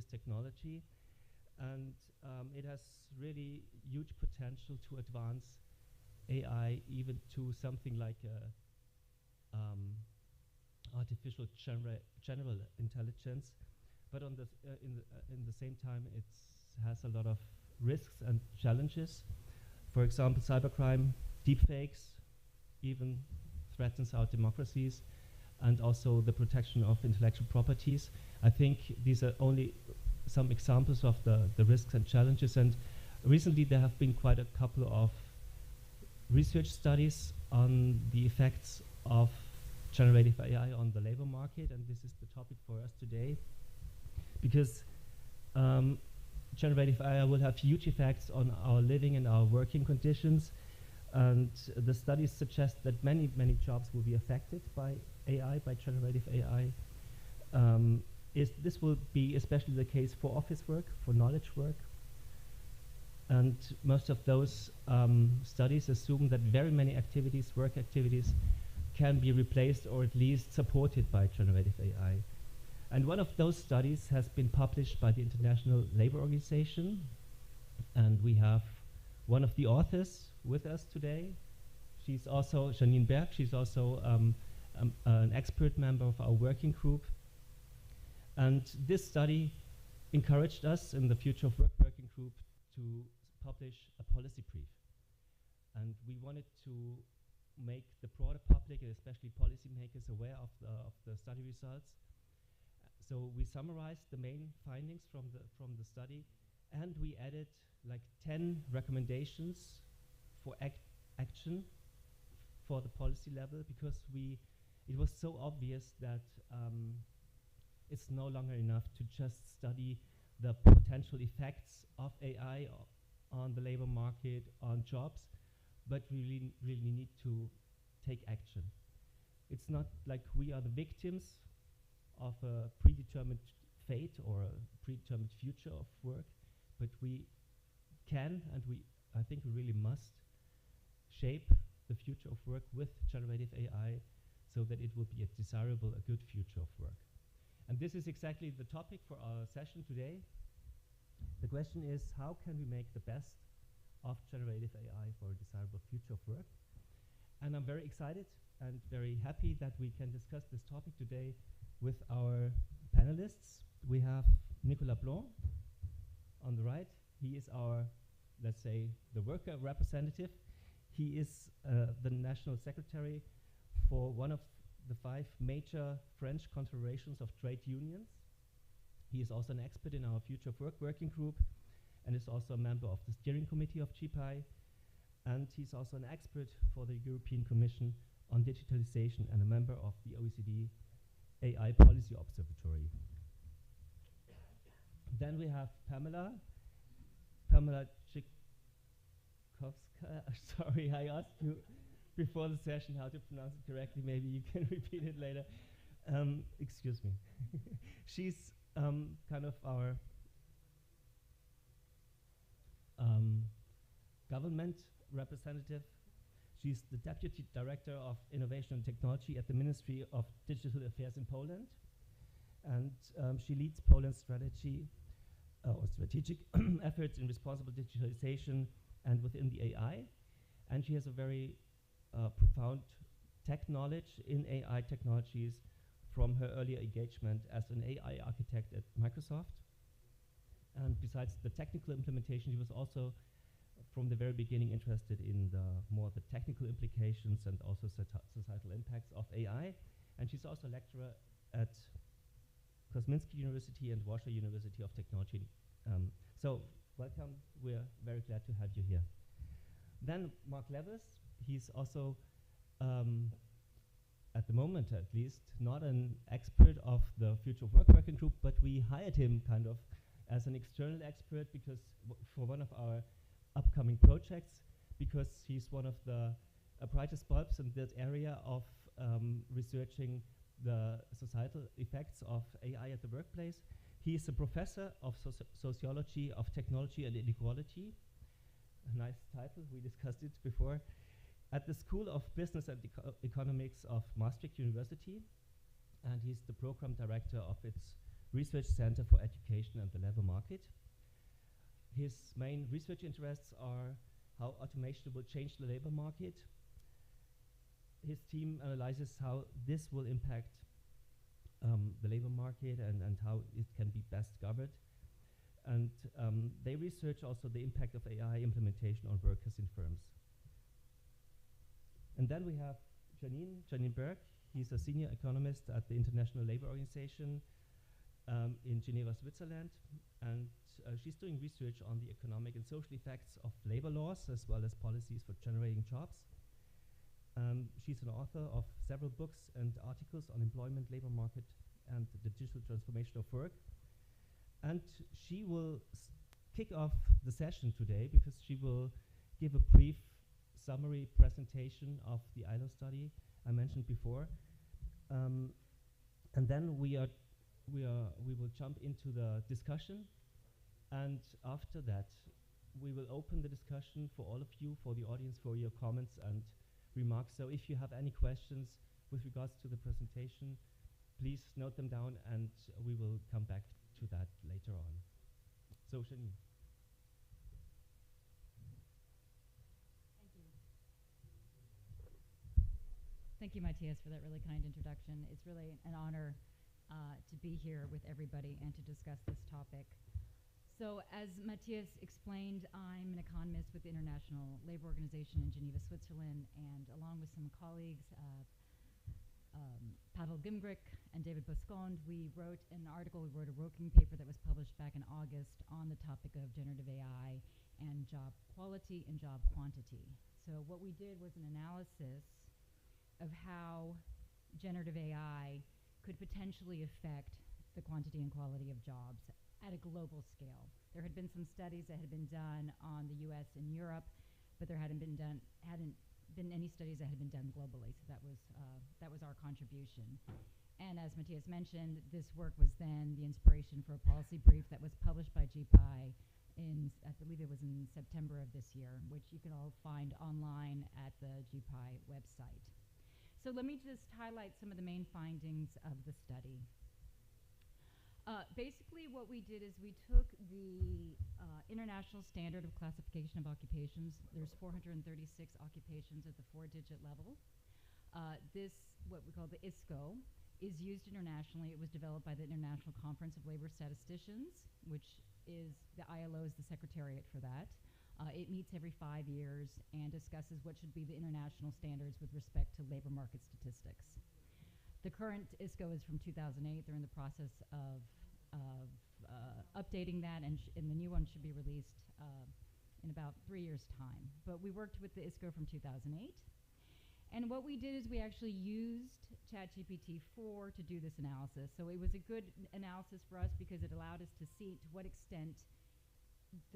this technology, and it has really huge potential to advance AI even to something like artificial general intelligence, but on the in the same time it has a lot of risks and challenges. For example, cybercrime, deepfakes, even threatens our democracies, and also the protection of intellectual properties. I think these are only some examples of the risks and challenges, and recently there have been quite a couple of research studies on the effects of generative AI on the labor market, and this is the topic for us today, because generative AI will have huge effects on our living and our working conditions, and the studies suggest that many jobs will be affected by AI, by generative AI. This will be especially the case for office work, for knowledge work, and most of those studies assume that very many activities, work activities, can be replaced or at least supported by generative AI. And one of those studies has been published by the International Labour Organization, and we have one of the authors with us today. She's also Janine Berg. She's also an expert member of our working group. And this study encouraged us in the Future of Work working group to publish a policy brief. And we wanted to make the broader public, and especially policymakers, aware of the study results. So we summarized the main findings from the study, and we added like 10 recommendations for action for the policy level, because it was so obvious that it's no longer enough to just study the potential effects of AI on the labor market, on jobs, but we really need to take action. It's not like we are the victims of a predetermined fate or a predetermined future of work, but we can, and I think we really must shape the future of work with generative AI so that it will be a desirable, a good future of work. And this is exactly the topic for our session today. The question is, how can we make the best of generative AI for a desirable future of work? And I'm very excited and very happy that we can discuss this topic today with our panelists. We have Nicolas Blanc on the right. He is our, let's say, the worker representative. He is the national secretary for one of the 5 major French confederations of trade unions. He is also an expert in our Future of Work working group, and is also a member of the steering committee of GPI. And he's also an expert for the European Commission on digitalization and a member of the OECD AI Policy Observatory. Then we have Pamela Tchaikovsky. Sorry, I asked you before the session how to pronounce it correctly. Maybe you can repeat it later. Excuse me. She's kind of our government representative. She's the Deputy Director of Innovation and Technology at the Ministry of Digital Affairs in Poland. And she leads Poland's strategy or strategic efforts in responsible digitalization and within the AI. And she has a very profound tech knowledge in AI technologies from her earlier engagement as an AI architect at Microsoft. And besides the technical implementation, she was also from the very beginning interested in the technical implications and also societal impacts of AI. And she's also a lecturer at Kosminski University and Warsaw University of Technology. So welcome, we're very glad to have you here. Then Mark Levis, he's also, at the moment at least, not an expert of the Future of Work working group, but we hired him kind of as an external expert because for one of our upcoming projects, because he's one of the brightest bulbs in that area of researching the societal effects of AI at the workplace. He is a professor of sociology of technology and inequality. A nice title, we discussed it before. At the School of Business and Economics of Maastricht University. And he's the program director of its Research Center for Education and the Labor Market. His main research interests are how automation will change the labor market. His team analyzes how this will impact the labor market and how it can be best governed. And they research also the impact of AI implementation on workers in firms. And then we have Janine Berg. He's a senior economist at the International Labour Organization in Geneva, Switzerland. And she's doing research on the economic and social effects of labor laws as well as policies for generating jobs. She's an author of several books and articles on employment, labor market, and the digital transformation of work. And she will kick off the session today because she will give a brief summary presentation of the ILO study I mentioned before. And then we will jump into the discussion. And after that, we will open the discussion for all of you, for the audience, for your comments and remarks. So if you have any questions with regards to the presentation, please note them down and we will come back to that later on. So, Janine. Thank you. Thank you, Matthias, for that really kind introduction. It's really an honor to be here with everybody and to discuss this topic. So as Matthias explained, I'm an economist with the International Labour Organization in Geneva, Switzerland, and along with some colleagues, Pavel Gimbrich and David Boscond, we wrote a working paper that was published back in August on the topic of generative AI and job quality and job quantity. So what we did was an analysis of how generative AI could potentially affect the quantity and quality of jobs at a global scale. There had been some studies that had been done on the US and Europe, but there hadn't been any studies that had been done globally, so that was our contribution. And as Matthias mentioned, this work was then the inspiration for a policy brief that was published by GPI I believe it was in September of this year, which you can all find online at the GPI website. So let me just highlight some of the main findings of the study. Basically what we did is we took the International Standard of Classification of Occupations. There's 436 occupations at the 4-digit level. This, what we call the ISCO, is used internationally. It was developed by the International Conference of Labor Statisticians, which is, the ILO is the secretariat for that. It meets every 5 years and discusses what should be the international standards with respect to labor market statistics. The current ISCO is from 2008. They're in the process of updating that, and the new one should be released in about 3 years' time. But we worked with the ISCO from 2008. And what we did is we actually used ChatGPT-4 to do this analysis. So it was a good analysis for us because it allowed us to see to what extent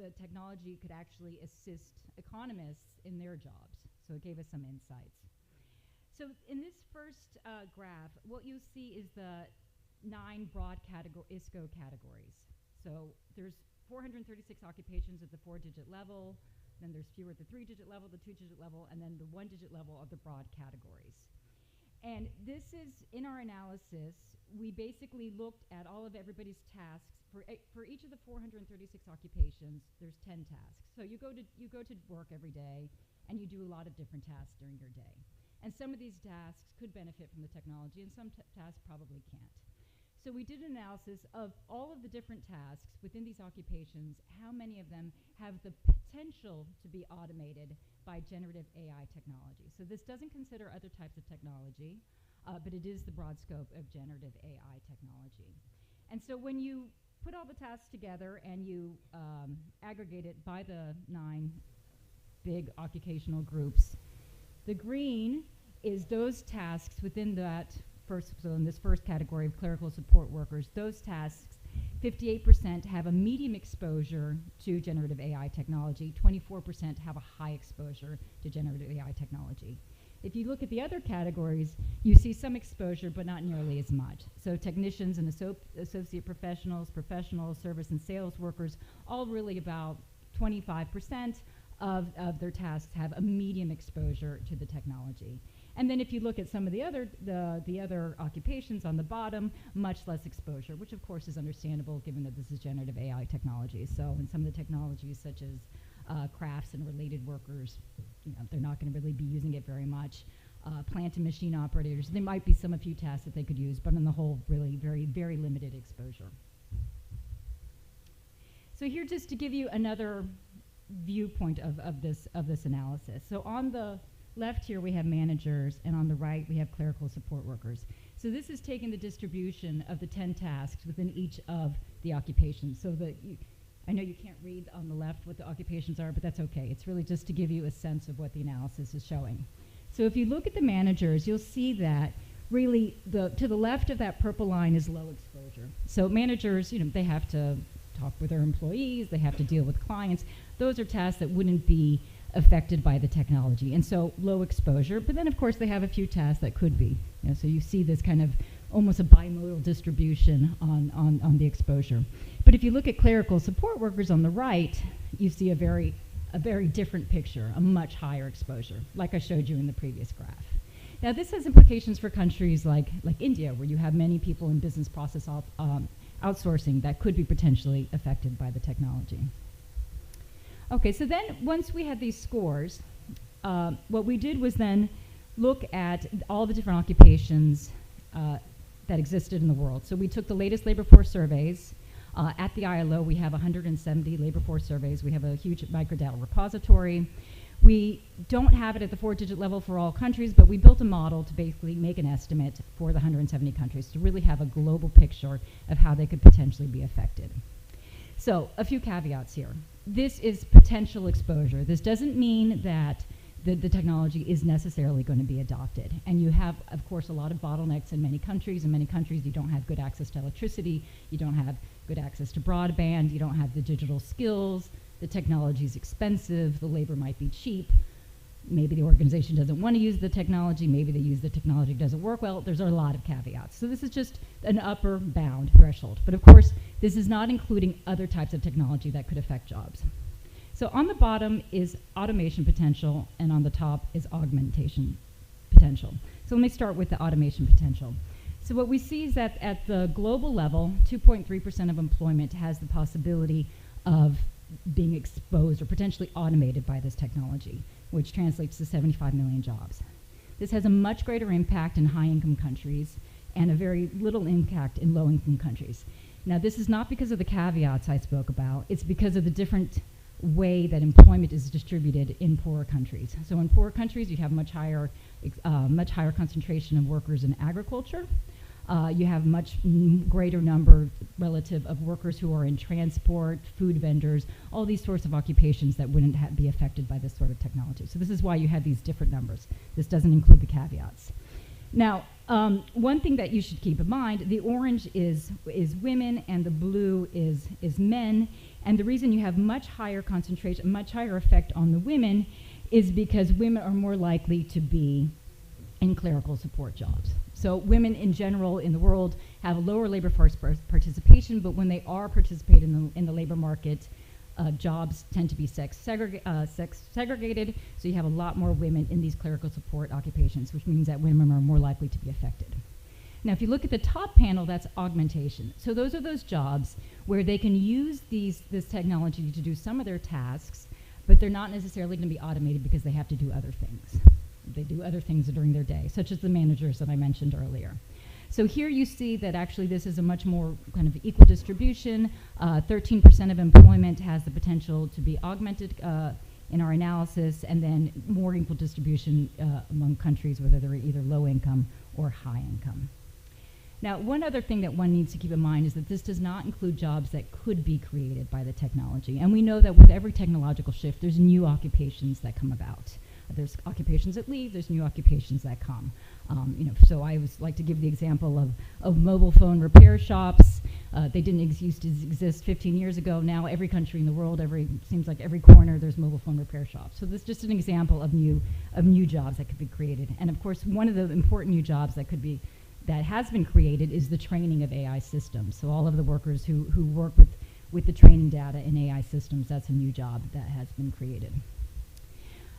the technology could actually assist economists in their jobs. So it gave us some insights. So in this first graph, what you see is the 9 broad ISCO categories. So there's 436 occupations at the 4-digit level, then there's fewer at the 3-digit level, the 2-digit level, and then the 1-digit level of the broad categories. And this is, in our analysis, we basically looked at all of everybody's tasks. For each of the 436 occupations, there's 10 tasks. So you go to work every day, and you do a lot of different tasks during your day. And some of these tasks could benefit from the technology, and some tasks probably can't. So we did an analysis of all of the different tasks within these occupations, how many of them have the potential to be automated by generative AI technology. So this doesn't consider other types of technology, but it is the broad scope of generative AI technology. And so when you put all the tasks together and you aggregate it by the 9 big occupational groups, the green is those tasks within that so in this first category of clerical support workers, those tasks, 58% have a medium exposure to generative AI technology, 24% have a high exposure to generative AI technology. If you look at the other categories, you see some exposure, but not nearly as much. So technicians and associate professionals, service and sales workers, all really about 25% of their tasks have a medium exposure to the technology. And then if you look at some of the other occupations on the bottom, much less exposure, which of course is understandable given that this is generative AI technology. So in some of the technologies such as crafts and related workers, they're not going to really be using it very much. Plant and machine operators, there might be a few tasks that they could use, but on the whole, really very, very limited exposure. So here, just to give you another viewpoint of this analysis. So on the left here, we have managers, and on the right, we have clerical support workers. So this is taking the distribution of the 10 tasks within each of the occupations. So that I know you can't read on the left what the occupations are, but that's okay. It's really just to give you a sense of what the analysis is showing. So if you look at the managers, you'll see that really to the left of that purple line is low exposure. So managers, they have to talk with their employees, they have to deal with clients. Those are tasks that wouldn't be affected by the technology, and so low exposure. But then, of course, they have a few tasks that could be. So you see this kind of almost a bimodal distribution on the exposure. But if you look at clerical support workers on the right, you see a very different picture, a much higher exposure, like I showed you in the previous graph. Now, this has implications for countries like India, where you have many people in business process outsourcing that could be potentially affected by the technology. Okay, so then once we had these scores, what we did was then look at all the different occupations that existed in the world. So we took the latest labor force surveys. At the ILO, we have 170 labor force surveys. We have a huge microdata repository. We don't have it at the 4-digit level for all countries, but we built a model to basically make an estimate for the 170 countries to really have a global picture of how they could potentially be affected. So a few caveats here. This is potential exposure. This doesn't mean that the technology is necessarily going to be adopted. And you have, of course, a lot of bottlenecks in many countries. In many countries, you don't have good access to electricity. You don't have good access to broadband. You don't have the digital skills. The technology is expensive. The labor might be cheap. Maybe the organization doesn't want to use the technology. Maybe they use the technology, doesn't work well. There's a lot of caveats. So this is just an upper bound threshold. But of course, this is not including other types of technology that could affect jobs. So on the bottom is automation potential, and on the top is augmentation potential. So let me start with the automation potential. So what we see is that at the global level, 2.3% of employment has the possibility of being exposed or potentially automated by this technology, which translates to 75 million jobs. This has a much greater impact in high-income countries and a very little impact in low-income countries. Now, this is not because of the caveats I spoke about. It's because of the different way that employment is distributed in poorer countries. So in poorer countries, you have much higher concentration of workers in agriculture. You have much greater number relative of workers who are in transport, food vendors, all these sorts of occupations that wouldn't be affected by this sort of technology. So this is why you have these different numbers. This doesn't include the caveats. Now, one thing that you should keep in mind, the orange is women and the blue is men. And the reason you have much higher concentration, much higher effect on the women is because women are more likely to be in clerical support jobs. So women in general in the world have a lower labor force participation, but when they are participating in the labor market, jobs tend to be sex segregated, so you have a lot more women in these clerical support occupations, which means that women are more likely to be affected. Now, if you look at the top panel, that's augmentation. So those are those jobs where they can use this technology to do some of their tasks, but they're not necessarily going to be automated because they have to do other things. They do other things during their day, such as the managers that I mentioned earlier. So here you see that actually this is a much more kind of equal distribution. 13% of employment has the potential to be augmented in our analysis, and then more equal distribution among countries, whether they're either low income or high income. Now, one other thing that one needs to keep in mind is that this does not include jobs that could be created by the technology. And we know that with every technological shift, there's new occupations that come about. There's occupations that leave, there's new occupations that come. So I always like to give the example of mobile phone repair shops. They didn't exist 15 years ago. Now every country in the world, seems like every corner, there's mobile phone repair shops. So this is just an example of new jobs that could be created. And of course, one of the important new jobs that has been created is the training of AI systems. So all of the workers who work with the training data in AI systems, that's a new job that has been created.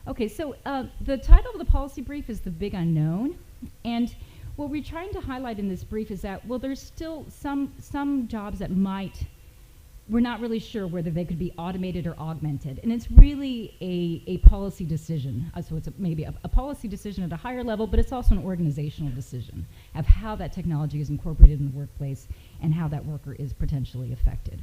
Okay, so the title of the policy brief is The Big Unknown. And what we're trying to highlight in this brief is that, well, there's still some jobs that we're not really sure whether they could be automated or augmented. And it's really a policy decision. So it's maybe a policy decision at a higher level, but it's also an organizational decision of how that technology is incorporated in the workplace and how that worker is potentially affected.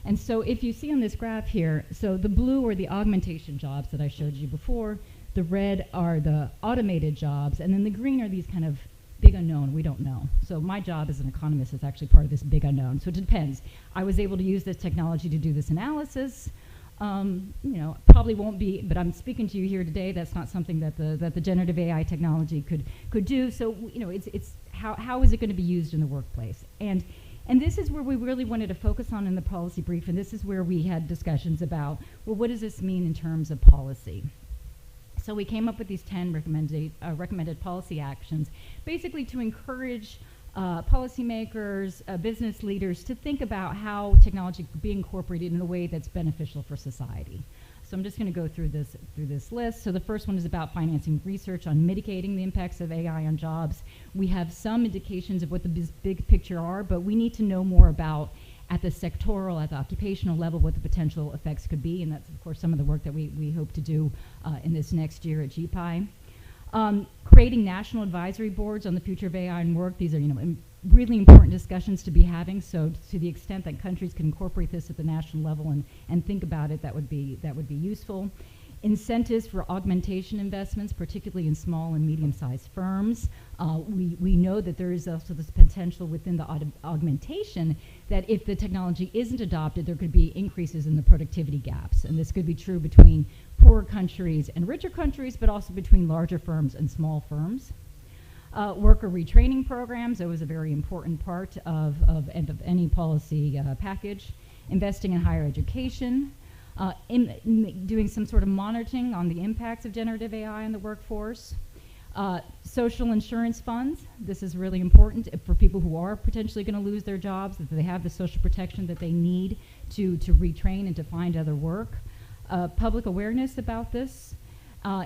And so if you see on this graph here, so the blue are the augmentation jobs that I showed you before, the red are the automated jobs, and then the green are these kind of big unknown, we don't know. So my job as an economist is actually part of this big unknown. So it depends. I was able to use this technology to do this analysis. Probably won't be, but I'm speaking to you here today. That's not something that the generative AI technology could do. So it's how is it going to be used in the workplace? And this is where we really wanted to focus on in the policy brief, and this is where we had discussions about, well, what does this mean in terms of policy? So we came up with these 10 recommended policy actions, basically to encourage policymakers, business leaders to think about how technology could be incorporated in a way that's beneficial for society. So I'm just going to go through this list. So the first one is about financing research on mitigating the impacts of AI on jobs. We have some indications of what the big picture are, but we need to know more about at the sectoral, at the occupational level, what the potential effects could be, and that's of course some of the work that we hope to do in this next year at GPI. Creating national advisory boards on the future of AI and work. These are really important discussions to be having. So to the extent that countries can incorporate this at the national level and think about it, that would be useful. Incentives for augmentation investments, particularly in small and medium-sized firms. We know that there is also this potential within the augmentation that if the technology isn't adopted, there could be increases in the productivity gaps. And this could be true between poorer countries and richer countries, but also between larger firms and small firms. Worker retraining programs, that was a very important part of any policy package. Investing in higher education. Doing some sort of monitoring on the impacts of generative AI on the workforce. Social insurance funds. This is really important for people who are potentially going to lose their jobs, that they have the social protection that they need to retrain and to find other work. Public awareness about this.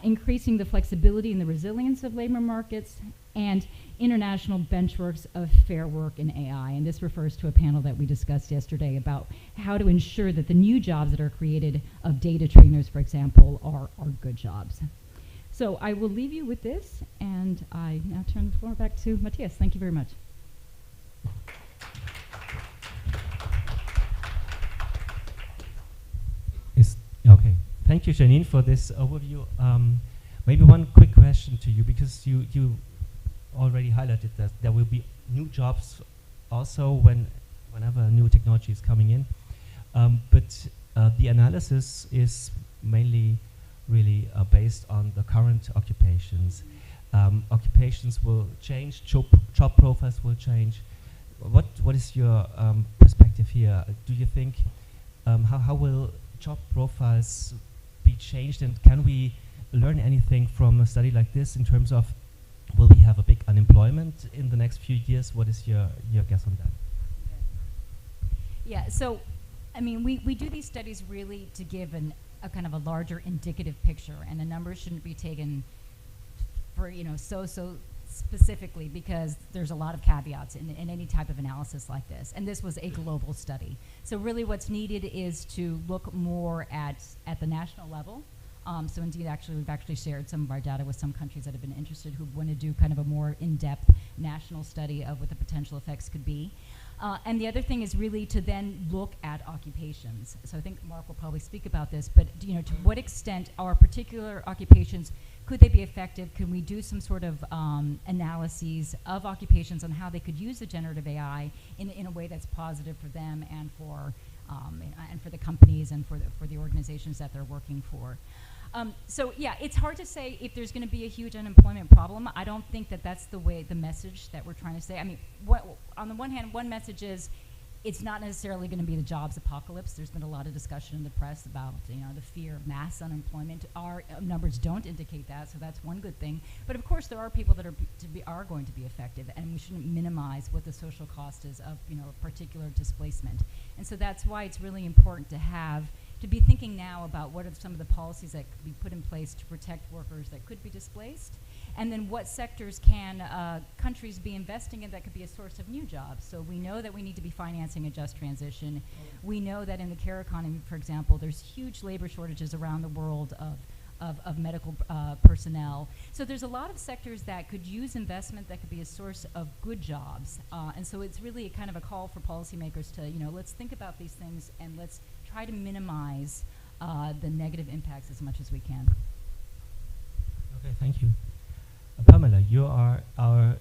Increasing the flexibility and the resilience of labor markets, and international benchmarks of fair work in AI. And this refers to a panel that we discussed yesterday about how to ensure that the new jobs that are created of data trainers, for example, are good jobs. So I will leave you with this, and I now turn the floor back to Matthias. Thank you very much. Okay. Thank you, Janine, for this overview. Maybe one quick question to you, because you already highlighted that there will be new jobs also whenever new technology is coming in. But the analysis is mainly really based on the current occupations. Occupations will change, job profiles will change. What is your perspective here? Do you think how will job profiles be changed, and can we learn anything from a study like this in terms of, will we have a big unemployment in the next few years? What is your guess on that? Yeah, so I mean, we do these studies really to give a kind of a larger indicative picture, and the numbers shouldn't be taken for so specifically, because there's a lot of caveats in any type of analysis like this. And this was a global study. So really what's needed is to look more at the national level. So indeed, we've actually shared some of our data with some countries that have been interested, who want to do kind of a more in-depth national study of what the potential effects could be. And the other thing is really to then look at occupations. So I think Mark will probably speak about this, but to what extent are particular occupations, could they be effective? Can we do some sort of analyses of occupations on how they could use the generative AI in a way that's positive for them and for the companies and for the organizations that they're working for? So yeah, it's hard to say if there's going to be a huge unemployment problem. I don't think that that's the message that we're trying to say. I mean, on the one hand, one message is it's not necessarily going to be the jobs apocalypse. There's been a lot of discussion in the press about the fear of mass unemployment. Our numbers don't indicate that, so that's one good thing. But of course, there are people that are going to be affected, and we shouldn't minimize what the social cost is of particular displacement. And so that's why it's really important to have to be thinking now about what are some of the policies that could be put in place to protect workers that could be displaced, and then what sectors can countries be investing in that could be a source of new jobs. So we know that we need to be financing a just transition. We know that in the care economy, for example, there's huge labor shortages around the world of medical personnel. So there's a lot of sectors that could use investment that could be a source of good jobs. And so it's really a kind of a call for policymakers to, let's think about these things and let's try to minimize the negative impacts as much as we can. Okay, thank you. Pamela, you are our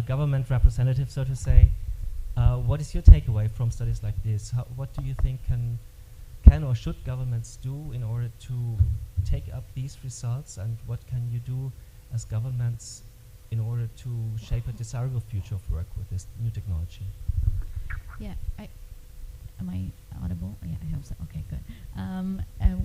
government representative, so to say. What is your takeaway from studies like this? What do you think can or should governments do in order to take up these results, and what can you do as governments in order to shape a desirable future of work with this new technology? Yeah, am I audible? Yeah, I hope so. Okay, good.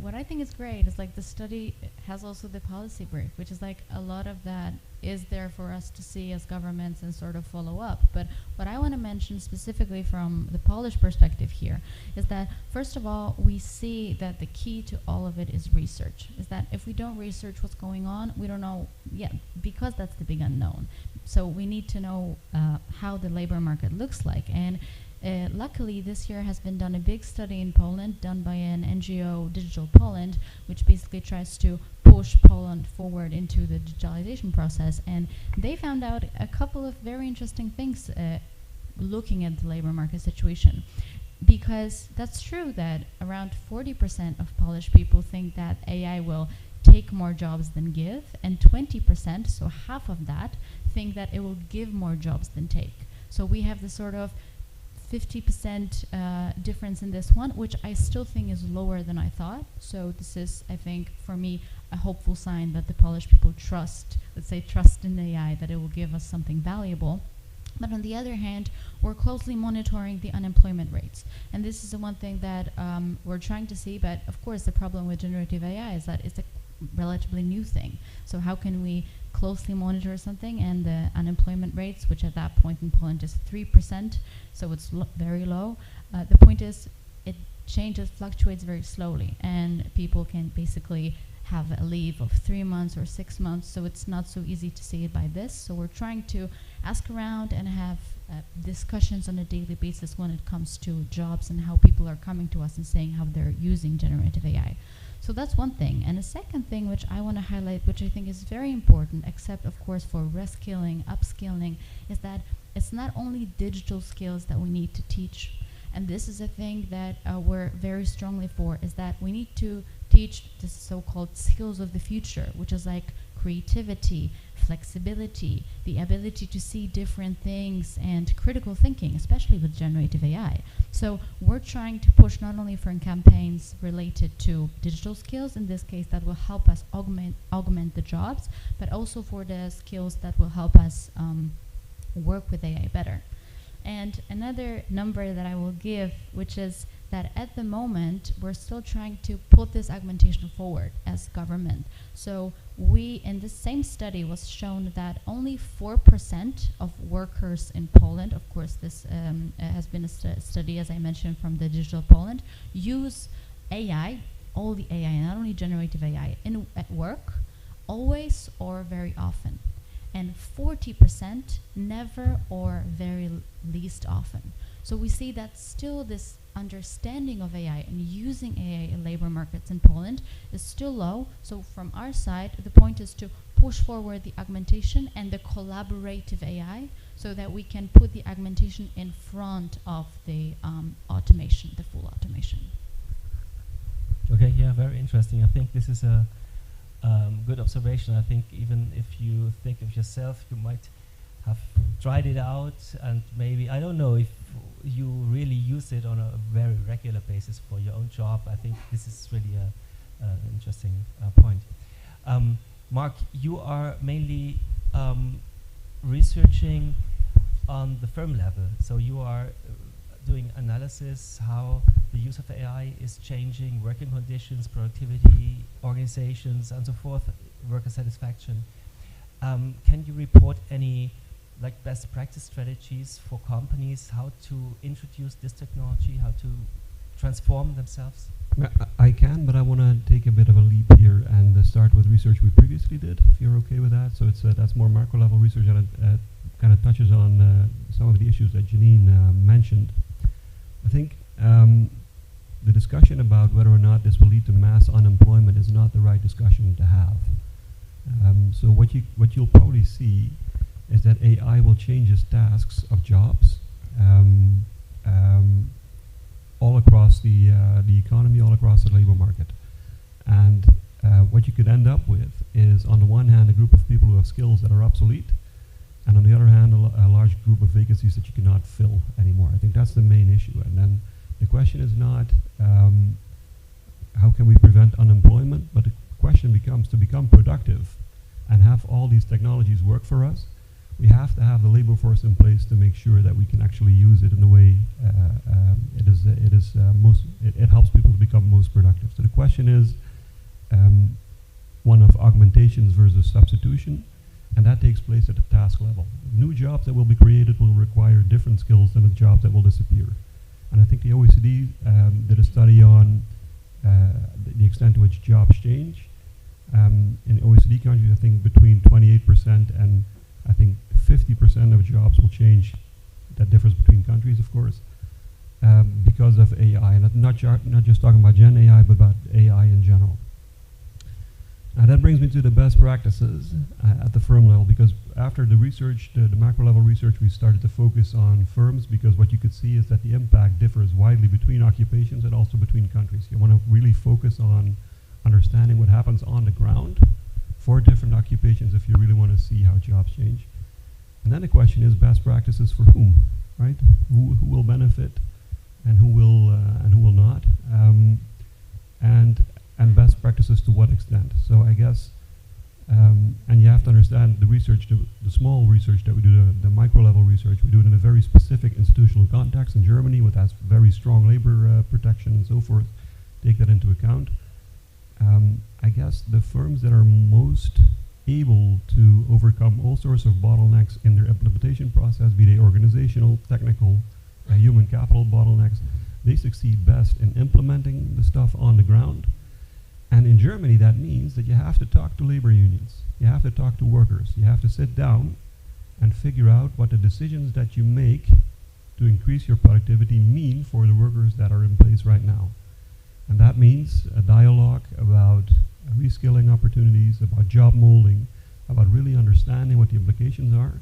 What I think is great is like the study has also the policy brief, which is like a lot of that is there for us to see as governments and sort of follow up. But what I want to mention specifically from the Polish perspective here is that, first of all, we see that the key to all of it is research. Is that if we don't research what's going on, we don't know, because that's the big unknown. So we need to know how the labor market looks like. And luckily, this year has been done a big study in Poland, done by an NGO, Digital Poland, which basically tries to push Poland forward into the digitalization process. And they found out a couple of very interesting things looking at the labor market situation. Because that's true that around 40% of Polish people think that AI will take more jobs than give, and 20%, so half of that, think that it will give more jobs than take. So we have this sort of 50% difference in this one, which I still think is lower than I thought. So this is, I think, for me, a hopeful sign that the Polish people trust, let's say trust in AI, that it will give us something valuable. But on the other hand, we're closely monitoring the unemployment rates. And this is the one thing that we're trying to see, but of course the problem with generative AI is that it's a relatively new thing. So how can we closely monitor something, and the unemployment rates, which at that point in Poland is 3%, so it's very low. The point is, it changes, fluctuates very slowly, and people can basically have a leave of 3 months or 6 months, so it's not so easy to see it by this. So we're trying to ask around and have discussions on a daily basis when it comes to jobs and how people are coming to us and saying how they're using generative AI. So that's one thing. And a second thing which I want to highlight, which I think is very important, except of course for reskilling, upskilling, is that it's not only digital skills that we need to teach. And this is a thing that we're very strongly for, is that we need to teach the so-called skills of the future, which is like creativity, flexibility, the ability to see different things, and critical thinking, especially with generative AI. So we're trying to push not only for campaigns related to digital skills, in this case that will help us augment the jobs, but also for the skills that will help us work with AI better. And another number that I will give, which is that at the moment, we're still trying to put this augmentation forward as government. So we, in this same study, was shown that only 4% of workers in Poland, of course this has been a study, as I mentioned, from the Digital Poland, use AI, all the AI, not only generative AI, at work, always or very often. And 40% never or very least often. So we see that still this understanding of AI and using AI in labor markets in Poland is still low. So from our side, the point is to push forward the augmentation and the collaborative AI so that we can put the augmentation in front of the automation, the full automation. Okay, yeah, very interesting. I think this is a good observation. I think even if you think of yourself, you might have tried it out, and maybe, I don't know if you really use it on a very regular basis for your own job. I think this is really an interesting point. Mark, you are mainly researching on the firm level. So you are doing analysis how the use of AI is changing working conditions, productivity, organizations, and so forth, worker satisfaction. Can you report any best practice strategies for companies, how to introduce this technology, how to transform themselves? I can, but I want to take a bit of a leap here and start with research we previously did, if you're okay with that. So it's that's more macro level research, and it kind of touches on some of the issues that Janine mentioned. I think the discussion about whether or not this will lead to mass unemployment is not the right discussion to have. So what you'll probably see is that AI will change its tasks of jobs all across the economy, all across the labor market. And what you could end up with is, on the one hand, a group of people who have skills that are obsolete, and on the other hand, a large group of vacancies that you cannot fill anymore. I think that's the main issue. And then the question is not how can we prevent unemployment, but the question becomes, to become productive and have all these technologies work for us, we have to have the labor force in place to make sure that we can actually use it in the way it helps people to become most productive. So the question is one of augmentations versus substitution, and that takes place at the task level. New jobs that will be created will require different skills than the jobs that will disappear. And I think the OECD did a study on the extent to which jobs change. In OECD countries, I think between 28% and I think 50% of jobs will change. That differs between countries, of course, because of AI. And not just talking about Gen AI, but about AI in general. Now that brings me to the best practices at the firm level, because after the research, the macro level research, we started to focus on firms, because what you could see is that the impact differs widely between occupations and also between countries. You want to really focus on understanding what happens on the ground for different occupations if you really want to see how jobs change. And then the question is best practices for whom, right? Who will benefit and who will not, and best practices to what extent. So I guess, and you have to understand the research, the small research that we do, the micro level research, we do it in a very specific institutional context in Germany, which has very strong labor protection and so forth. Take that into account. I guess the firms that are most able to overcome all sorts of bottlenecks in their implementation process, be they organizational, technical, human capital bottlenecks, they succeed best in implementing the stuff on the ground. And in Germany, that means that you have to talk to labor unions. You have to talk to workers. You have to sit down and figure out what the decisions that you make to increase your productivity mean for the workers that are in place right now. And that means a dialogue about reskilling opportunities, about job molding, about really understanding what the implications are,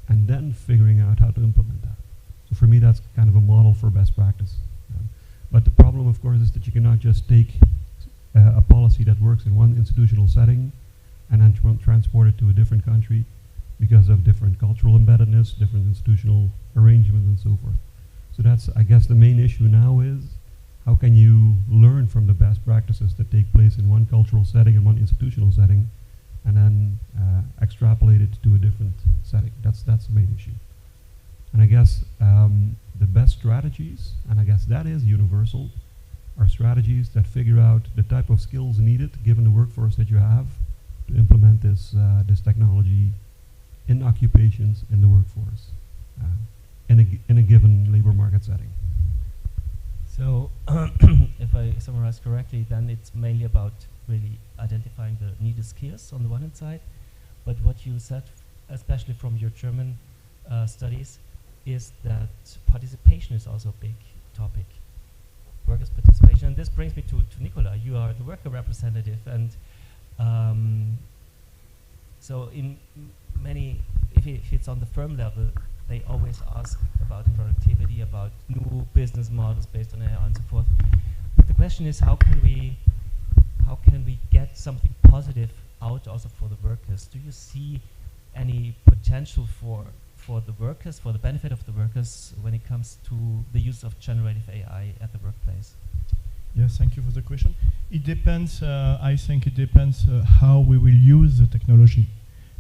and then figuring out how to implement that. So for me, that's kind of a model for best practice. But the problem, of course, is that you cannot just take a policy that works in one institutional setting and then transport it to a different country because of different cultural embeddedness, different institutional arrangements, and so forth. So that's, I guess, the main issue now is how can you learn from the best practices that take place in one cultural setting and one institutional setting, and then extrapolate it to a different setting. That's the main issue. And I guess the best strategies, and I guess that is universal, are strategies that figure out the type of skills needed given the workforce that you have to implement this technology in occupations in the workforce in a given labor market setting. So if I summarize correctly, then it's mainly about really identifying the needed skills on the one hand side, but what you said, especially from your German studies, is that participation is also a big topic. Workers' participation, and this brings me to Nicola. You are the worker representative, and so in many, if it's on the firm level, they always ask about productivity, about new business models based on AI and so forth. But the question is, how can we get something positive out also for the workers? Do you see any potential for the workers, for the benefit of the workers, when it comes to the use of generative AI at the workplace? Yes, thank you for the question. It depends, I think it depends how we will use the technology.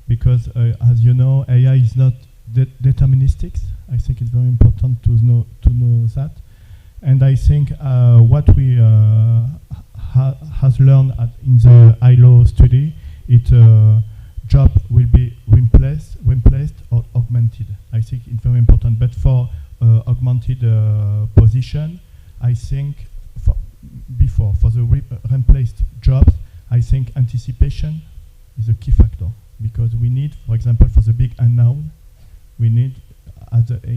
Because as you know, AI is not deterministic. I think it's very important to know that. And I think what we has learned in the ILO study, job will be replaced or augmented. I think it's very important. But for augmented position, I think before. For the replaced jobs, I think anticipation is a key factor, because we need, for example, for the big unknown, we need,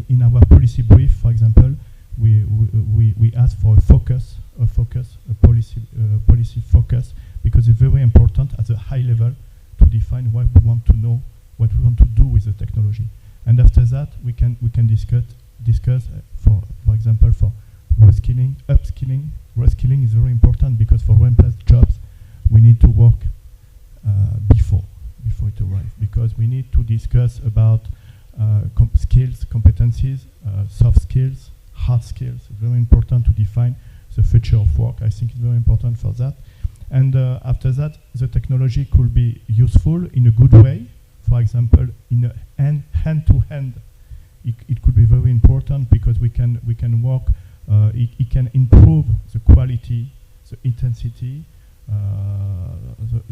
in our policy brief, for example, we ask for a policy focus, because it's very important at a high level to define what we want to know, what we want to do with the technology. And after that, we can discuss for example, for reskilling, upskilling. Reskilling is very important, because for replaced jobs, we need to work before it arrives, because we need to discuss about skills, competencies, soft skills, hard skills. It's very important to define the future of work. I think it's very important for that. And after that, the technology could be useful in a good way. For example, in a hand-to-hand, it could be very important, because we can work. It can improve the quality, the intensity,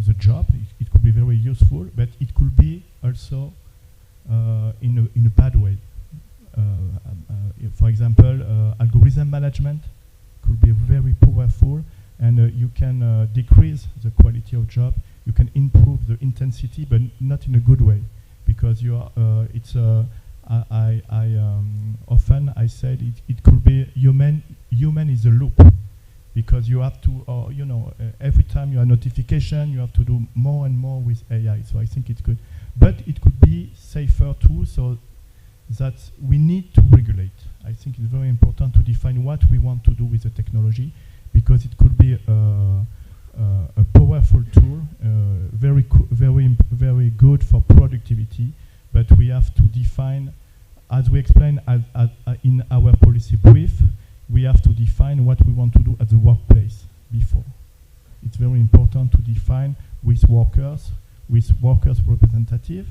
the job. It could be very useful, but it could be also in a bad way. For example, algorithm management could be very powerful, and you can decrease the quality of job. You can improve the intensity, but not in a good way, because you are. Often I said it could be human is a loop, because you have to, every time you have notification, you have to do more and more with AI. So I think it's good, but it could be safer too. So that we need to regulate. I think it's very important to define what we want to do with the technology, because it could be a powerful tool, very good for productivity. But we have to define, as we explained in our policy brief, we have to define what we want to do at the workplace before. It's very important to define with workers representative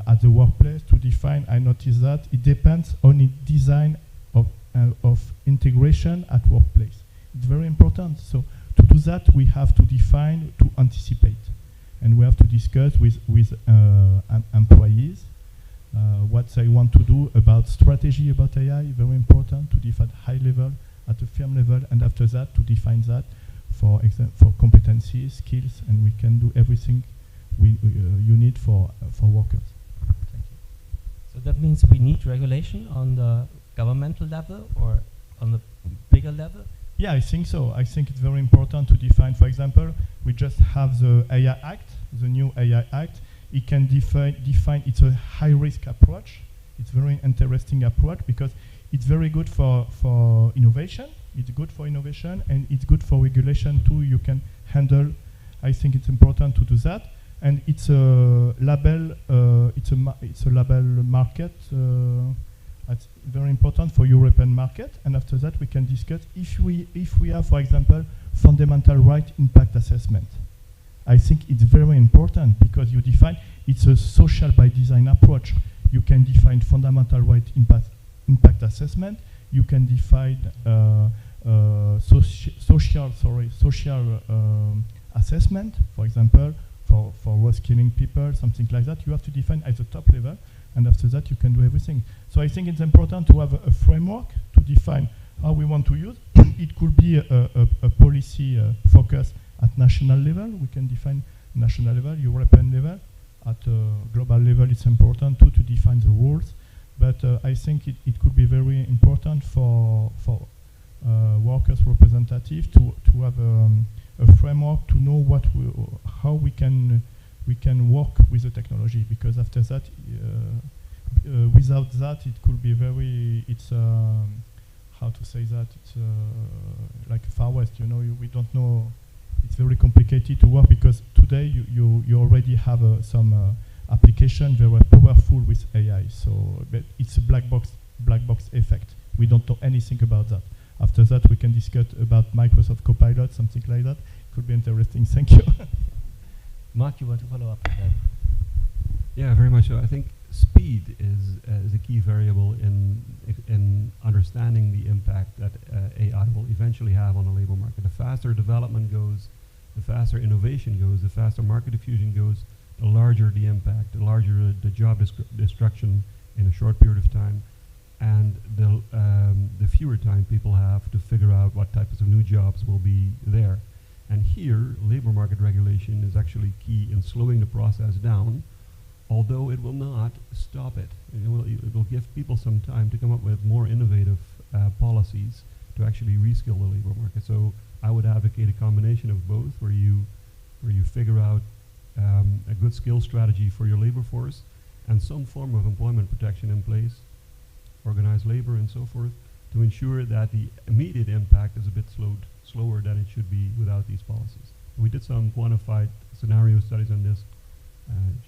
at the workplace, to define. I noticed that it depends on the design of integration at workplace. It's very important. So to do that, we have to define, to anticipate. And we have to discuss with employees what they want to do about strategy about AI. Very important to define high level, at a firm level, and after that to define that for competencies, skills, and we can do everything you need for workers. Thank you. So that means we need regulation on the governmental level or on the bigger level? Yeah, I think so. I think it's very important to define. For example, we just have the AI Act, the new AI Act. It can define it's a high-risk approach. It's a very interesting approach, because it's very good for innovation. It's good for innovation, and it's good for regulation too. You can handle. I think it's important to do that. And it's a label. It's a label market. It's very important for European market. And after that, we can discuss if we have, for example, fundamental right impact assessment. I think it's very important, because you define, it's a social by design approach. You can define fundamental right impact assessment. You can define social assessment, for example, for reskilling people, something like that. You have to define at the top level, and after that you can do everything. So I think it's important to have a framework to define how we want to use. It could be a policy focus at national level. We can define national level, European level. At global level, it's important too to define the rules. But I think it could be very important for workers' representative to have a framework to know how we can work with the technology. Because after that, without that, it could be how to say that? It's like Far West. We don't know. It's very complicated to work, because today you already have some application very powerful with AI. So, but it's a black box effect. We don't know anything about that. After that, we can discuss about Microsoft Copilot, something like that. Could be interesting. Thank you. Mark, you want to follow up with that? Yeah, very much so. I think speed is a key variable in understanding the impact that AI will eventually have on the labor market. The faster development goes, the faster innovation goes, the faster market diffusion goes, the larger the impact, the larger the job destruction in a short period of time. and the fewer time people have to figure out what types of new jobs will be there. And here, labor market regulation is actually key in slowing the process down, although it will not stop it. It will give people some time to come up with more innovative policies to actually reskill the labor market. So I would advocate a combination of both, where you figure out a good skill strategy for your labor force and some form of employment protection in place, organized labor and so forth, to ensure that the immediate impact is a bit slower than it should be without these policies. We did some quantified scenario studies on this,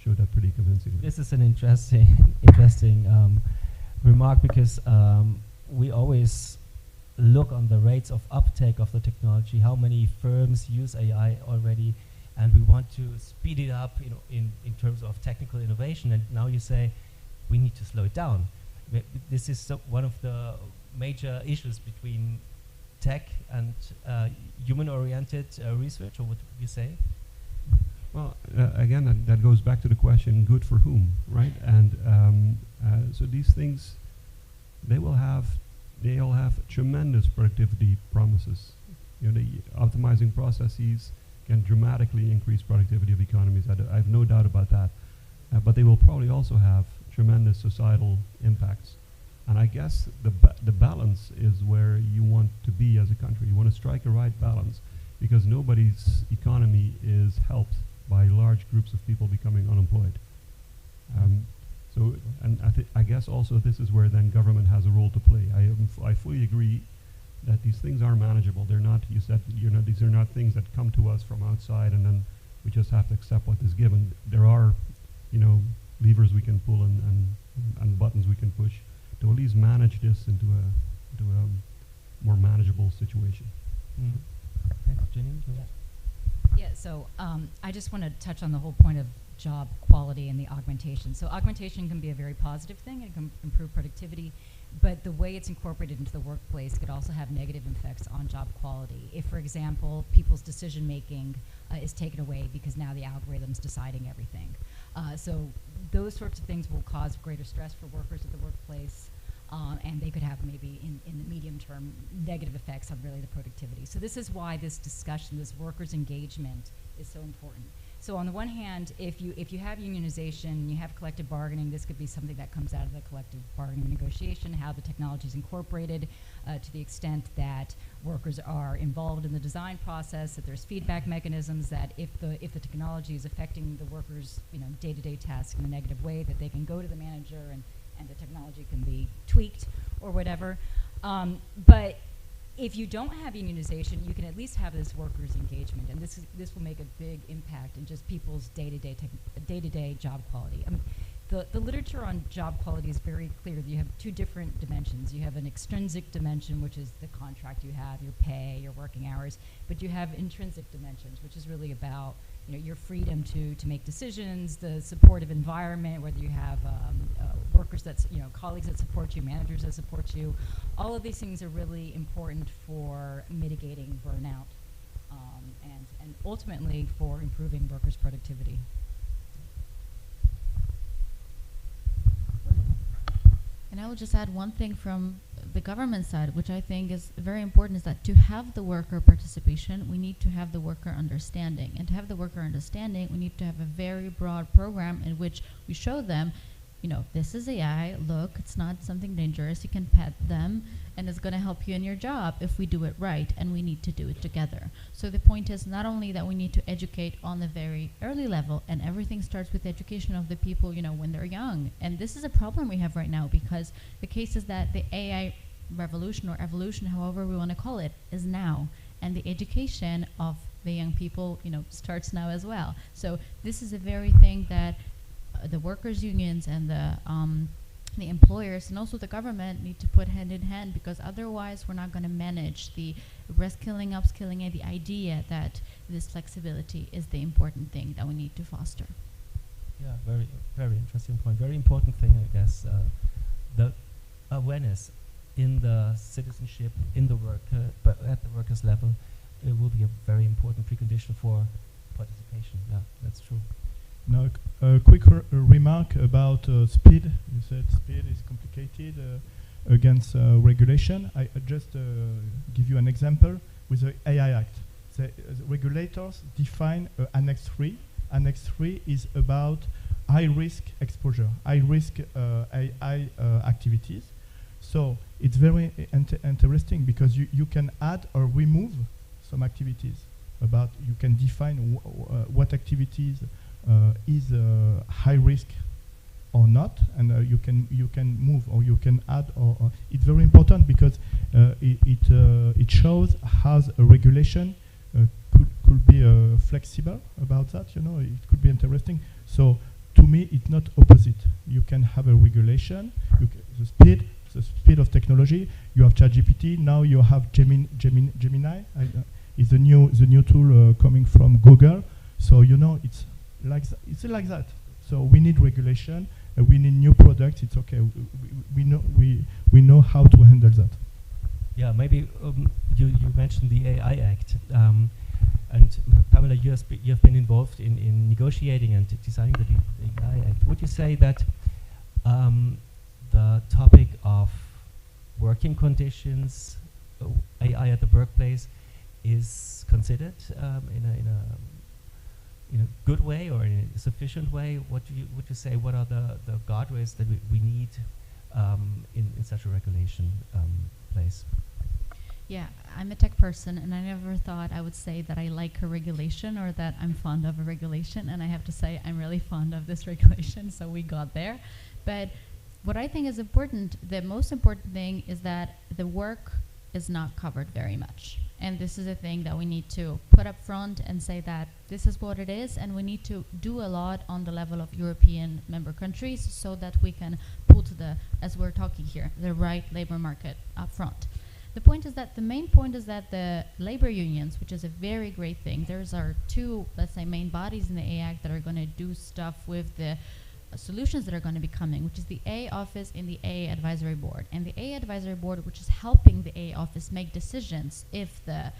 showed that pretty convincingly. This is an interesting remark, because we always look on the rates of uptake of the technology, how many firms use AI already, and we want to speed it up, in terms of technical innovation. And now you say we need to slow it down. This is one of the major issues between tech and human-oriented research, or what would you say? Well, again, that goes back to the question, good for whom, right? And so these things, they all have tremendous productivity promises. The optimizing processes can dramatically increase productivity of economies. I have no doubt about that. But they will probably also have tremendous societal impacts. And I guess the balance is where you want to be as a country. You want to strike a right balance, because nobody's economy is helped by large groups of people becoming unemployed. And I guess also this is where then government has a role to play. I fully agree that these things are manageable. They're not, you said, these are not things that come to us from outside and then we just have to accept what is given. There are, levers we can pull and buttons we can push to at least manage this into a more manageable situation. Thanks, Jenny. Yeah, so I just want to touch on the whole point of job quality and the augmentation. So augmentation can be a very positive thing. It can improve productivity, but the way it's incorporated into the workplace could also have negative effects on job quality. If, for example, people's decision-making is taken away because now the algorithm's deciding everything. So those sorts of things will cause greater stress for workers at the workplace, and they could have maybe in the medium term negative effects on really the productivity. So this is why this discussion, this workers' engagement, is so important. So on the one hand, if you have unionization, you have collective bargaining, this could be something that comes out of the collective bargaining negotiation, how the technology is incorporated to the extent that workers are involved in the design process, that there's feedback mechanisms, that if the technology is affecting the workers' day-to-day tasks in a negative way, that they can go to the manager and the technology can be tweaked or whatever. But if you don't have unionization, you can at least have this workers' engagement, and this will make a big impact in just people's day-to-day job quality. I mean, the literature on job quality is very clear that you have two different dimensions. You have an extrinsic dimension, which is the contract you have, your pay, your working hours, but you have intrinsic dimensions, which is really about your freedom to make decisions, the supportive environment, whether you have workers colleagues that support you, managers that support you. All of these things are really important for mitigating burnout and ultimately for improving workers' productivity. And I will just add one thing from the government side, which I think is very important, is that to have the worker participation, we need to have the worker understanding. And to have the worker understanding, we need to have a very broad program in which we show them, this is AI, look, it's not something dangerous, you can pet them, and it's going to help you in your job if we do it right, and we need to do it together. So the point is not only that we need to educate on the very early level, and everything starts with education of the people, when they're young. And this is a problem we have right now, because the case is that the AI revolution or evolution, however we want to call it, is now. And the education of the young people, starts now as well. So this is a very thing that the workers' unions and the employers and also the government need to put hand in hand, because otherwise we're not going to manage the reskilling, upskilling, and the idea that this flexibility is the important thing that we need to foster. Yeah, very, very interesting point. Very important thing, I guess. The awareness in the citizenship, in the worker, but at the workers' level, it will be a very important precondition for participation. Yeah, that's true. Now, a quick remark about speed. You said speed is complicated. against regulation. I just give you an example with the AI Act. The regulators define Annex 3. Annex 3 is about high-risk exposure, high-risk AI activities. So it's very interesting because you can add or remove some activities. About you can define what activities is high risk or not, and you can move or you can add. Or it's very important because it shows how a regulation could be flexible about that. You know, it could be interesting. So to me, it's not opposite. You can have a regulation. The speed of technology. You have ChatGPT. Now you have Gemini. Is the new tool coming from Google. So you know it's like that. So we need regulation. We need new products. It's okay. We know how to handle that. Yeah, maybe you mentioned the AI Act, and Pamela, you have been involved in negotiating and designing the AI Act. Would you say that the topic of working conditions, AI at the workplace, is considered in a good way or in a sufficient way? Would you say what are the guardrails that we need in such a regulation place? Yeah, I'm a tech person, and I never thought I would say that I like a regulation or that I'm fond of a regulation, and I have to say I'm really fond of this regulation, so we got there. But what I think is important, the most important thing is that the work is not covered very much. And this is a thing that we need to put up front and say that this is what it is, and we need to do a lot on the level of European member countries so that we can put as we're talking here, the right labor market up front. The point is that the main point is that the labor unions, which is a very great thing, there's our two, let's say, main bodies in the AI Act that are going to do stuff with the solutions that are going to be coming, which is the AI Office and the AI Advisory Board. And the AI Advisory Board, which is helping the AI Office make decisions if the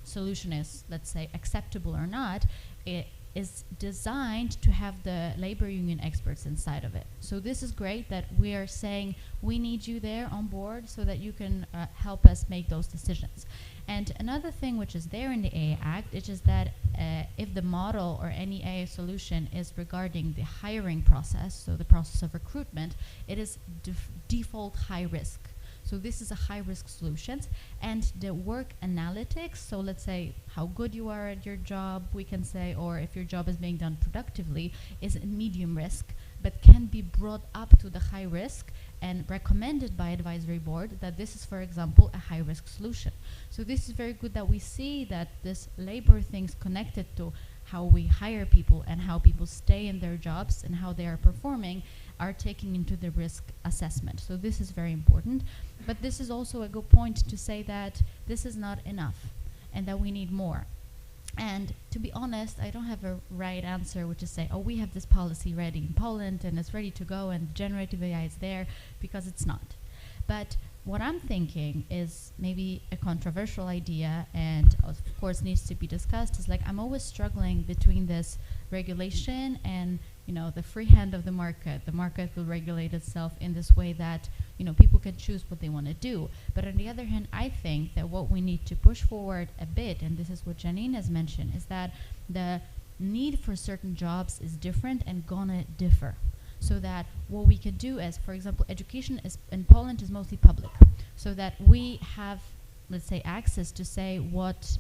solution is, let's say, acceptable or not, it is designed to have the labor union experts inside of it. So this is great that we are saying we need you there on board so that you can help us make those decisions. And another thing which is there in the AI Act, which is that if the model or any AI solution is regarding the hiring process, so the process of recruitment, it is default high risk. So this is a high-risk solution, and the work analytics, so let's say how good you are at your job, we can say, or if your job is being done productively, is a medium risk, but can be brought up to the high risk and recommended by advisory board that this is, for example, a high-risk solution. So this is very good that we see that this labor things connected to how we hire people and how people stay in their jobs and how they are performing are taking into the risk assessment. So this is very important. But this is also a good point to say that this is not enough and that we need more. And to be honest, I don't have a right answer, which is say, oh, we have this policy ready in Poland and it's ready to go and generative AI is there, because it's not. But what I'm thinking is maybe a controversial idea and of course needs to be discussed is like I'm always struggling between this regulation and the free hand of the market. The market will regulate itself in this way that people can choose what they want to do. But on the other hand, I think that what we need to push forward a bit, and this is what Janine has mentioned, is that the need for certain jobs is different and gonna differ. So that what we could do is, for example, education is in Poland is mostly public, so that we have, let's say, access to say what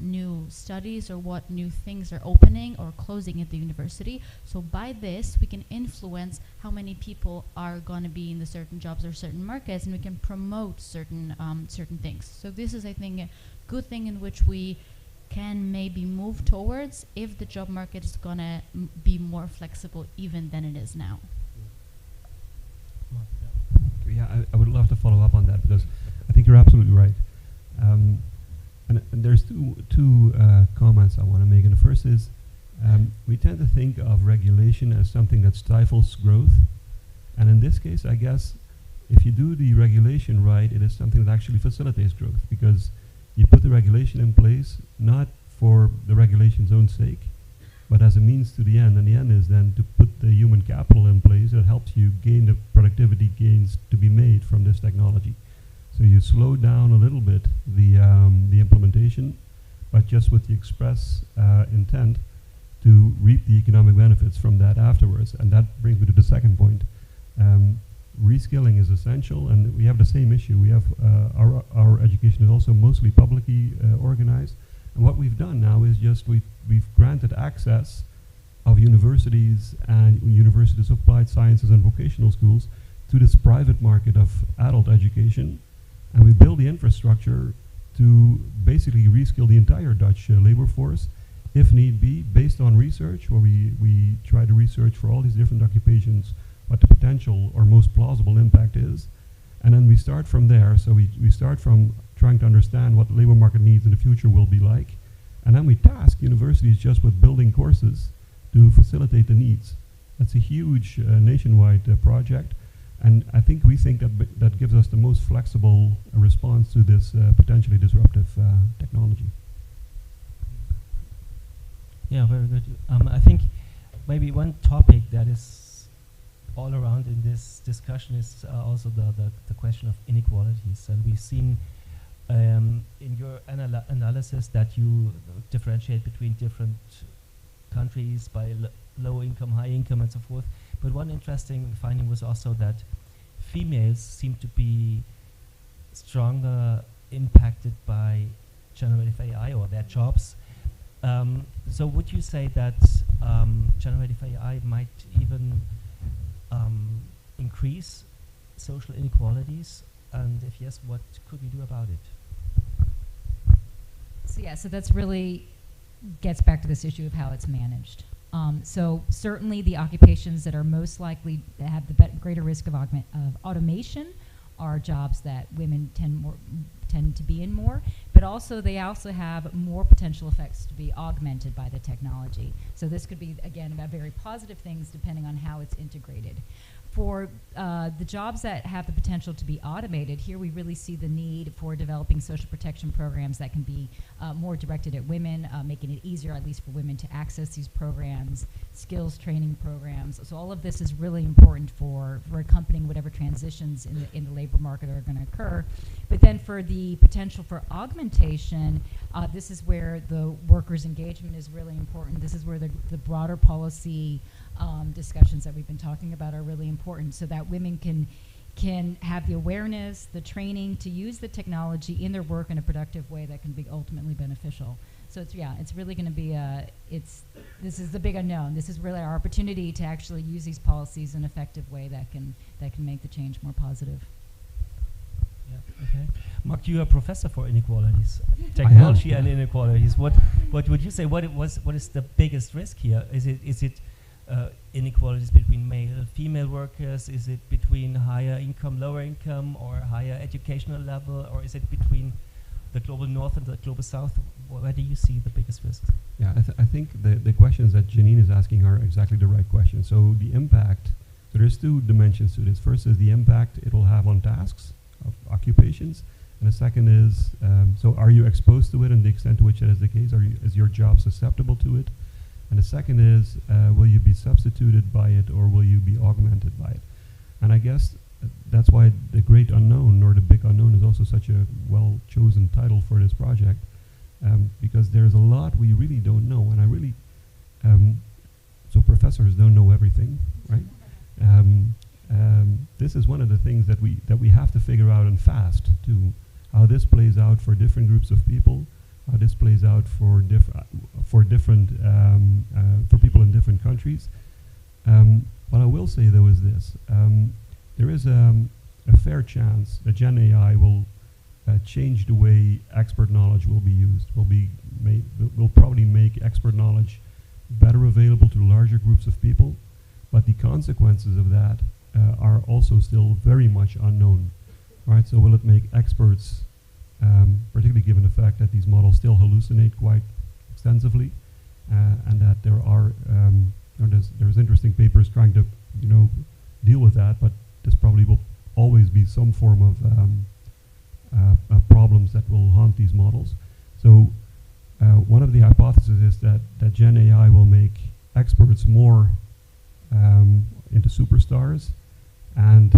new studies or what new things are opening or closing at the university. So by this, we can influence how many people are going to be in the certain jobs or certain markets, and we can promote certain certain things. So this is, I think, a good thing in which we can maybe move towards if the job market is going to be more flexible even than it is now. Yeah, I would love to follow up on that because I think you're absolutely right. And there's two comments I want to make. And the first is we tend to think of regulation as something that stifles growth. And in this case, I guess, if you do the regulation right, it is something that actually facilitates growth, because you put the regulation in place not for the regulation's own sake, but as a means to the end. And the end is then to put the human capital in place that helps you gain the productivity gains to be made from this technology. So you slow down a little bit the implementation, but just with the express intent to reap the economic benefits from that afterwards. And that brings me to the second point. Reskilling is essential, and we have the same issue. We have our education is also mostly publicly organized, and what we've done now is just we've granted access of universities and universities of applied sciences and vocational schools to this private market of adult education, and we build the infrastructure to basically reskill the entire Dutch labor force, if need be, based on research, where we try to research for all these different occupations what the potential or most plausible impact is. And then we start from there. So we start from trying to understand what the labor market needs in the future will be like. And then we task universities just with building courses to facilitate the needs. That's a huge nationwide project. And I think we think that gives us the most flexible response to this potentially disruptive technology. Yeah, very good. I think maybe one topic that is all around in this discussion is also the question of inequalities. And we've seen in your analysis that you differentiate between different countries by low income, high income, and so forth. But one interesting finding was also that females seem to be stronger impacted by generative AI or their jobs. So would you say that generative AI might even increase social inequalities? And if yes, what could we do about it? So yeah, so that's really gets back to this issue of how it's managed. So certainly the occupations that are most likely to have the greater risk of automation are jobs that women tend to be in more, but also they also have more potential effects to be augmented by the technology. So this could be, again, about very positive things depending on how it's integrated. For the jobs that have the potential to be automated, here we really see the need for developing social protection programs that can be more directed at women, making it easier, at least for women, to access these programs, skills training programs. So all of this is really important for accompanying whatever transitions in the labor market are going to occur. But then for the potential for augmentation, this is where the workers' engagement is really important. This is where the broader policy discussions that we've been talking about are really important, so that women can have the awareness, the training to use the technology in their work in a productive way that can be ultimately beneficial. So it's really going to be this is the big unknown. This is really our opportunity to actually use these policies in an effective way that can make the change more positive. Yeah, okay. Mark, you are a professor for inequalities, technology and inequalities. What would you say? What is the biggest risk here? Is it inequalities between male and female workers? Is it between higher income, lower income, or higher educational level, or is it between the global north and the global south? Where do you see the biggest risks? Yeah, I think the questions that Janine is asking are exactly the right questions. So the impact, so there's two dimensions to this. First is the impact it will have on tasks of occupations, and the second is, so are you exposed to it, and the extent to which that is the case? Is your job susceptible to it? And the second is, will you be substituted by it, or will you be augmented by it? And I guess that's why the great unknown, or the big unknown, is also such a well-chosen title for this project, because there's a lot we really don't know. And I really, so professors don't know everything, right? This is one of the things that we have to figure out, and fast too, how this plays out for different groups of people, how this plays out for people in different countries. What I will say though is this: there is a fair chance that Gen AI will change the way expert knowledge will be used. Will probably make expert knowledge better available to larger groups of people, but the consequences of that are also still very much unknown. Right? So will it make experts, particularly given the fact that these models still hallucinate quite extensively, and that there are there's interesting papers trying to deal with that, but this probably will always be some form of problems that will haunt these models. So one of the hypotheses is that Gen AI will make experts more into superstars, and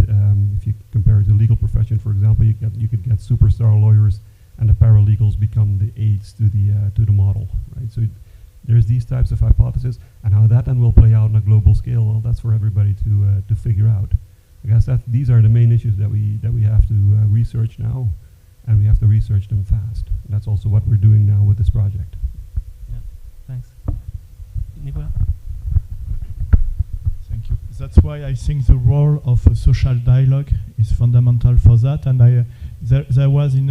if you compare it to the legal profession, for example, you could get superstar lawyers, and the paralegals become the aides to the model, right? So there's these types of hypotheses, and how that then will play out on a global scale. Well, that's for everybody to figure out. I guess that these are the main issues that we have to research now, and we have to research them fast. And that's also what we're doing now with this project. Yeah, thanks. Nicolas? Thank you. That's why I think the role of a social dialogue is fundamental for that. And there was in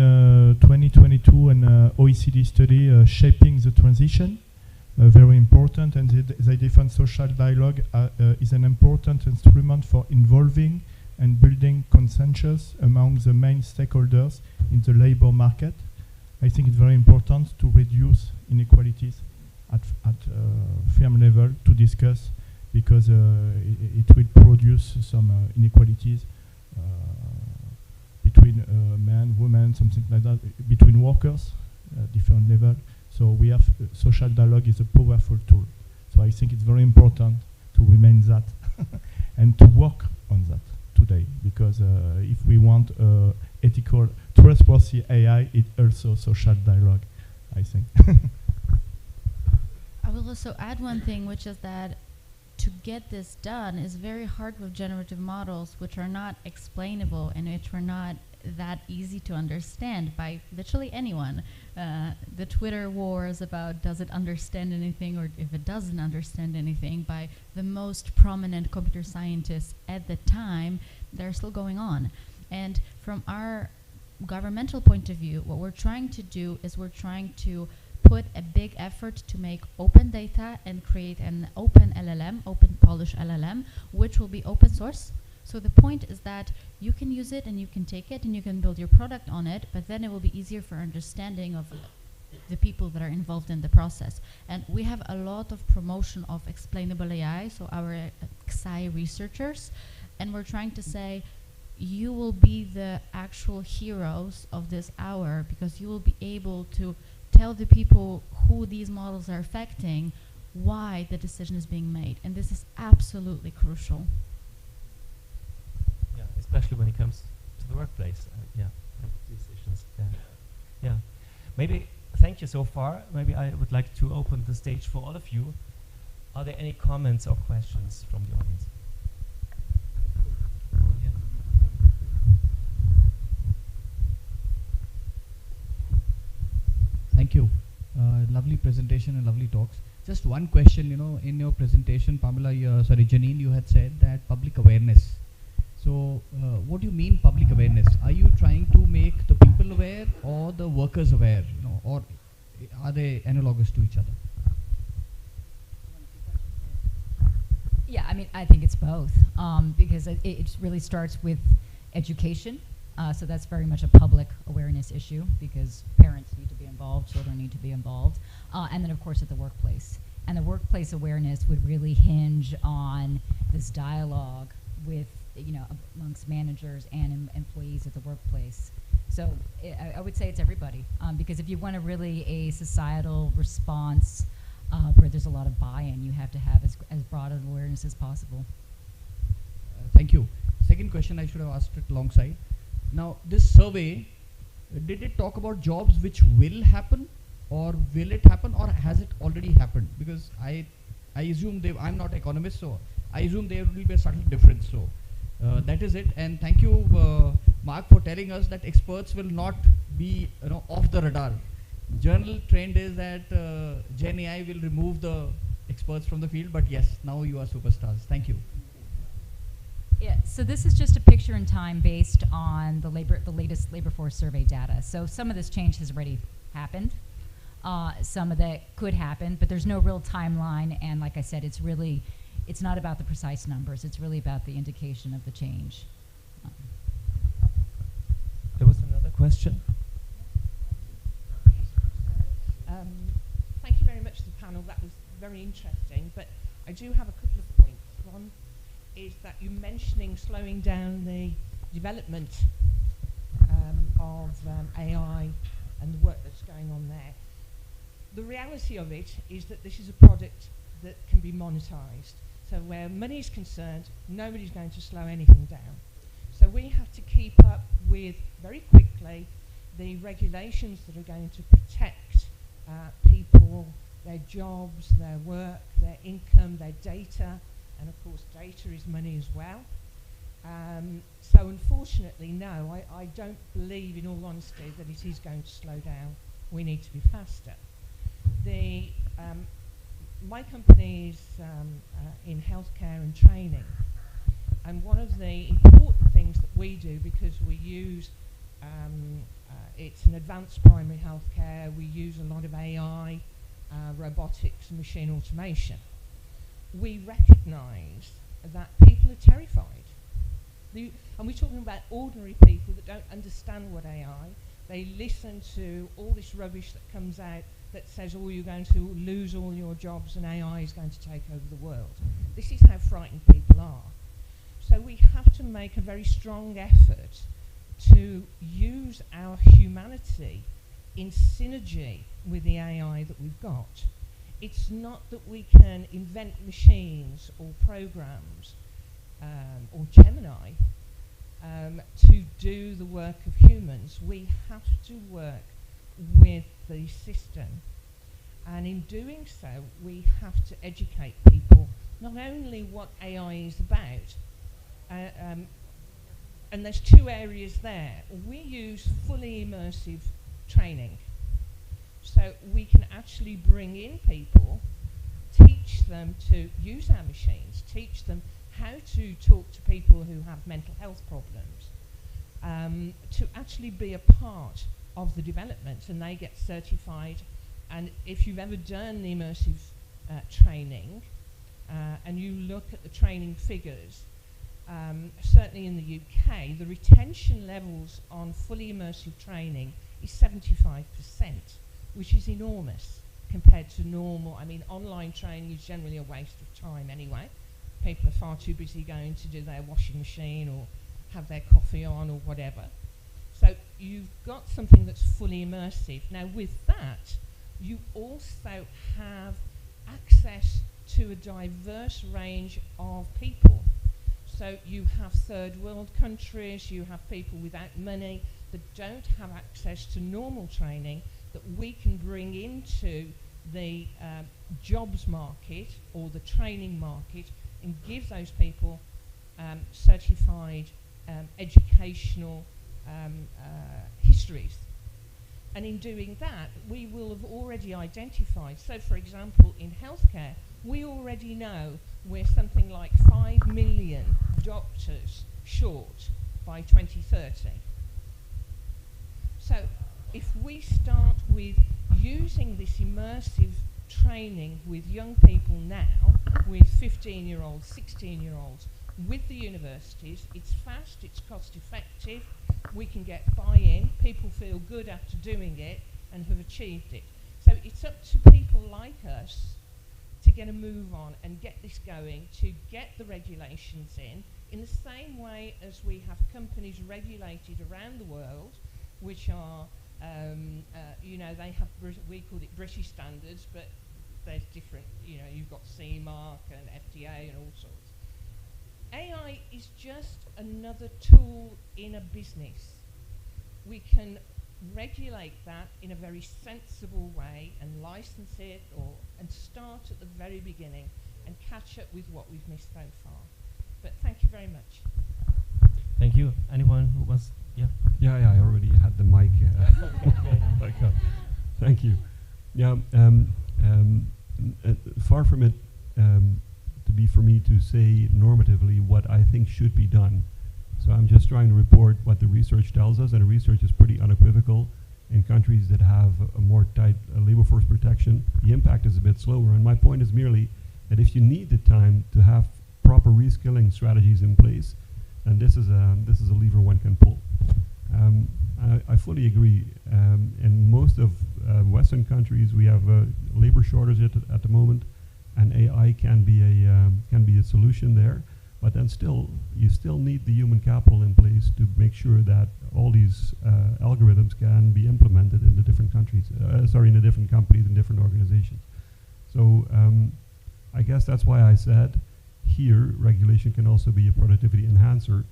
2022 an OECD study shaping the transition, very important, and they define social dialogue is an important instrument for involving and building consensus among the main stakeholders in the labor market. I think it's very important to reduce inequalities at firm level to discuss, because it will produce some inequalities between men, women, something like that, between workers, different level. So we have social dialogue is a powerful tool. So I think it's very important to remain that and to work on that today, because if we want ethical, trustworthy AI, it's also social dialogue, I think. I will also add one thing, which is that to get this done is very hard with generative models, which are not explainable and which are not that easy to understand by literally anyone. The Twitter wars about does it understand anything, or if it doesn't understand anything, by the most prominent computer scientists at the time, they're still going on. And from our governmental point of view, what we're trying to do is we're trying to put a big effort to make open data and create an open LLM, open Polish LLM, which will be open source. So the point is that you can use it and you can take it and you can build your product on it, but then it will be easier for understanding of the people that are involved in the process. And we have a lot of promotion of explainable AI, so our XAI researchers, and we're trying to say, you will be the actual heroes of this hour, because you will be able to tell the people who these models are affecting why the decision is being made. And this is absolutely crucial. Yeah, especially when it comes to the workplace. Yeah, and decisions. Yeah. Yeah. Maybe, thank you so far. Maybe I would like to open the stage for all of you. Are there any comments or questions from the audience? Oh, yeah. Thank you. Lovely presentation and lovely talks. Just one question, in your presentation, Pamela, Janine, you had said that public awareness. So what do you mean public awareness? Are you trying to make the people aware or the workers aware, or are they analogous to each other? Yeah, I mean, I think it's both, because it really starts with education. So that's very much a public awareness issue, because parents need to be involved, children need to be involved, and then of course at the workplace. And the workplace awareness would really hinge on this dialogue with, amongst managers and employees at the workplace. So I would say it's everybody, because if you want a societal response where there's a lot of buy-in, you have to have as broad an awareness as possible. Thank you. Second question, I should have asked it alongside. Now, this survey, did it talk about jobs which will happen, or will it happen, or has it already happened? Because I assume I'm not economist, so I assume there will be a subtle difference. So that is it. And thank you, Mark, for telling us that experts will not be off the radar. General trend is that Gen AI will remove the experts from the field, but yes, now you are superstars. Thank you. Yeah, so this is just a picture in time based on the latest labor force survey data. So some of this change has already happened. Some of that could happen, but there's no real timeline. And like I said, it's not about the precise numbers. It's really about the indication of the change. There was another question. Thank you very much to the panel. That was very interesting. But I do have a couple of points. One is that you're mentioning slowing down the development of AI and the work that's going on there. the reality of it is that this is a product that can be monetized. So where money is concerned, nobody's going to slow anything down. So we have to keep up with, very quickly, the regulations that are going to protect people, their jobs, their work, their income, their data, and of course data is money as well. So unfortunately, no, I don't believe, in all honesty, that it is going to slow down. We need to be faster. My company is in healthcare and training, and one of the important things that we do, because we use, it's an advanced primary healthcare, we use a lot of AI, robotics and machine automation. We recognise that people are terrified. And we're talking about ordinary people that don't understand what AI. They listen to all this rubbish that comes out that says, oh, you're going to lose all your jobs and AI is going to take over the world. This is how frightened people are. So we have to make a very strong effort to use our humanity in synergy with the AI that we've got. It's not that we can invent machines or programs or Gemini to do the work of humans. We have to work with the system, and in doing so we have to educate people not only what AI is about, and there's two areas there. We use fully immersive training, so we can actually bring in people, teach them to use our machines, teach them how to talk to people who have mental health problems, to actually be a part of the development, and they get certified. And if you've ever done the immersive training, and you look at the training figures, certainly in the UK, the retention levels on fully immersive training is 75%, which is enormous compared to normal. I mean, online training is generally a waste of time anyway. People are far too busy going to do their washing machine or have their coffee on or whatever. So you've got something that's fully immersive. Now with that, you also have access to a diverse range of people. So you have third world countries, you have people without money that don't have access to normal training that we can bring into the jobs market or the training market and give those people certified educational histories. And in doing that, we will have already identified, so for example, in healthcare, we already know we're something like 5 million doctors short by 2030. So if we start with using this immersive training with young people now, with 15-year-olds, 16-year-olds, with the universities, it's fast, it's cost effective, we can get buy-in, people feel good after doing it and have achieved it. So it's up to people like us to get a move on and get this going, to get the regulations in the same way as we have companies regulated around the world, which are, you know, they have, we call it British standards, but there's different, you know, you've got CMARC and FDA and all sorts. AI is just another tool in a business. We can regulate that in a very sensible way and license it, and start at the very beginning and catch up with what we've missed so far. But thank you very much. Thank you. Anyone who wants? Yeah. Yeah, I already had the mic. Back up. Thank you. Yeah, far from it to be for me to say normatively what I think should be done. So I'm just trying to report what the research tells us, and the research is pretty unequivocal. In countries that have a more tight labor force protection, the impact is a bit slower. And my point is merely that if you need the time to have proper reskilling strategies in place, and this is a lever one can pull. I fully agree. In most of Western countries, we have a labor shortage at the moment, and AI can be a solution there. But then still, you still need the human capital in place to make sure that all these algorithms can be implemented in the different countries, in the different companies and different organizations. So I guess that's why I said here regulation can also be a productivity enhancer,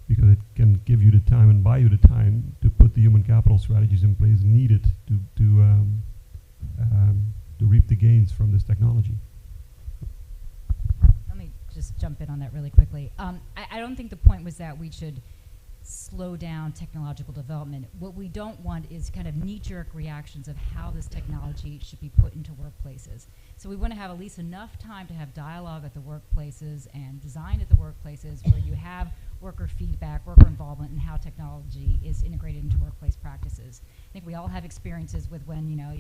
because it can give you the time and buy you the time to put the human capital strategies in place needed to reap the gains from this technology. Let me just jump in on that really quickly. I don't think the point was that we should slow down technological development. What we don't want is kind of knee-jerk reactions of how this technology should be put into workplaces. So we want to have at least enough time to have dialogue at the workplaces and design at the workplaces where you have worker feedback, worker involvement, and how technology is integrated into workplace practices. I think we all have experiences with when, you know,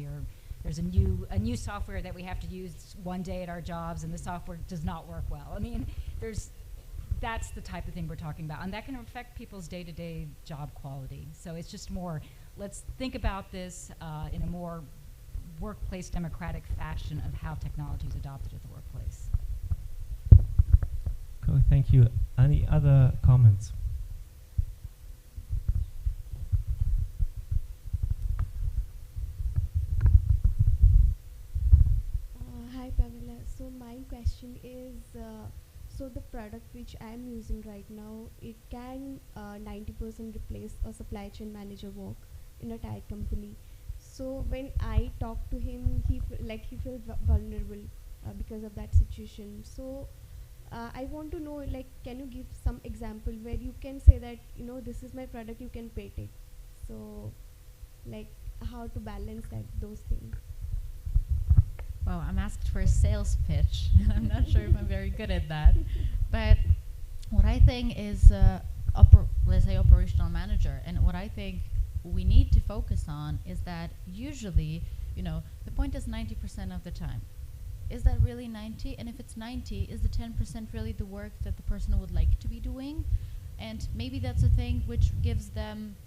there's a new software that we have to use one day at our jobs and the software does not work well. I mean, that's the type of thing we're talking about, and that can affect people's day-to-day job quality. So it's just more, let's think about this in a more workplace democratic fashion of how technology is adopted at the workplace. Cool, thank you. Any other comments? Hi Pamela. So my question is, so the product which I am using right now, it can 90% replace a supply chain manager work in a tire company. So when I talk to him, he feels vulnerable because of that situation. So I want to know, like, can you give some example where you can say that, you know, this is my product, you can pay it. So, like, how to balance those things. Well, I'm asked for a sales pitch. I'm not sure if I'm very good at that. But what I think is, let's say, operational manager, and what I think we need to focus on is that usually, you know, the point is 90% of the time. Is that really 90? And if it's 90, is the 10% really the work that the person would like to be doing? And maybe that's a thing which gives them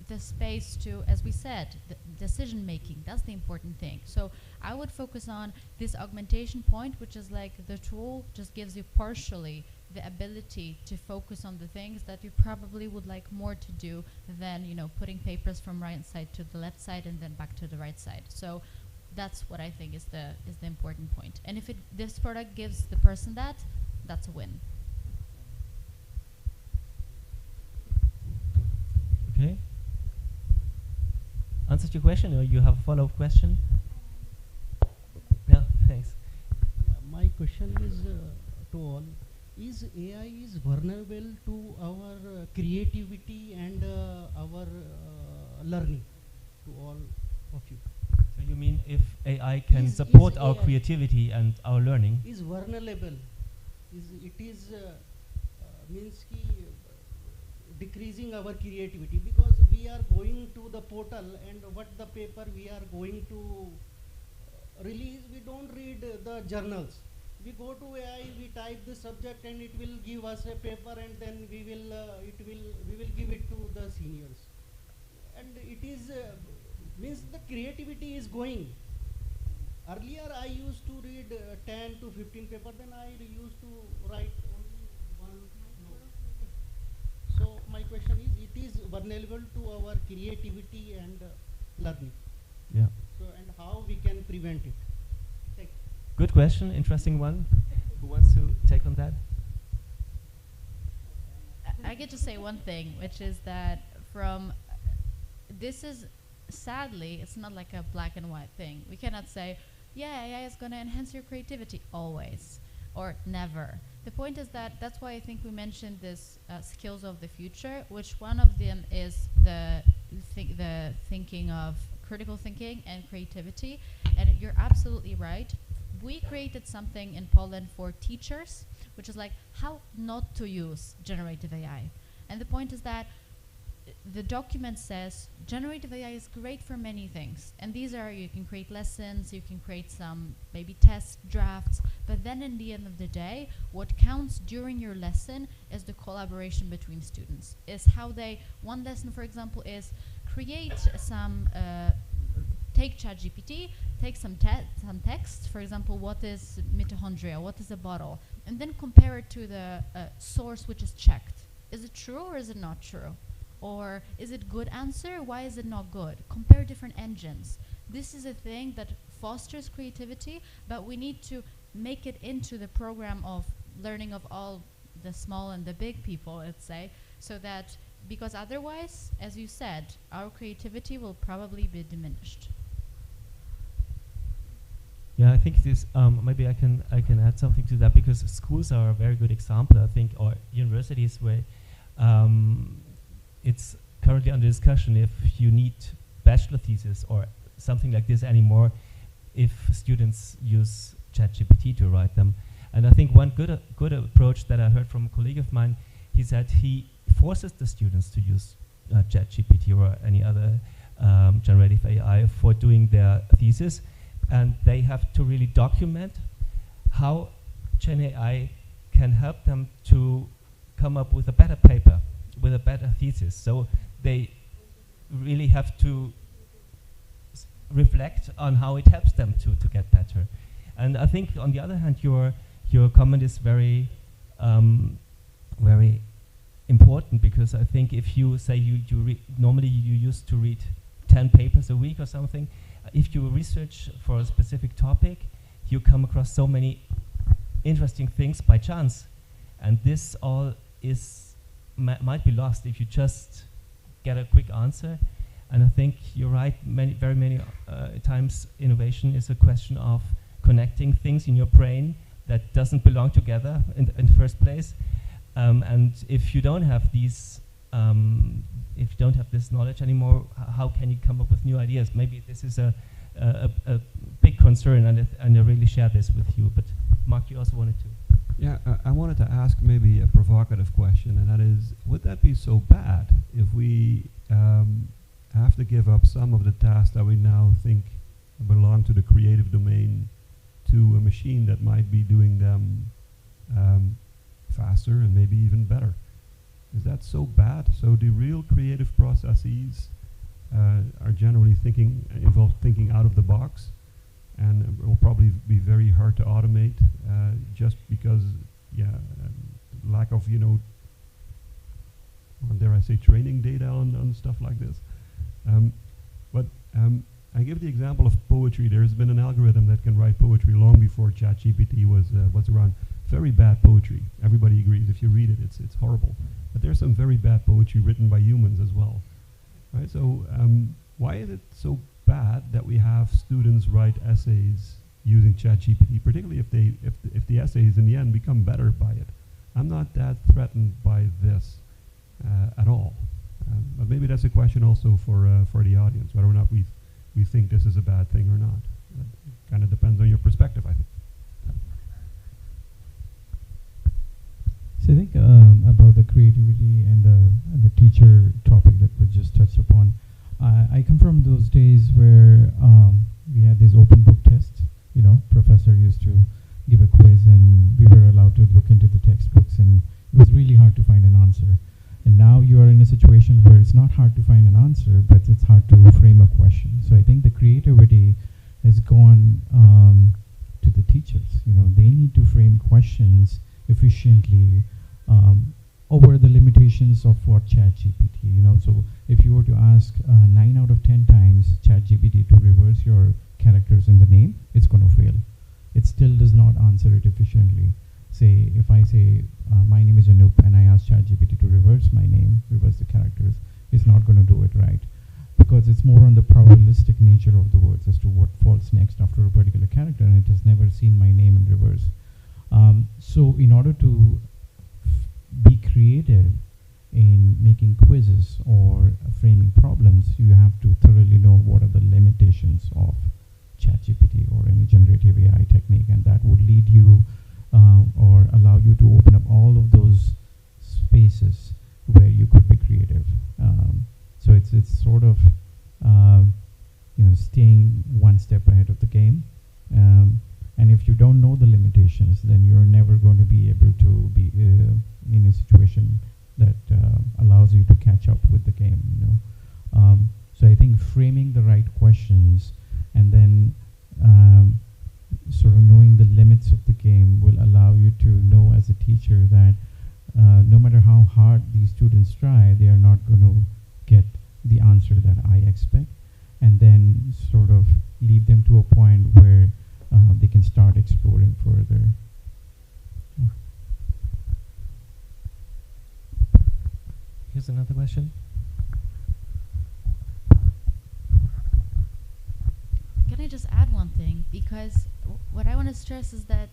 the space to, as we said, the decision making. That's the important thing. So I would focus on this augmentation point, which is like the tool just gives you partially the ability to focus on the things that you probably would like more to do than, you know, putting papers from right side to the left side and then back to the right side. So that's what I think is the important point. And if this product gives the person that, that's a win. Okay. Answered your question, or you have a follow-up question? No, thanks. My question is to all. Is AI is vulnerable to our creativity and our learning, to all of you? So you mean if AI can support our AI creativity and our learning? Is vulnerable? Means ki decreasing our creativity, because we are going to the portal and what the paper we are going to release, we don't read the journals. We go to AI, we type the subject and it will give us a paper, and then we will give it to the seniors. And it is means the creativity is going. Earlier I used to read 10 to 15 paper, then I used to write only one. So my question is, it is vulnerable to our creativity and learning. Yeah. So, and how we can prevent it? Thank you. Good question, interesting one. Who wants to take on that? I get to say one thing, which is that this is, sadly, it's not like a black and white thing. We cannot say, yeah, AI is going to enhance your creativity always or never. The point is that that's why I think we mentioned this skills of the future, which one of them is the thinking of critical thinking and creativity. And you're absolutely right. We created something in Poland for teachers, which is like how not to use generative AI. And the point is that the document says generative AI is great for many things. And these are, you can create lessons, you can create some maybe test drafts, but then in the end of the day, what counts during your lesson is the collaboration between students. Is how one lesson, for example, is create some, take ChatGPT, take some text, for example, what is mitochondria, what is a bottle, and then compare it to the source which is checked. Is it true or is it not true? Or is it good answer? Why is it not good? Compare different engines. This is a thing that fosters creativity, but we need to make it into the program of learning of all the small and the big people, let's say, so that, because otherwise, as you said, our creativity will probably be diminished. Yeah, I think this, maybe I can add something to that, because schools are a very good example, I think, or universities where it's currently under discussion if you need bachelor thesis or something like this anymore if students use ChatGPT to write them. And I think one good approach that I heard from a colleague of mine, he said he forces the students to use ChatGPT or any other generative AI for doing their thesis, and they have to really document how Gen AI can help them to come up with a better paper, with a better thesis. So they really have to reflect on how it helps them to get better. And I think, on the other hand, your comment is very very important, because I think if you say normally you used to read 10 papers a week or something, if you research for a specific topic, you come across so many interesting things by chance, and this all might be lost if you just get a quick answer. And I think you're right, very many times innovation is a question of connecting things in your brain that doesn't belong together in the first place. And if you don't have these, if you don't have this knowledge anymore, how can you come up with new ideas? Maybe this is a big concern, and I really share this with you. But Mark, you also wanted to. Yeah, I wanted to ask maybe a provocative question, and that is, would that be so bad if we have to give up some of the tasks that we now think belong to the creative domain to a machine that might be doing them faster and maybe even better? Is that so bad? So the real creative processes are generally involve thinking out of the box, and will probably be very hard to automate just because, lack of, dare I say, training data on stuff like this. But I give the example of poetry. There's been an algorithm that can write poetry long before ChatGPT was around. Very bad poetry. Everybody agrees. If you read it, it's horrible. But there's some very bad poetry written by humans as well. Right? So why is it so bad that we have students write essays using ChatGPT, particularly if the essays in the end become better by it? I'm not that threatened by this at all. But maybe that's a question also for the audience, whether or not we think this is a bad thing or not. It kind of depends on your perspective, I think. So I think about the creativity and the teacher topic that was just touched upon. I come from those days where we had these open book tests. Professor used to give a quiz, and we were allowed to look into the textbooks, and it was really hard to find an answer. And now you are in a situation where it's not hard to find an answer, but it's hard to frame a question. So I think the creativity has gone to the teachers. They need to frame questions efficiently over the limitations of what ChatGPT. So if you were to ask 9 out of 10 times ChatGPT to reverse your characters in the name, it's going to fail. It still does not answer it efficiently. Say, if I say, my name is Anup, and I ask ChatGPT to reverse my name, reverse the characters, it's not going to do it right. Because it's more on the probabilistic nature of the words as to what falls next after a particular character, and it has never seen my name in reverse. So in order to be creative in making quizzes or framing problems, you have to thoroughly know what are the limitations of ChatGPT or any generative AI technique, and that would lead you or allow you to open up all of those spaces where you could be creative. So it's sort of staying one step ahead of the game. And if you don't know the limitations, then you're never going to be able to be in a situation that allows you to catch up with the game. So I think framing the right questions and then of the game will allow you to know as a teacher that no matter how hard these students try, they are not going to get the answer that I expect, and then sort of lead them to a point where they can start exploring further. Here's another question. Can I just add one thing? Because what I want to stress is that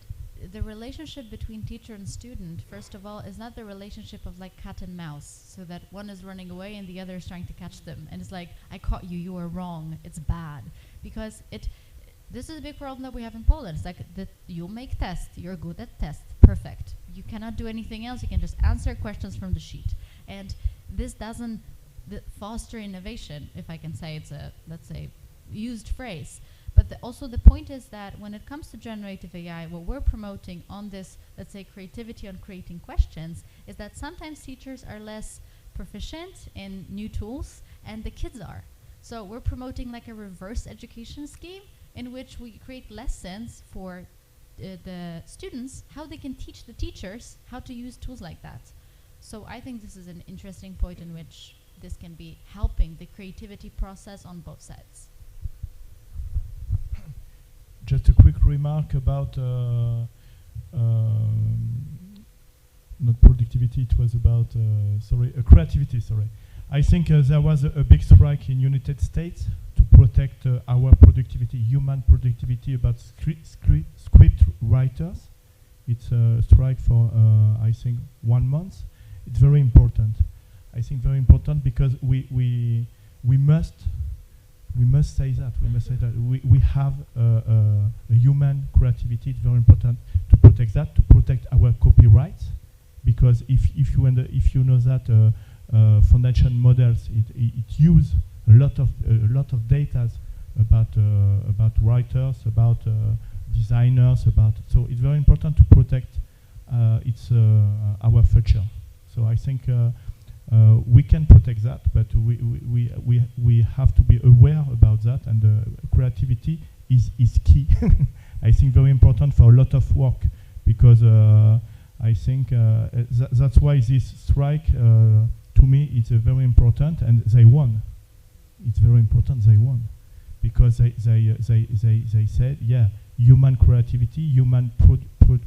the relationship between teacher and student, first of all, is not the relationship of like cat and mouse, so that one is running away and the other is trying to catch them. And it's like, I caught you, you are wrong, it's bad. Because this is a big problem that we have in Poland. It's like that you make tests, you're good at tests, perfect. You cannot do anything else, you can just answer questions from the sheet. And this doesn't foster innovation, if I can say it's a, let's say, used phrase. But also the point is that when it comes to generative AI, what we're promoting on this, let's say, creativity on creating questions, is that sometimes teachers are less proficient in new tools and the kids are. So we're promoting like a reverse education scheme in which we create lessons for the students, how they can teach the teachers how to use tools like that. So I think this is an interesting point in which this can be helping the creativity process on both sides. Just a quick remark about not productivity, it was about creativity, sorry. I think there was a big strike in United States to protect our productivity, human productivity, about script writers. It's a strike for, I think, 1 month. It's very important. I think very important because we must say that. We must say that we have a human creativity. It's very important to protect that, to protect our copyrights, because if you know that foundation models it use a lot of data about writers, about designers, so it's very important to protect our future. So I think we can protect that, but we have to be aware about that, and creativity is key. I think very important for a lot of work, because I think that's why this strike to me is very important, and they won. It's very important they won, because they said, yeah, human creativity, human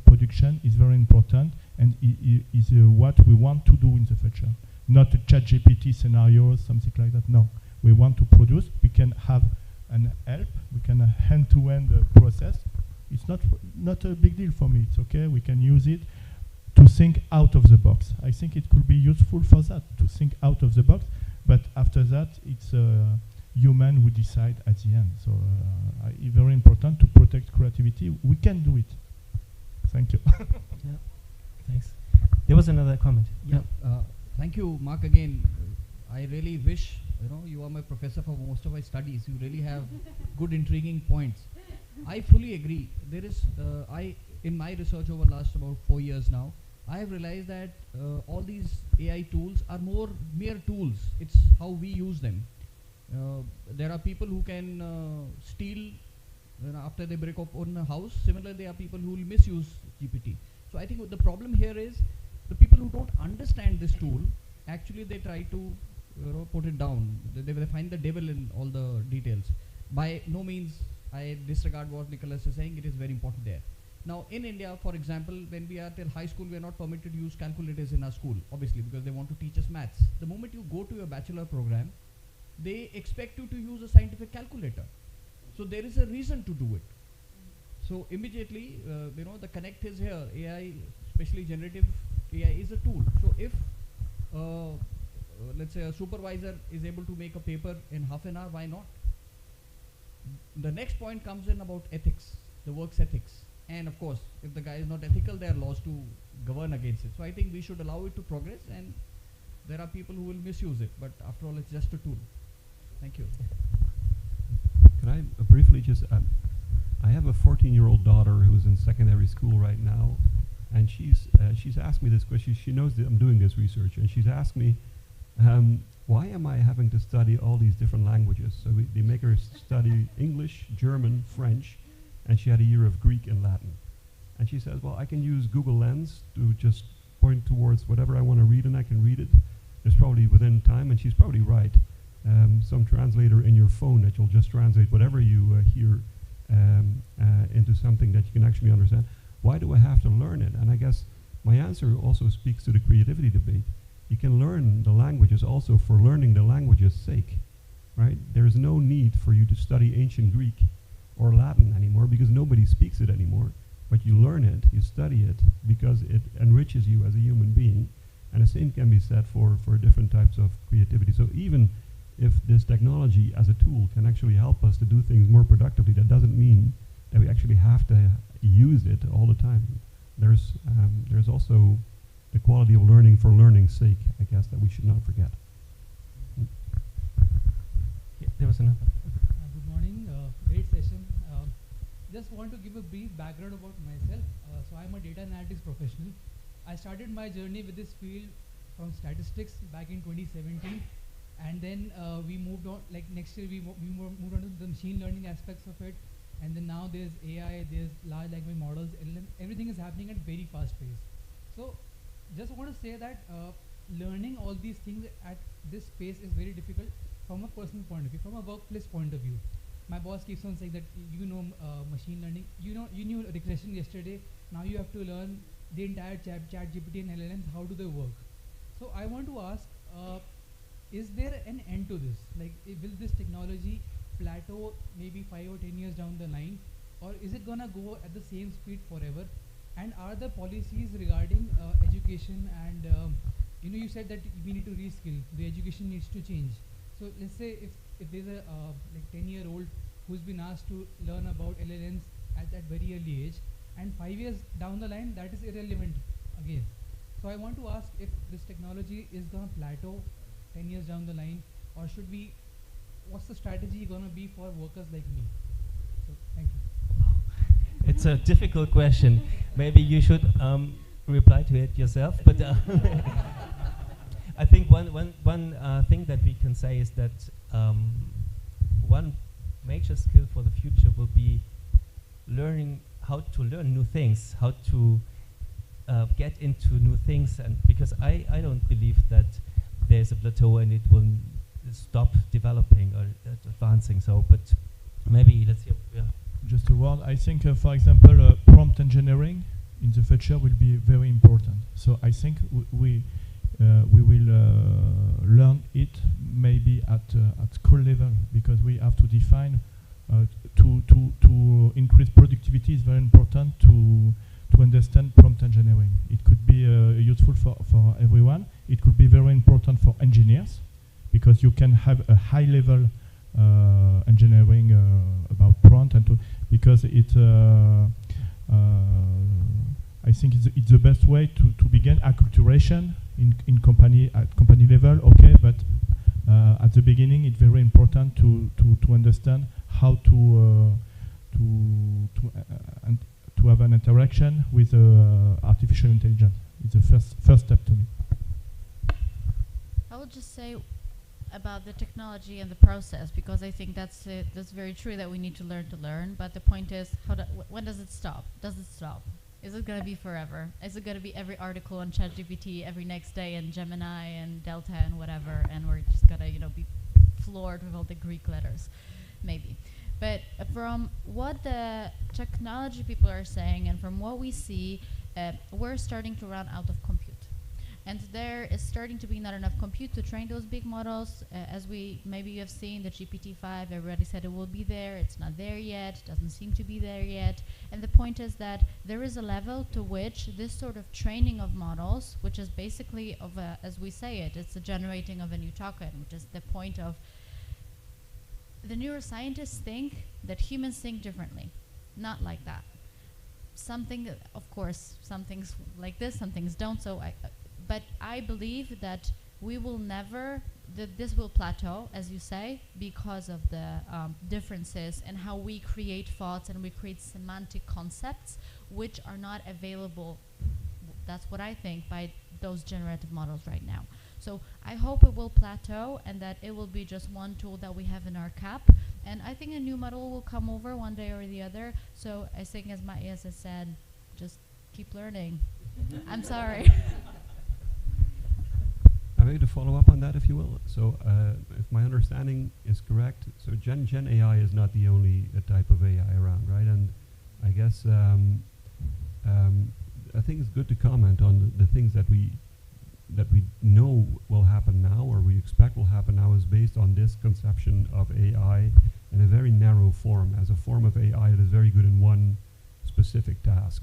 production is very important, and is what we want to do in the future. Not a ChatGPT scenario, something like that. No, we want to produce. We can have an help. We can hand-to-hand process. It's not a big deal for me. It's okay. We can use it to think out of the box. I think it could be useful for that, to think out of the box. But after that, it's human who decide at the end. So it's very important to protect creativity. We can do it. Thank you. Yeah. Thanks. There was another comment. Yeah. Thank you, Mark, again. I really wish, you are my professor for most of my studies. You really have good, intriguing points. I fully agree. There is, in my research over the last about 4 years now, I have realized that all these AI tools are mere tools. It's how we use them. There are people who can steal after they break up on a house. Similarly, there are people who will misuse GPT. So I think the problem here is the people who don't understand this tool, actually they try to put it down. They find the devil in all the details. By no means I disregard what Nicholas is saying. It is very important there. Now in India, for example, when we are till high school, we are not permitted to use calculators in our school, obviously, because they want to teach us maths. The moment you go to your bachelor program, they expect you to use a scientific calculator. So there is a reason to do it. So immediately, the connect is here. AI, especially generative AI, is a tool. So if, let's say, a supervisor is able to make a paper in half an hour, why not? The next point comes in about ethics, the work's ethics. And of course, if the guy is not ethical, there are laws to govern against it. So I think we should allow it to progress, and there are people who will misuse it. But after all, it's just a tool. Thank you. Can I briefly just, I have a 14-year-old daughter who's in secondary school right now, and she's asked me this question. She knows that I'm doing this research, and she's asked me, why am I having to study all these different languages? So they make her study English, German, French, and she had a year of Greek and Latin. And she says, well, I can use Google Lens to just point towards whatever I want to read, and I can read it. It's probably within time, and she's probably right. Some translator in your phone that you'll just translate whatever you hear into something that you can actually understand. Why do I have to learn it? And I guess my answer also speaks to the creativity debate. You can learn the languages also for learning the language's sake, right? There is no need for you to study ancient Greek or Latin anymore because nobody speaks it anymore. But you learn it, you study it, because it enriches you as a human being. And the same can be said for different types of creativity. So even if this technology as a tool can actually help us to do things more productively, that doesn't mean that we actually have to use it all the time. There's also the quality of learning for learning's sake, I guess, that we should not forget. Yeah, there was another. Good morning, great session. Just want to give a brief background about myself. So I'm a data analytics professional. I started my journey with this field from statistics back in 2017, and then we moved on. Like next year, we moved on to the machine learning aspects of it, and then now there's AI, there's large language models, LLM. Everything is happening at very fast pace. So, just want to say that learning all these things at this pace is very difficult from a personal point of view, from a workplace point of view. My boss keeps on saying that machine learning, you knew regression yesterday, now you have to learn the entire ChatGPT and LLMs, how do they work? So I want to ask, is there an end to this? Like, will this technology plateau maybe 5 or 10 years down the line, or is it gonna go at the same speed forever? And are there policies regarding education and, you said that we need to reskill, the education needs to change. So let's say if there's a 10-year-old who's been asked to learn about LLMs at that very early age, and 5 years down the line, that is irrelevant again. So I want to ask if this technology is going to plateau 10 years down the line, or should we, what's the strategy going to be for workers like me? So thank you. It's a difficult question. Maybe you should reply to it yourself. But I think one thing that we can say is that one major skill for the future will be learning how to learn new things, how to get into new things, and because I don't believe that there's a plateau and it will stop developing or advancing. So, but maybe let's hear. Yeah. Just a word. I think, for example, prompt engineering in the future will be very important. So I think we will learn it maybe at school level, because we have to define to increase productivity is very important to understand prompt engineering. It could be useful for everyone. It could be very important for engineers, because you can have a high level engineering about prompt, and because it I think it's the best way to begin acculturation in company at company level. Okay, but at the beginning it's very important to understand how to have an interaction with artificial intelligence. It's the first step to me. I will just say about the technology and the process, because I think that's very true that we need to learn. But the point is, when does it stop? Does it stop? Is it going to be forever? Is it going to be every article on ChatGPT every next day, and Gemini and Delta and whatever, and we're just going to be floored with all the Greek letters? Maybe. But from what the technology people are saying and from what we see, we're starting to run out of compute. And there is starting to be not enough compute to train those big models. As maybe you have seen, the GPT-5, everybody said it will be there. It's not there yet. Doesn't seem to be there yet. And the point is that there is a level to which this sort of training of models, which is basically as we say it, it's a generating of a new token, which is the point of the neuroscientists think that humans think differently, not like that. Something, of course, some things like this, some things don't. But I believe that we will never, that this will plateau, as you say, because of the differences in how we create thoughts and we create semantic concepts which are not available, that's what I think, by those generative models right now. So I hope it will plateau and that it will be just one tool that we have in our cap. And I think a new model will come over one day or the other. So I think, as Matthias has said, just keep learning. I'm sorry. Maybe to follow up on that, if you will. So, if my understanding is correct, so Gen AI is not the only type of AI around, right? And I guess I think it's good to comment on the things that we know will happen now, or we expect will happen now, is based on this conception of AI in a very narrow form, as a form of AI that is very good in one specific task,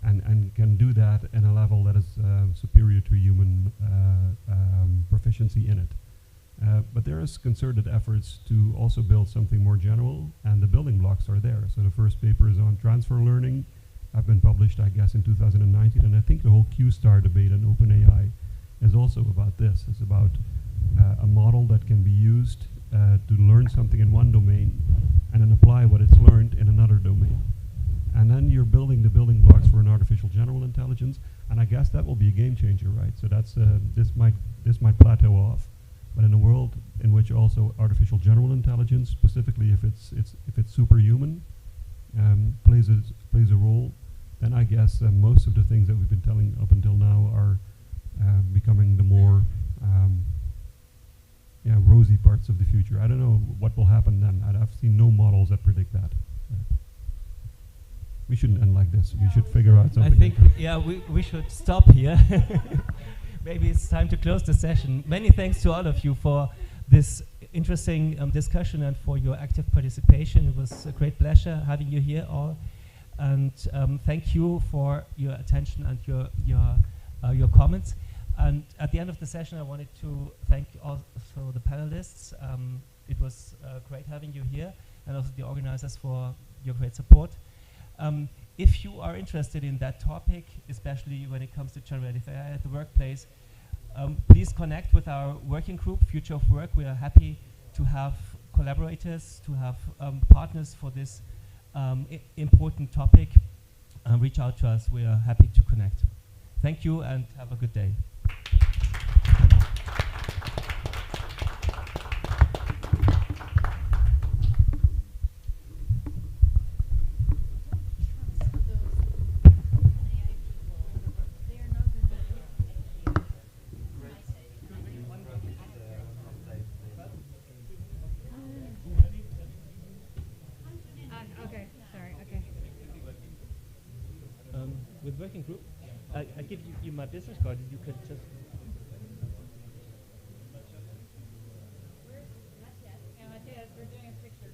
and can do that in a level that is superior to human proficiency in it. But there is concerted efforts to also build something more general, and the building blocks are there. So the first paper is on transfer learning, have been published, I guess, in 2019, and I think the whole Q-star debate on OpenAI is also about this. It's about a model that can be used to learn something in one domain and then apply what it's learned in another domain. And then you're building the building blocks for an artificial general intelligence, and I guess that will be a game changer, right? So that's this might plateau off, but in a world in which also artificial general intelligence, specifically if it's superhuman, plays a role, then I guess most of the things that we've been telling up until now are becoming the more rosy parts of the future. I don't know what will happen then. I've seen no models that predict that. We shouldn't end like this. We should figure out something. I think, we should stop here. Maybe it's time to close the session. Many thanks to all of you for this interesting discussion and for your active participation. It was a great pleasure having you here all. And thank you for your attention and your comments. And at the end of the session, I wanted to thank also the panelists. It was great having you here, and also the organizers for your great support. If you are interested in that topic, especially when it comes to generative AI at the workplace, please connect with our working group, Future of Work. We are happy to have collaborators, to have partners for this important topic. Reach out to us. We are happy to connect. Thank you and have a good day. With working group, I give you my business card. You could just. Matthias, we're doing a picture.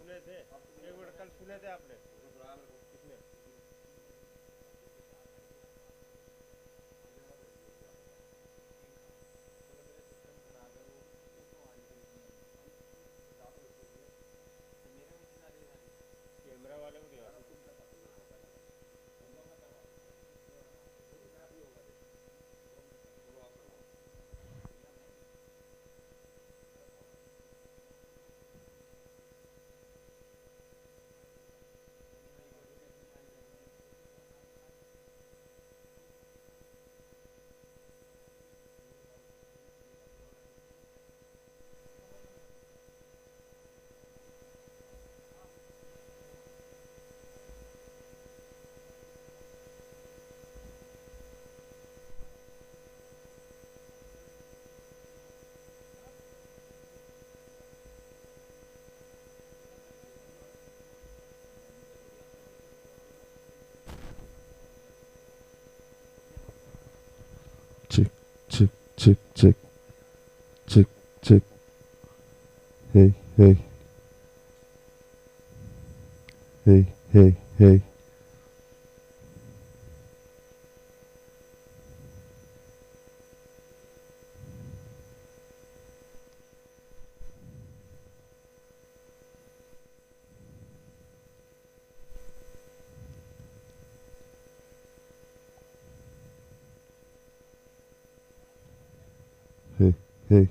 खुले थे, एक minute, कल खुले थे आपने किसने? Camera वाले को दिया। Check, check, check, check, check, check. Hey, hey. Hey, hey, hey. Hey, hey.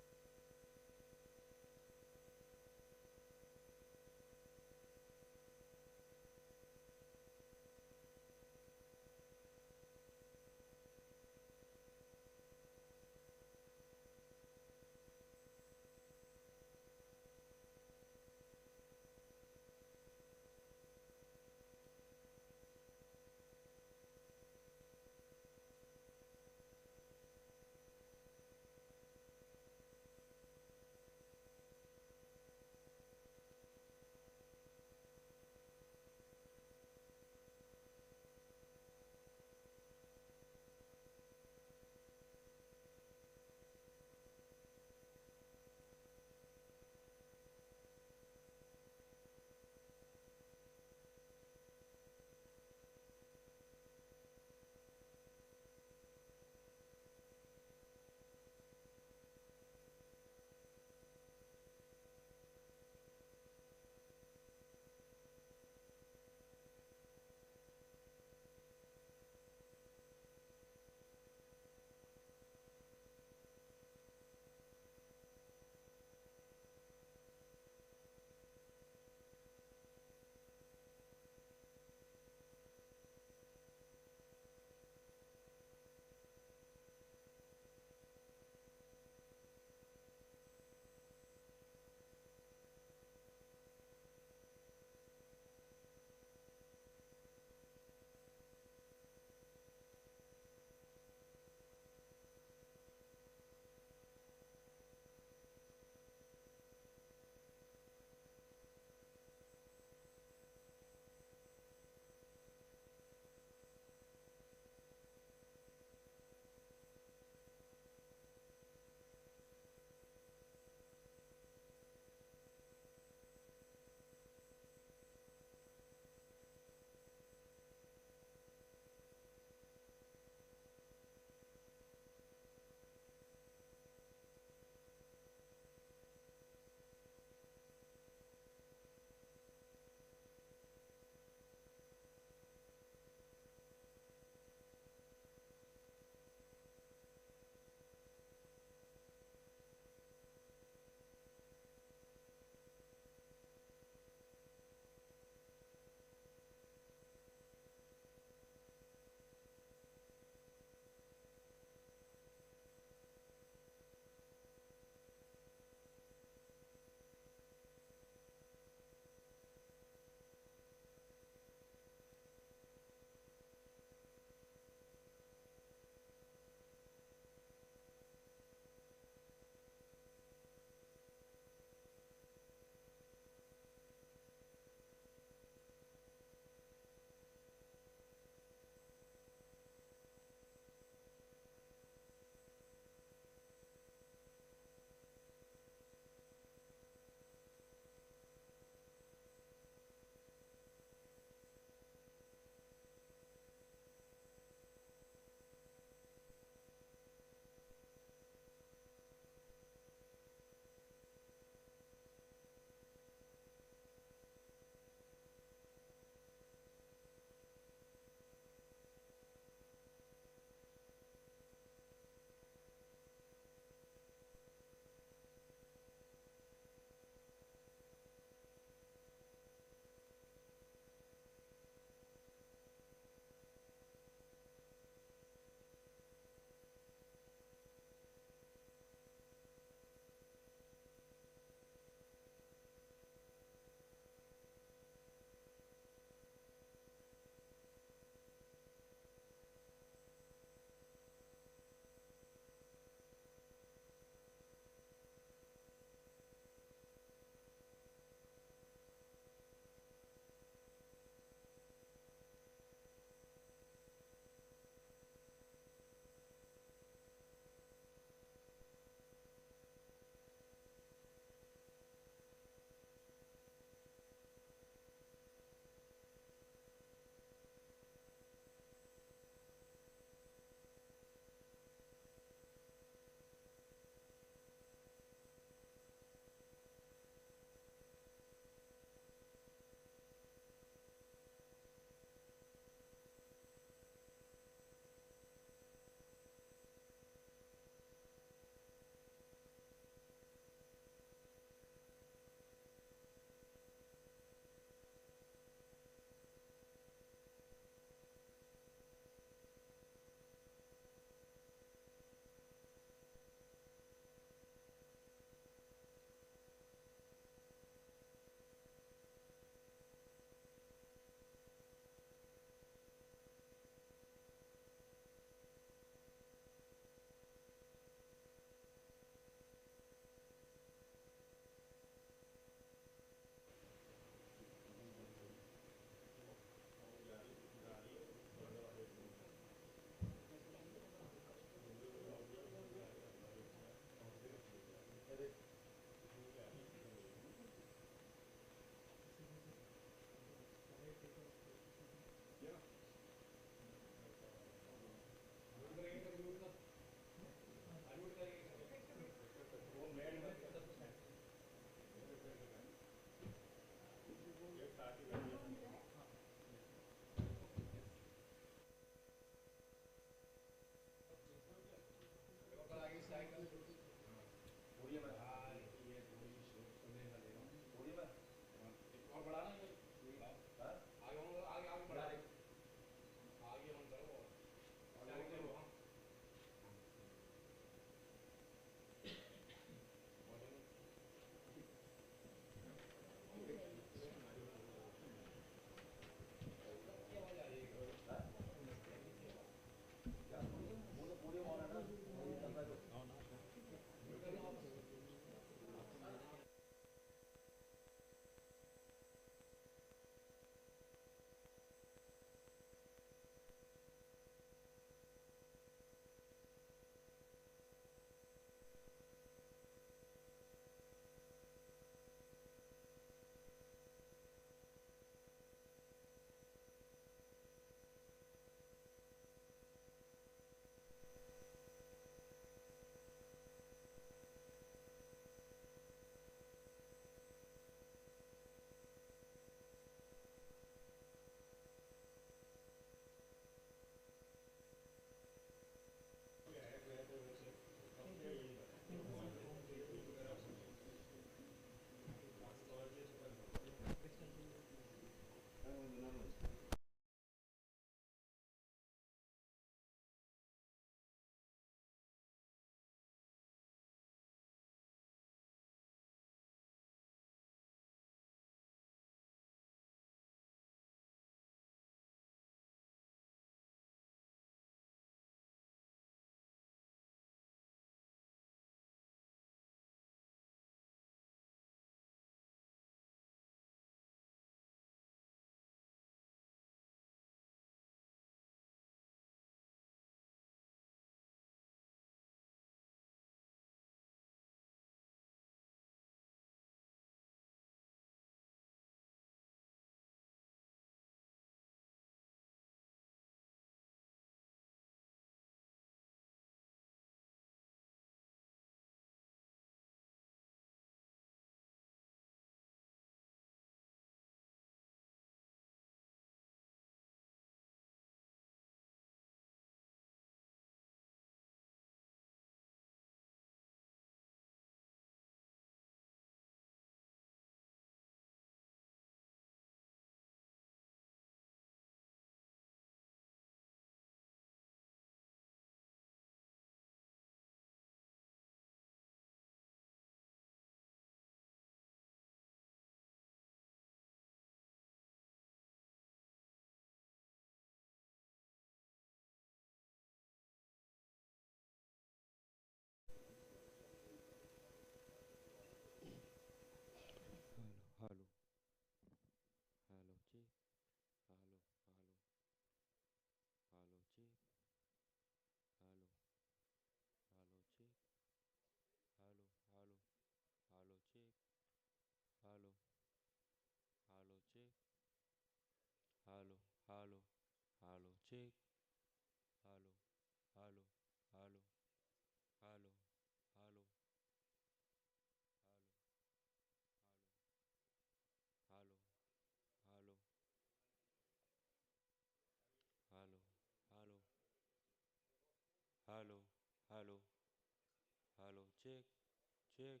check,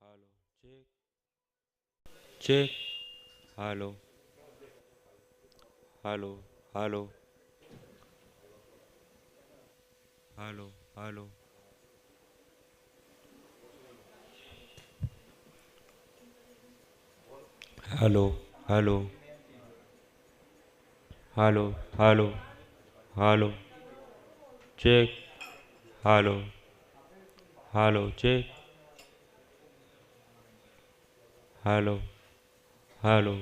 hello, check, check, hello, hello, hello, hello, hello, hello, hello, hello, hello, hello, check, hello, hello, check, hello, hello,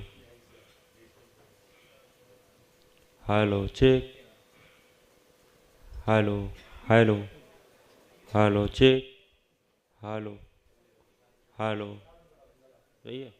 hello, check, hello, hello, hello, check, hello, hello, सही है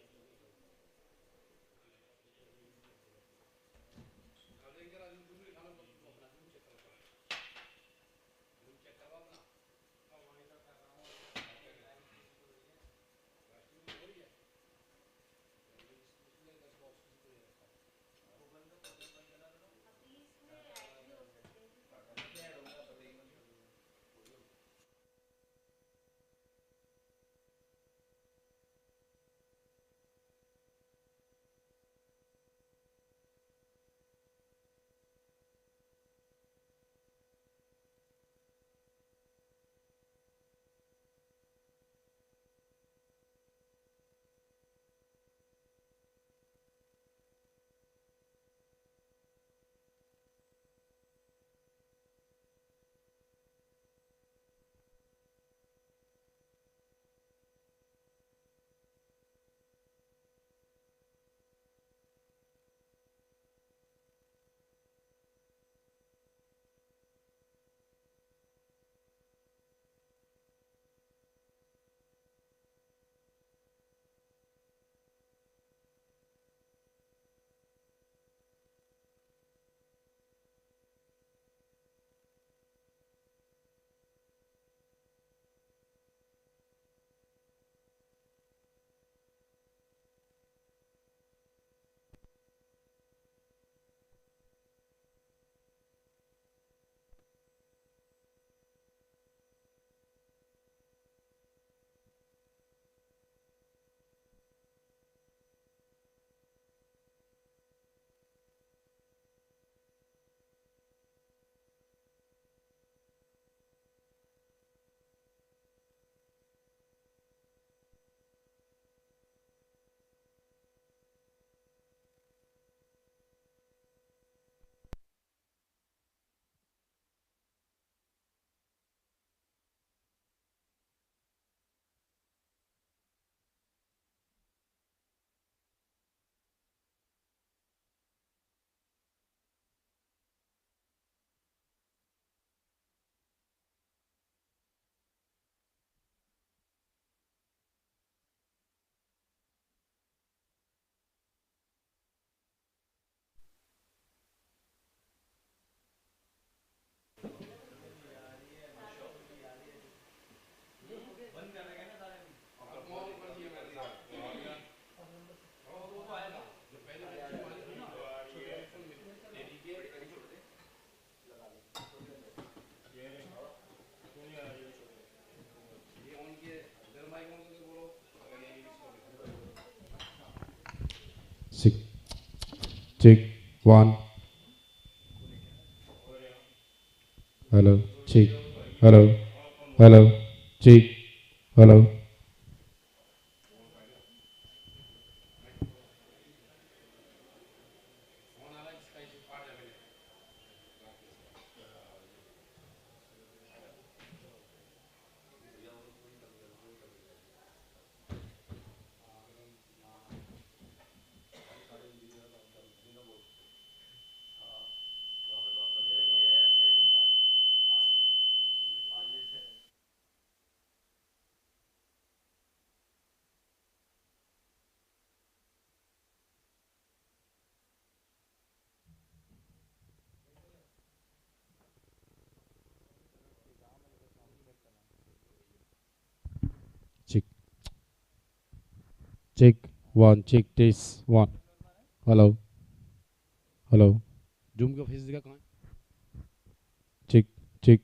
Check, check, one. Hello, check, hello, hello, check, hello. Check, check, one, check this, one. Hello, hello. Zoom का face दिखा कहाँ है? Check, check,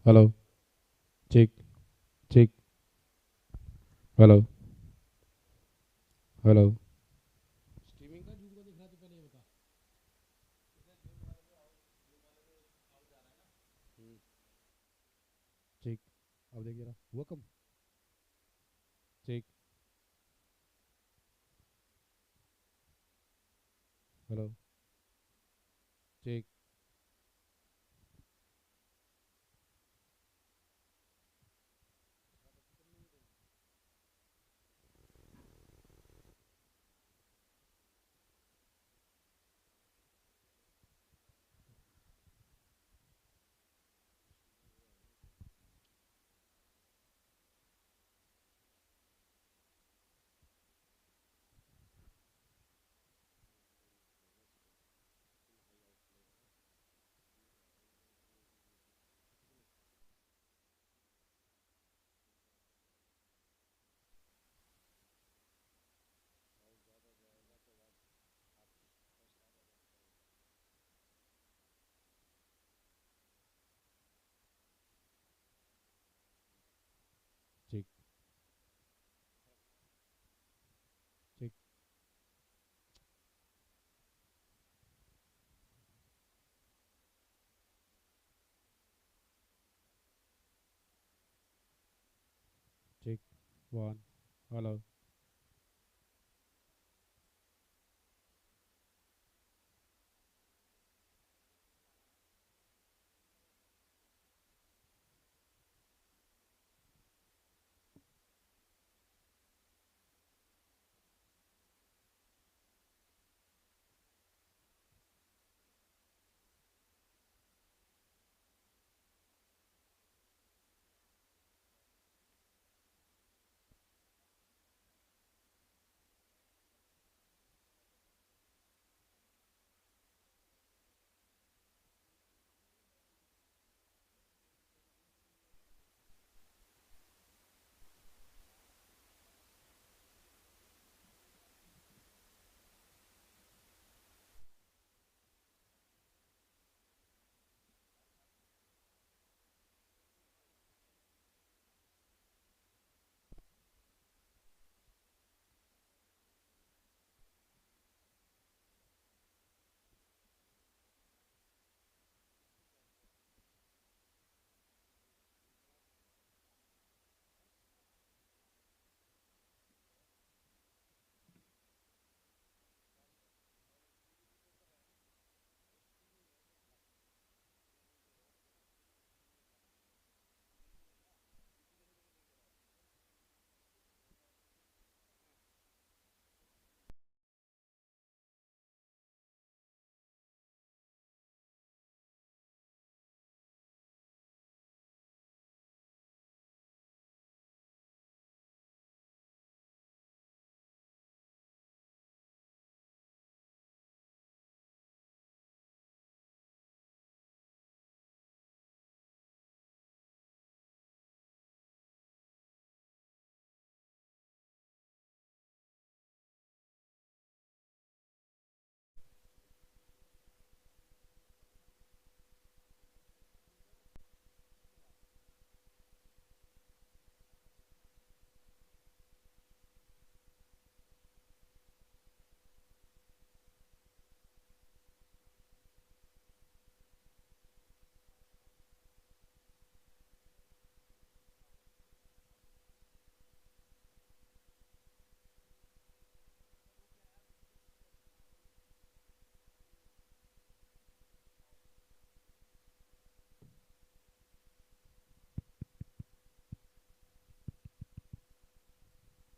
hello, check, check, hello hello ठीक अब देखिए ना हुआ कम ठीक हेलो ठीक ठीक ठीक ठीक वन हेलो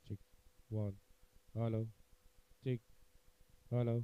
ठीक वन हेलो ठीक हेलो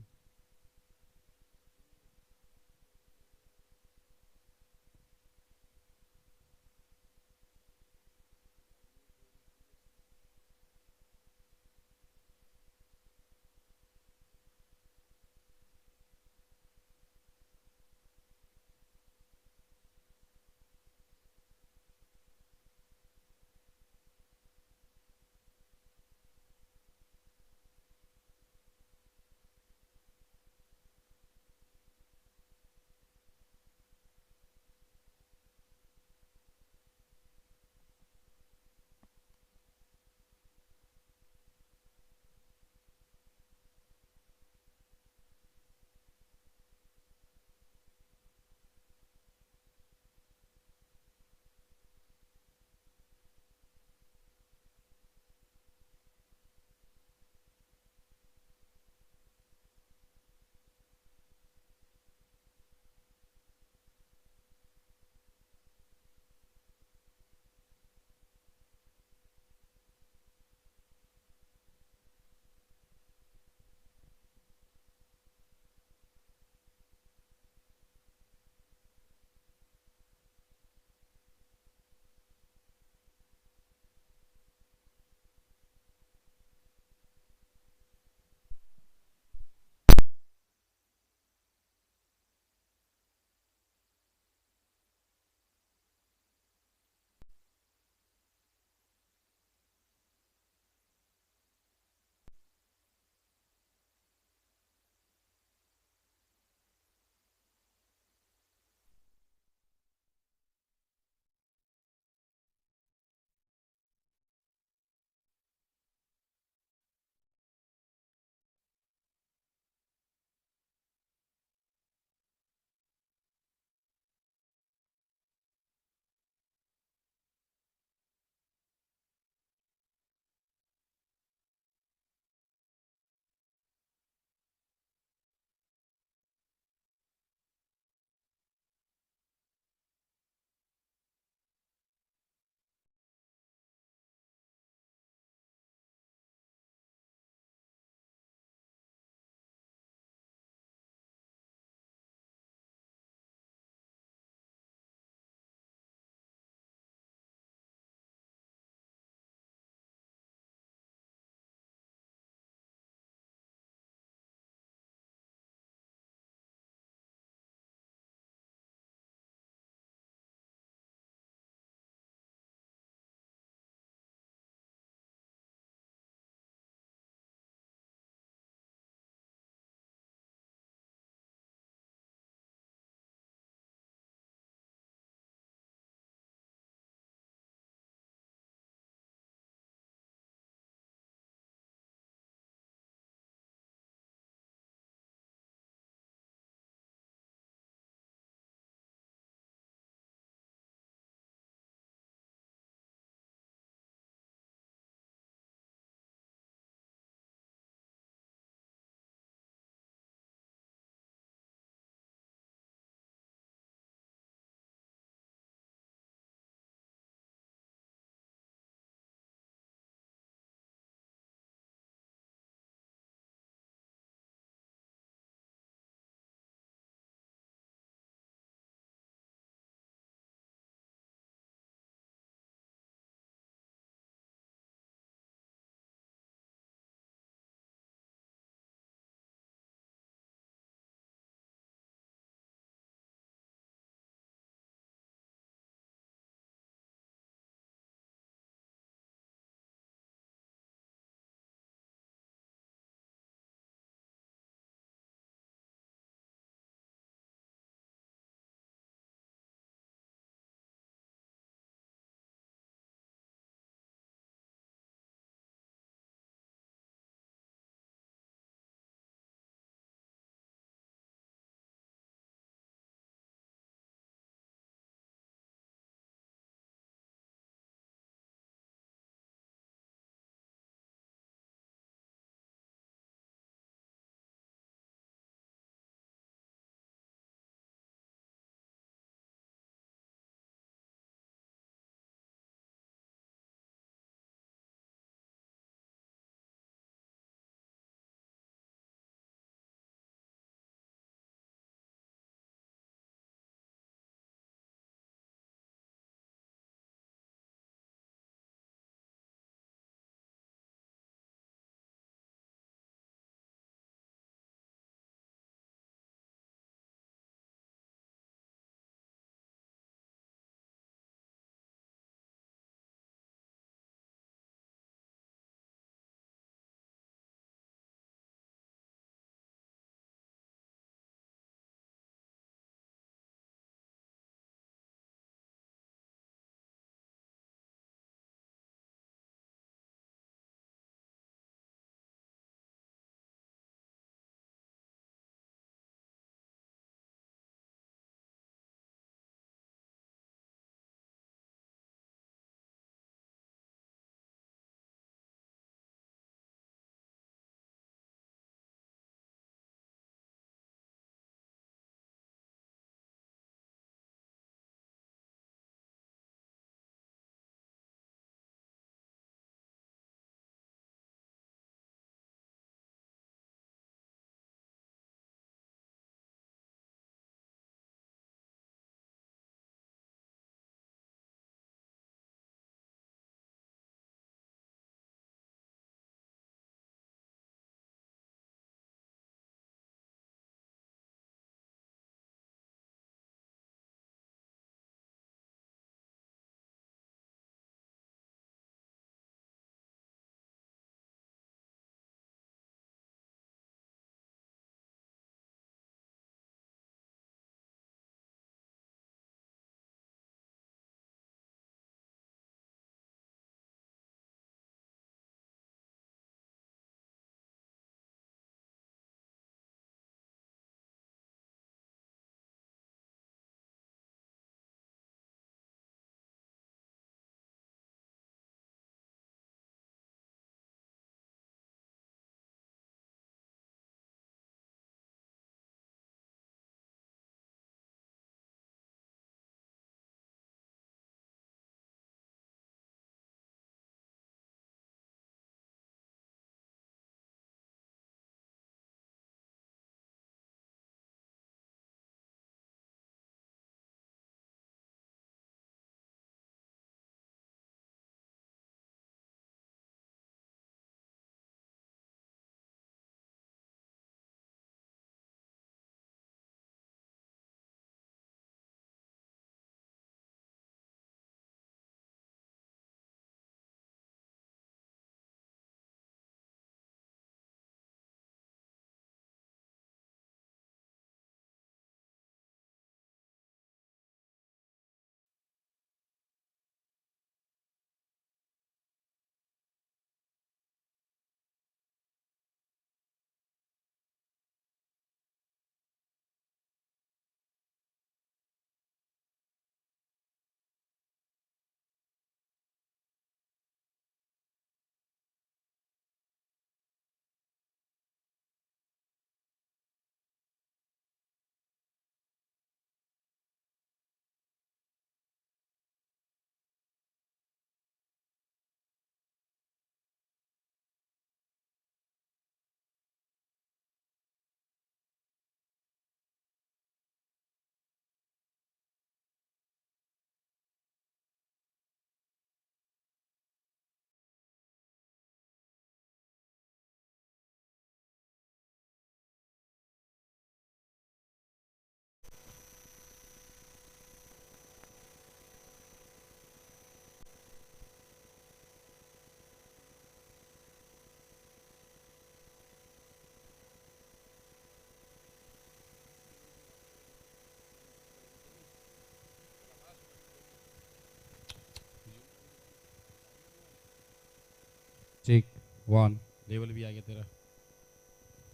वन लेवल भी आ गया तेरा.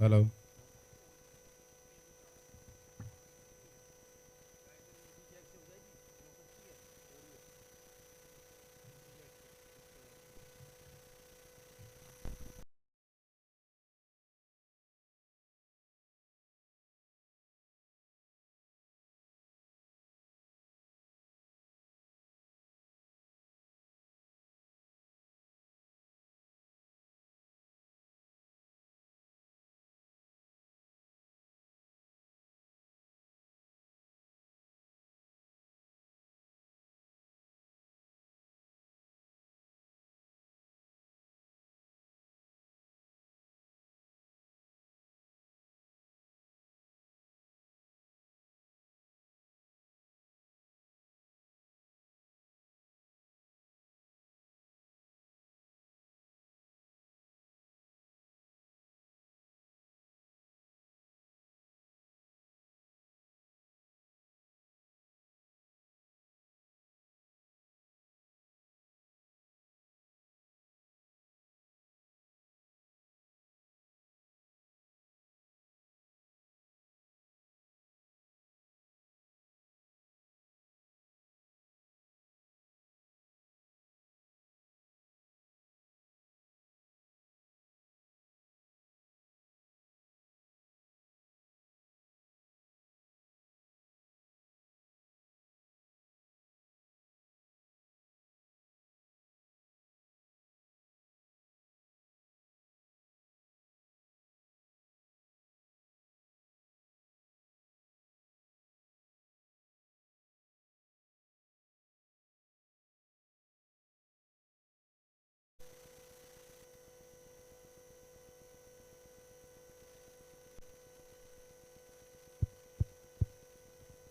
Hello.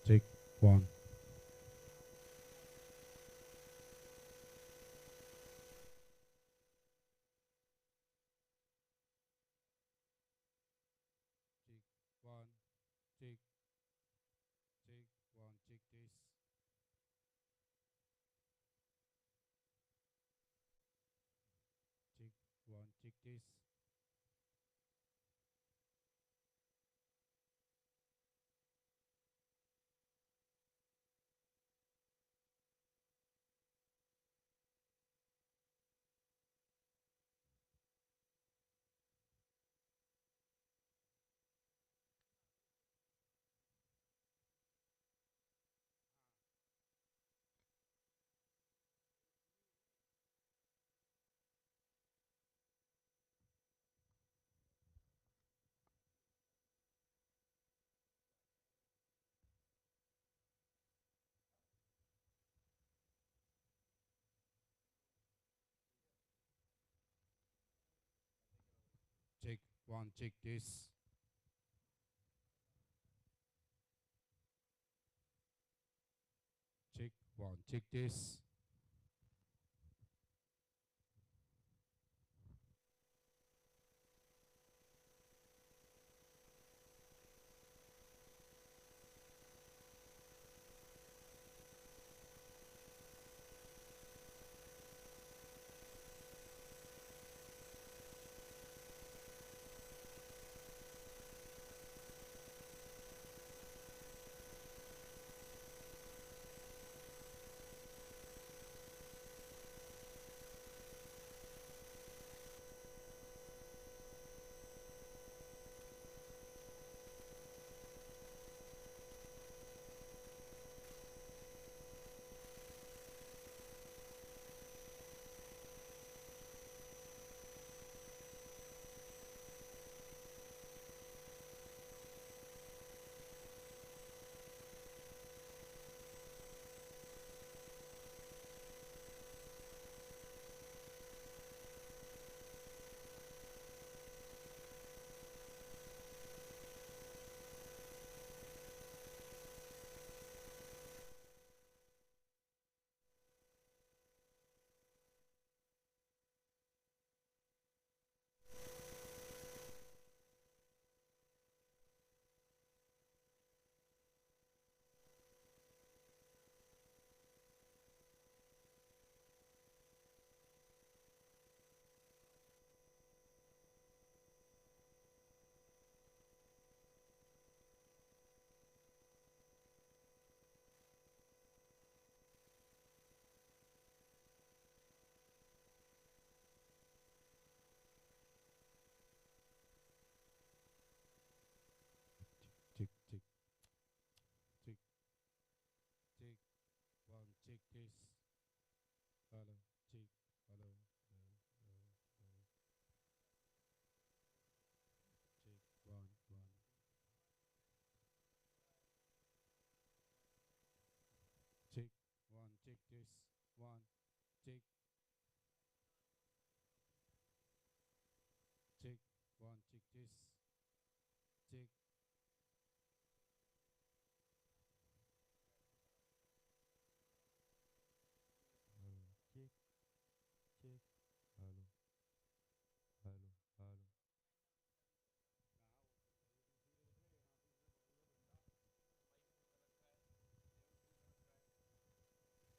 Check one. Check one. Check. Check one. Check this. Check one. Check this. Check one. Check this. Check one. Check this. one, check, check, one, check this, check. Check, check. Hello, hello, hello.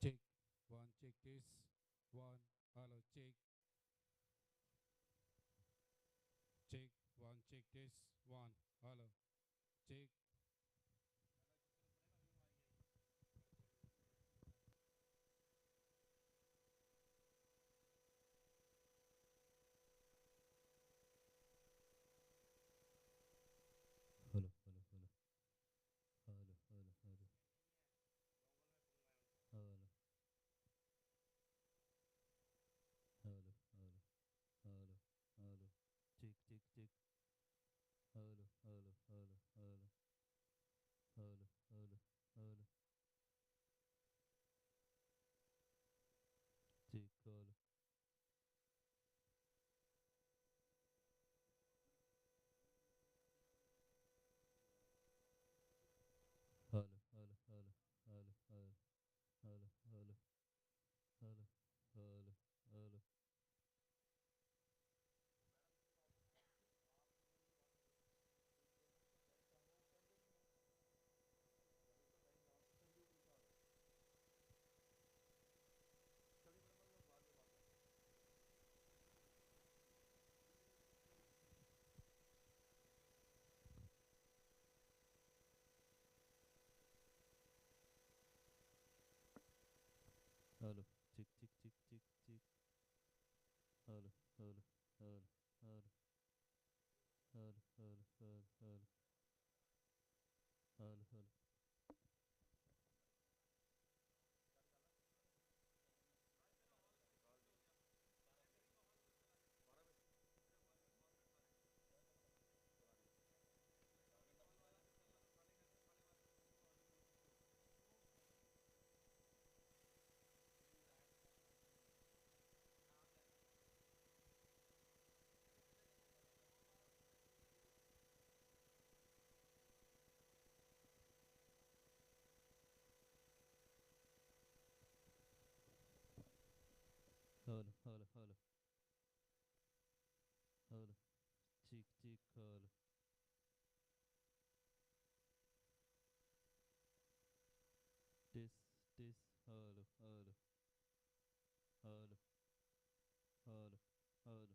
Check, one, check this, one, hello, check, check, one, check this, one, hello, check. Hello, hello, hello. Hello, hello, hello. Hello. Hello, hello, hello, hello. Check, check, check. Hello, hello, hello, hello. Hello, hello, hello. Check, hello. Hello, hello, hello, hello, hello, hello, hello, hello, hello, hello. Hello, check, check, check, check, check. Hello, hello, hello, hello, hello, hello, hello, hello, hello, hello. Hello, hello, hello, hello. Check, check, hello. This, this, hello, hello, hello, hello, hello.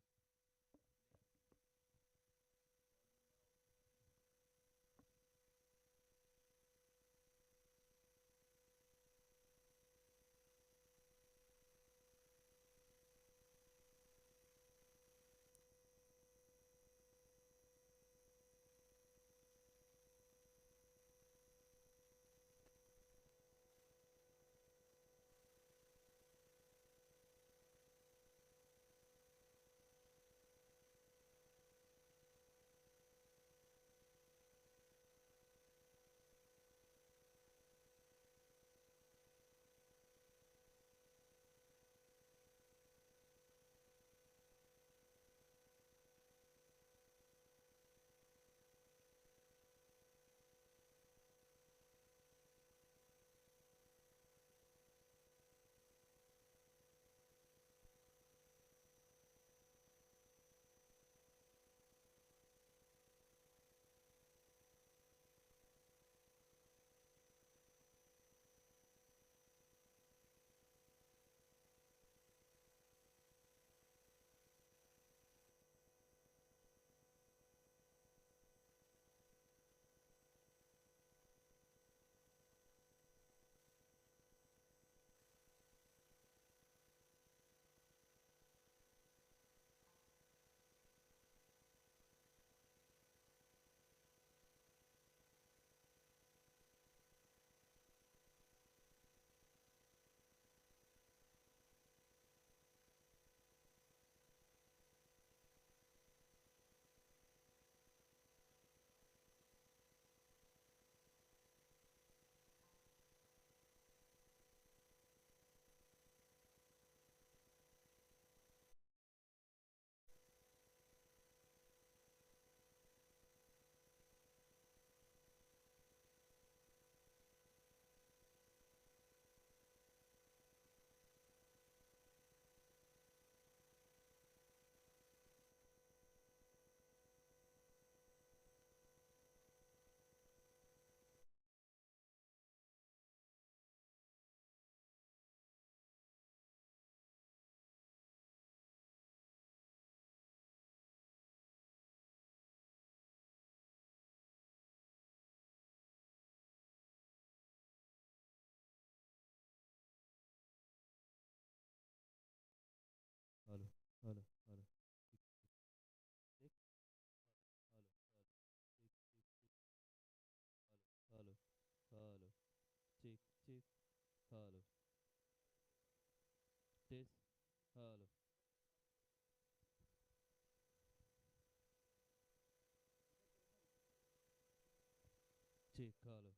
check, hello,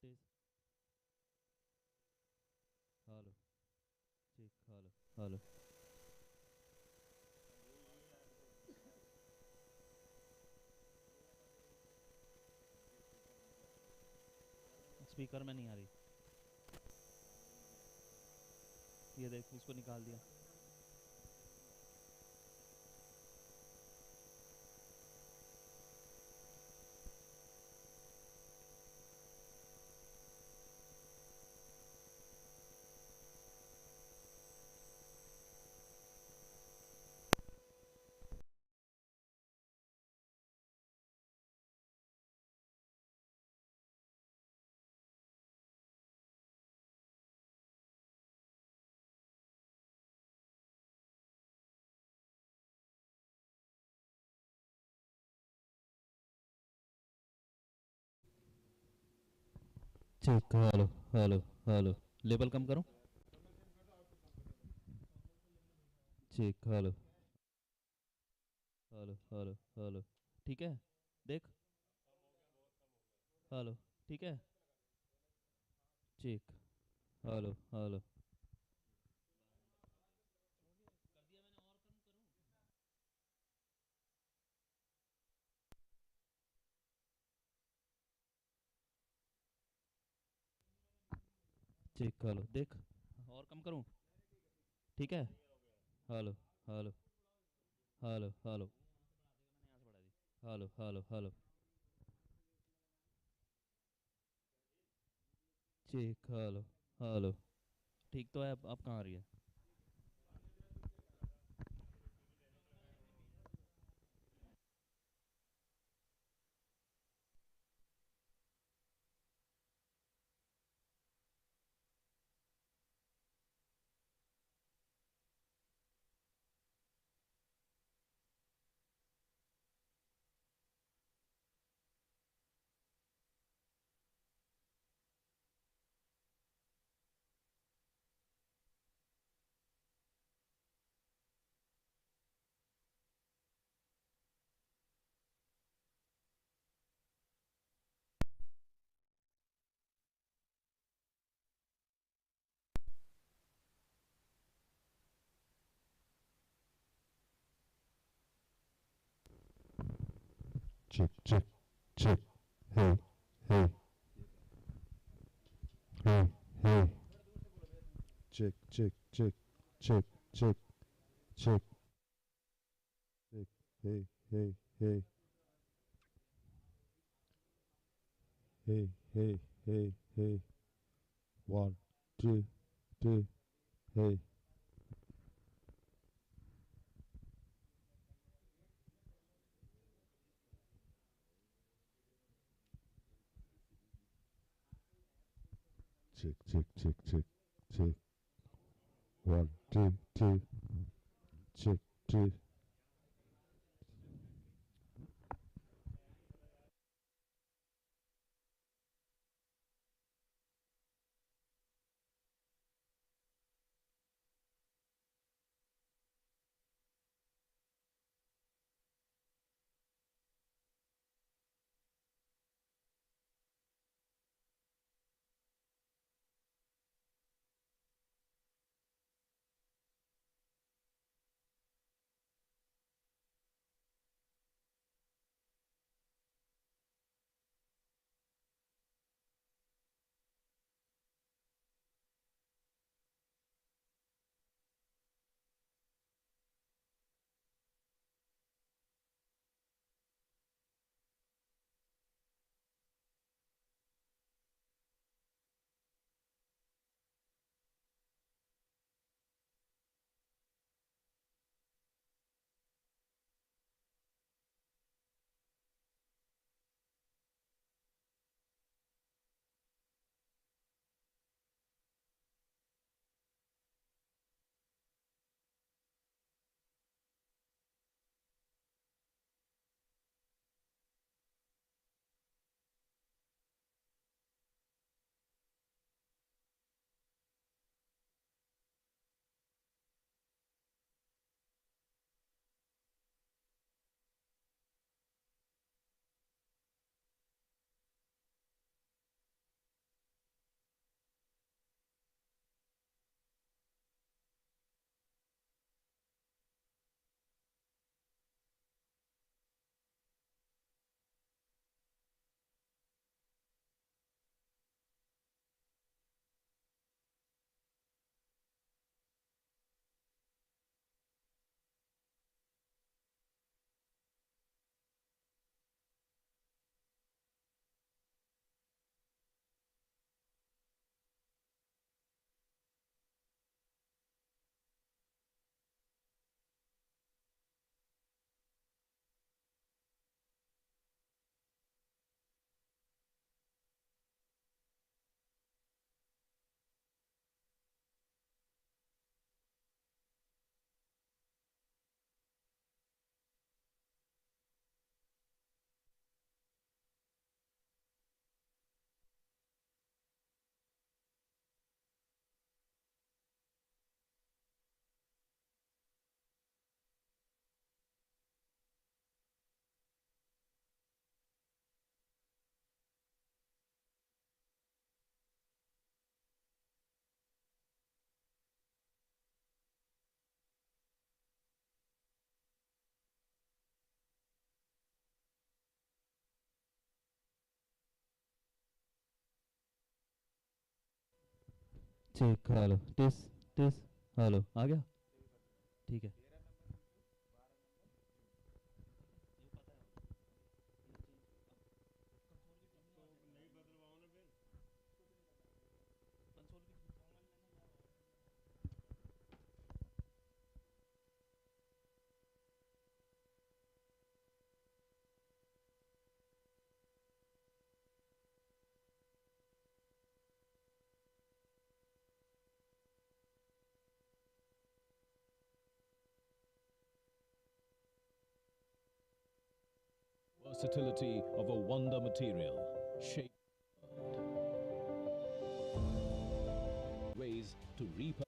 test, hello, check, hello, hello. Speaker में नहीं आ रही, ये देख इसको निकाल दिया। Check, hello, hello, hello, level कम करूं? Check, hello, hello, hello, hello, ठीक है, देख, हेलो, ठीक है, check, hello, hello, check, hello, देख, और कम करूं? ठीक है, हेलो, हेलो, हेलो, हेलो, मैंने यहाँ से बढ़ा दी, hello, hello, hello, check, hello, hello, ठीक तो है, अब कहाँ आ रही है? Check, check, check. Hey, hey. Hey, hey. Check, check, check, check, check, check. Check. Hey, hey, hey. Hey, hey, hey, hey. 1, 2, 2. Hey. Check, check, check, check, check. 1, 2, 2. Check, 2. Check hello test test hello आ गया ठीक है Versatility of a wonder material, shape ways to repurpose.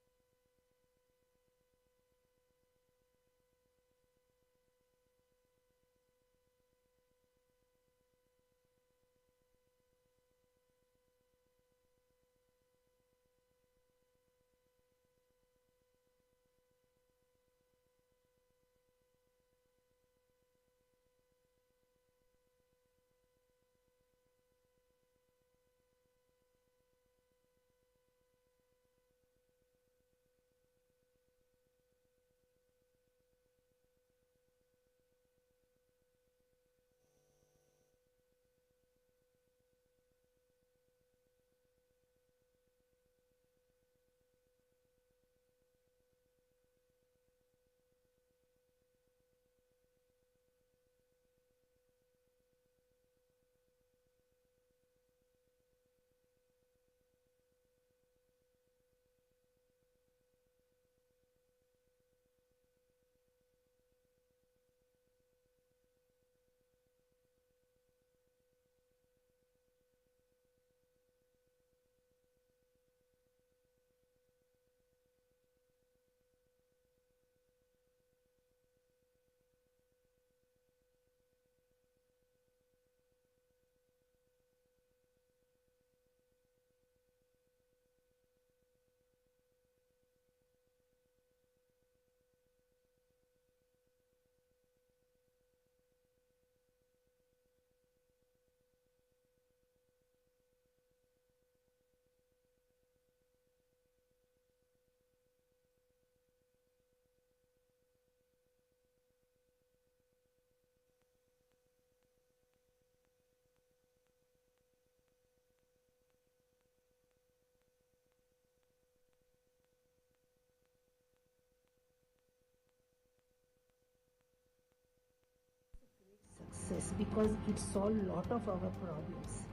Success because it solved a lot of our problems.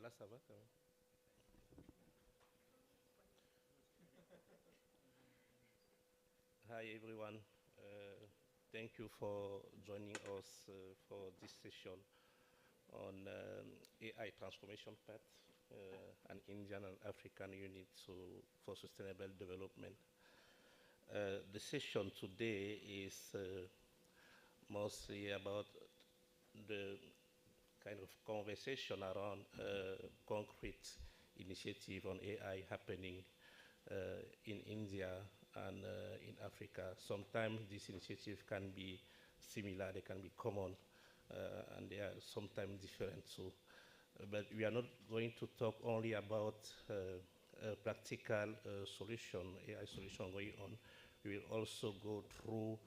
Là, ça va quand même. Hi, everyone. Thank you for joining us for this session on AI transformation path, an Indian and African unit for sustainable development. The session today is mostly about the kind of conversation around concrete initiative on AI happening in India and in Africa. Sometimes this initiative can be similar, they can be common, and they are sometimes different too. But we are not going to talk only about a practical solution, AI solution going on. We will also go through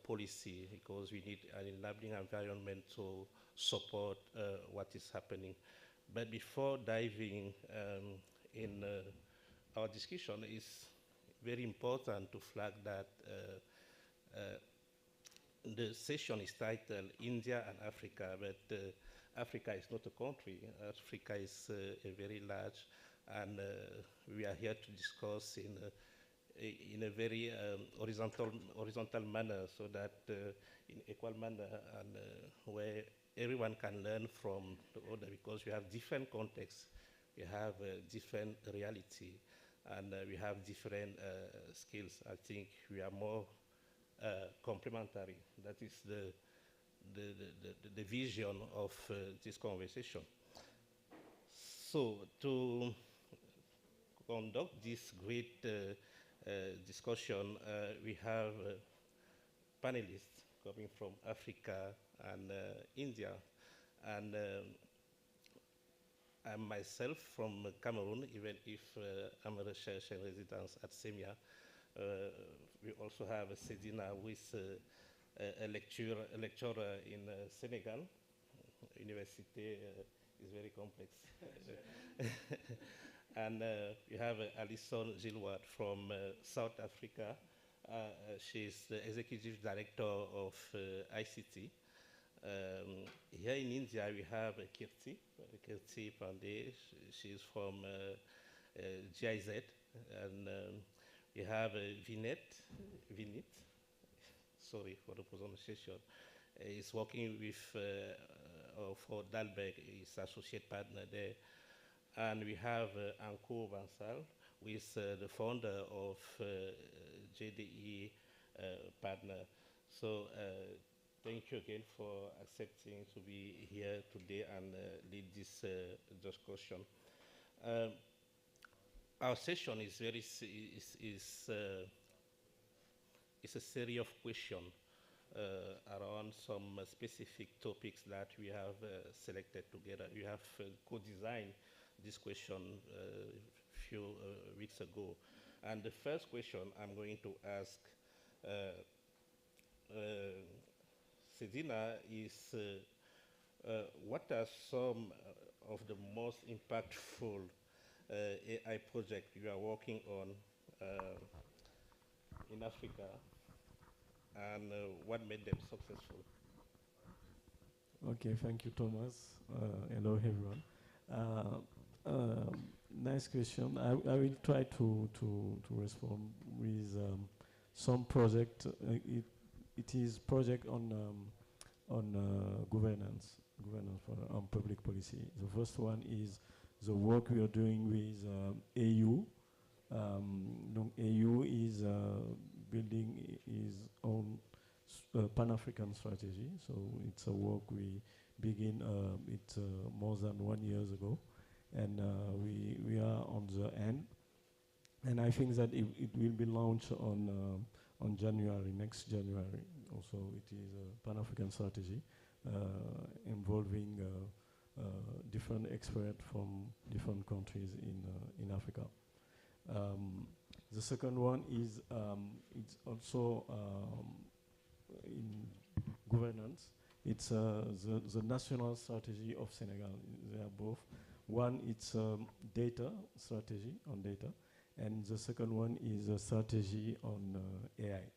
policy because we need an enabling environment to support what is happening. But before diving in our discussion, it's very important to flag that the session is titled India and Africa, but Africa is not a country. Africa is a very large, and we are here to discuss in a very horizontal manner, so that in equal manner, and where everyone can learn from the other, because we have different contexts, we have different reality, and we have different skills. I think we are more complementary. That is the vision of this conversation. So to conduct this great discussion, we have panelists coming from Africa and India, and I'm myself from Cameroon, even if I'm a research and residence at SEMIA. We also have Sedina, who is a lecturer in Senegal. University is very complex. And we have Alison Gilward from South Africa. She's the executive director of ICT. Here in India, we have Kirti Pandey. She's from GIZ. And we have Vinit, sorry for the pronunciation. He's working with, for Dalberg, his associate partner there. And we have Anko Bansal, who is the founder of JDE partner. So thank you again for accepting to be here today and lead this discussion. Our session is very is a series of questions around some specific topics that we have selected together. We have co-designed this question a few weeks ago. And the first question I'm going to ask Sedina is, what are some of the most impactful AI projects you are working on in Africa, and what made them successful? Okay, thank you, Thomas. Hello, everyone. Nice question. I will try to respond with some project. It is project on governance for public policy. The first one is the work we are doing with AU. AU is building his own Pan-African strategy. So it's a work we begin more than 1 year ago, and we are on the end. And I think that it will be launched on January, next January. Also, it is a Pan-African strategy involving different experts from different countries in Africa. The second one is it's also in governance. It's the national strategy of Senegal. They are both. One, it's data strategy on data, and the second one is a strategy on AI.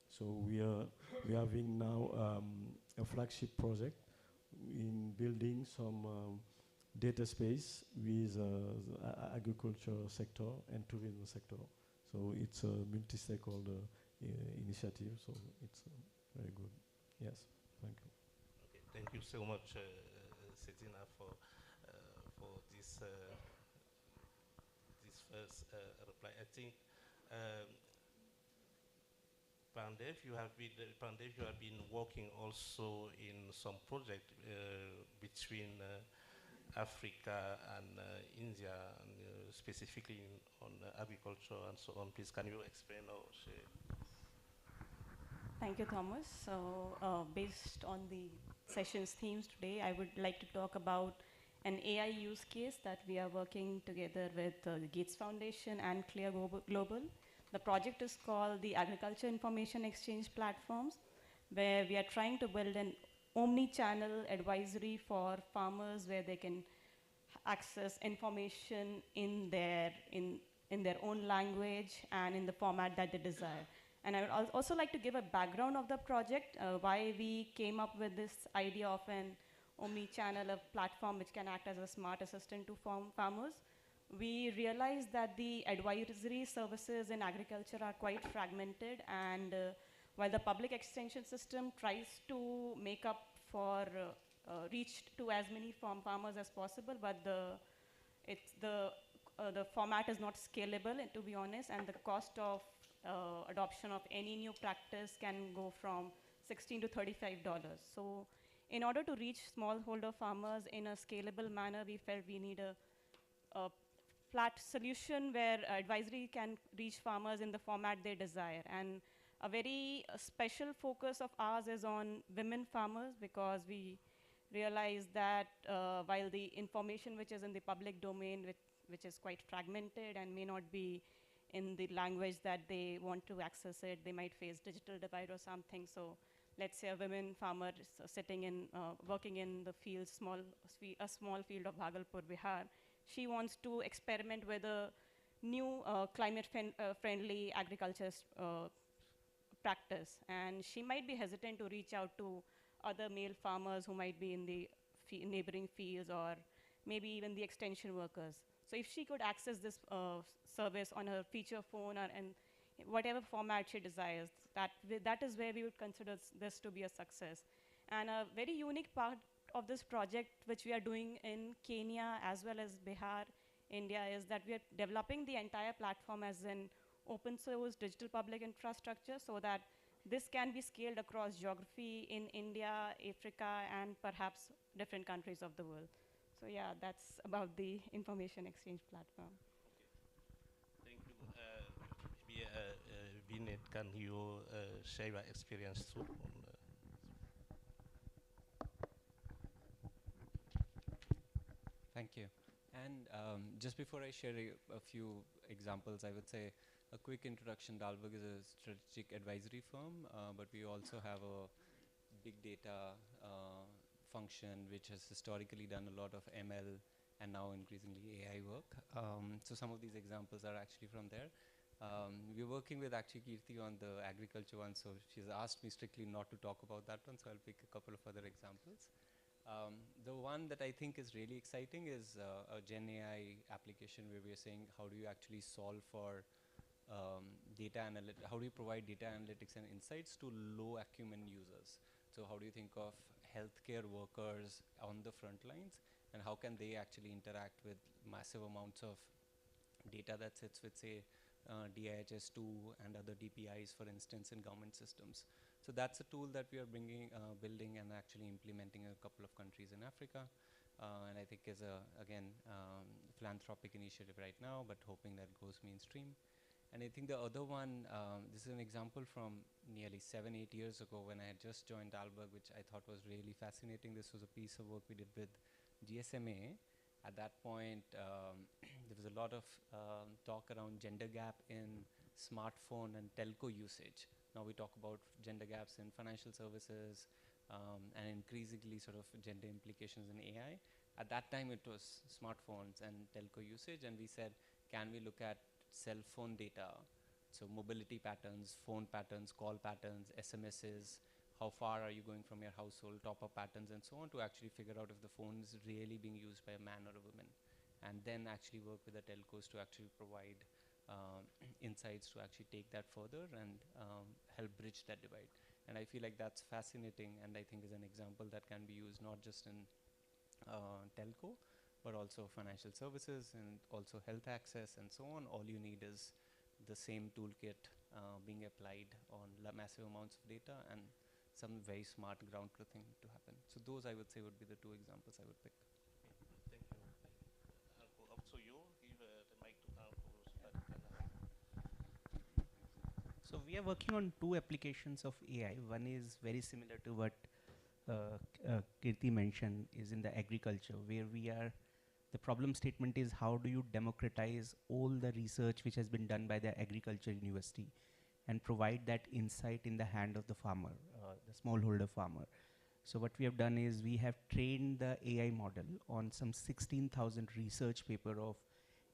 So we are having now a flagship project in building some data space with the agriculture sector and tourism sector. So it's a multi-stakeholder initiative, so it's very good. Yes, thank you. Okay, thank you so much, Cetina, for this this first reply. I think Pandev, you have been working also in some project between Africa and India, and, specifically on agriculture and so on. Please, can you explain or share? Thank you, Thomas. So, based on the session's themes today, I would like to talk about an AI use case that we are working together with the Gates Foundation and Clear Global. The project is called the Agriculture Information Exchange Platforms, where we are trying to build an omni-channel advisory for farmers where they can access information in their own language and in the format that they desire. And I would also like to give a background of the project, why we came up with this idea of an omni-channel platform which can act as a smart assistant to farmers. We realized that the advisory services in agriculture are quite fragmented, and while the public extension system tries to make up for reach to as many farmers as possible, but the format is not scalable, to be honest, and the cost of adoption of any new practice can go from $16 to $35. So in order to reach smallholder farmers in a scalable manner, we felt we need a flat solution where advisory can reach farmers in the format they desire. And a very special focus of ours is on women farmers, because we realize that while the information which is in the public domain, which is quite fragmented and may not be in the language that they want to access it, they might face digital divide or something. So let's say a women farmer sitting in, working in the field, a small field of Bhagalpur, Bihar. She wants to experiment with a new climate-friendly agriculture practice. And she might be hesitant to reach out to other male farmers who might be in the neighboring fields, or maybe even the extension workers. So if she could access this service on her feature phone or in whatever format she desires, that is where we would consider this to be a success. And a very unique part of this project, which we are doing in Kenya as well as Bihar, India, is that we are developing the entire platform as an open source digital public infrastructure, so that this can be scaled across geography in India, Africa, and perhaps different countries of the world. So yeah, that's about the information exchange platform. Okay. Thank you. Maybe Vinit, can you share your experience too? Thank you. And just before I share a few examples, I would say a quick introduction. Dalberg is a strategic advisory firm, but we also have a big data function which has historically done a lot of ML and now increasingly AI work. So some of these examples are actually from there. We're working with actually Kirti on the agriculture one, so she's asked me strictly not to talk about that one, so I'll pick a couple of other examples. The one that I think is really exciting is a Gen AI application where we're saying how do you actually solve for how do you provide data analytics and insights to low acumen users? So how do you think of healthcare workers on the front lines, and how can they actually interact with massive amounts of data that sits with, say, DIHS2 and other DPIs, for instance, in government systems. So that's a tool that we are building and actually implementing in a couple of countries in Africa. And I think is again, philanthropic initiative right now, but hoping that goes mainstream. And I think the other one, this is an example from nearly 7-8 years ago when I had just joined Dalberg, which I thought was really fascinating. This was a piece of work we did with GSMA. At that point, there was a lot of talk around gender gap in smartphone and telco usage. Now we talk about gender gaps in financial services and increasingly sort of gender implications in AI. At that time, it was smartphones and telco usage, and we said, can we look at cell phone data, so mobility patterns, phone patterns, call patterns, SMSs how far are you going from your household, top-up patterns, and so on, to actually figure out if the phone is really being used by a man or a woman, and then actually work with the telcos to actually provide insights to actually take that further and help bridge that divide. And I feel like that's fascinating, and I think is an example that can be used not just in telco, but also financial services and also health access and so on. All you need is the same toolkit being applied on massive amounts of data and some very smart ground truthing to happen. So those, I would say, would be the two examples I would pick. Thank you. I'll go up to you. Give the mic to Anko so that you can. So we are working on two applications of AI. One is very similar to what Kirti mentioned, is in the agriculture, where the problem statement is how do you democratize all the research which has been done by the agriculture university and provide that insight in the hand of the farmer, the smallholder farmer. So what we have done is we have trained the AI model on some 16,000 research paper of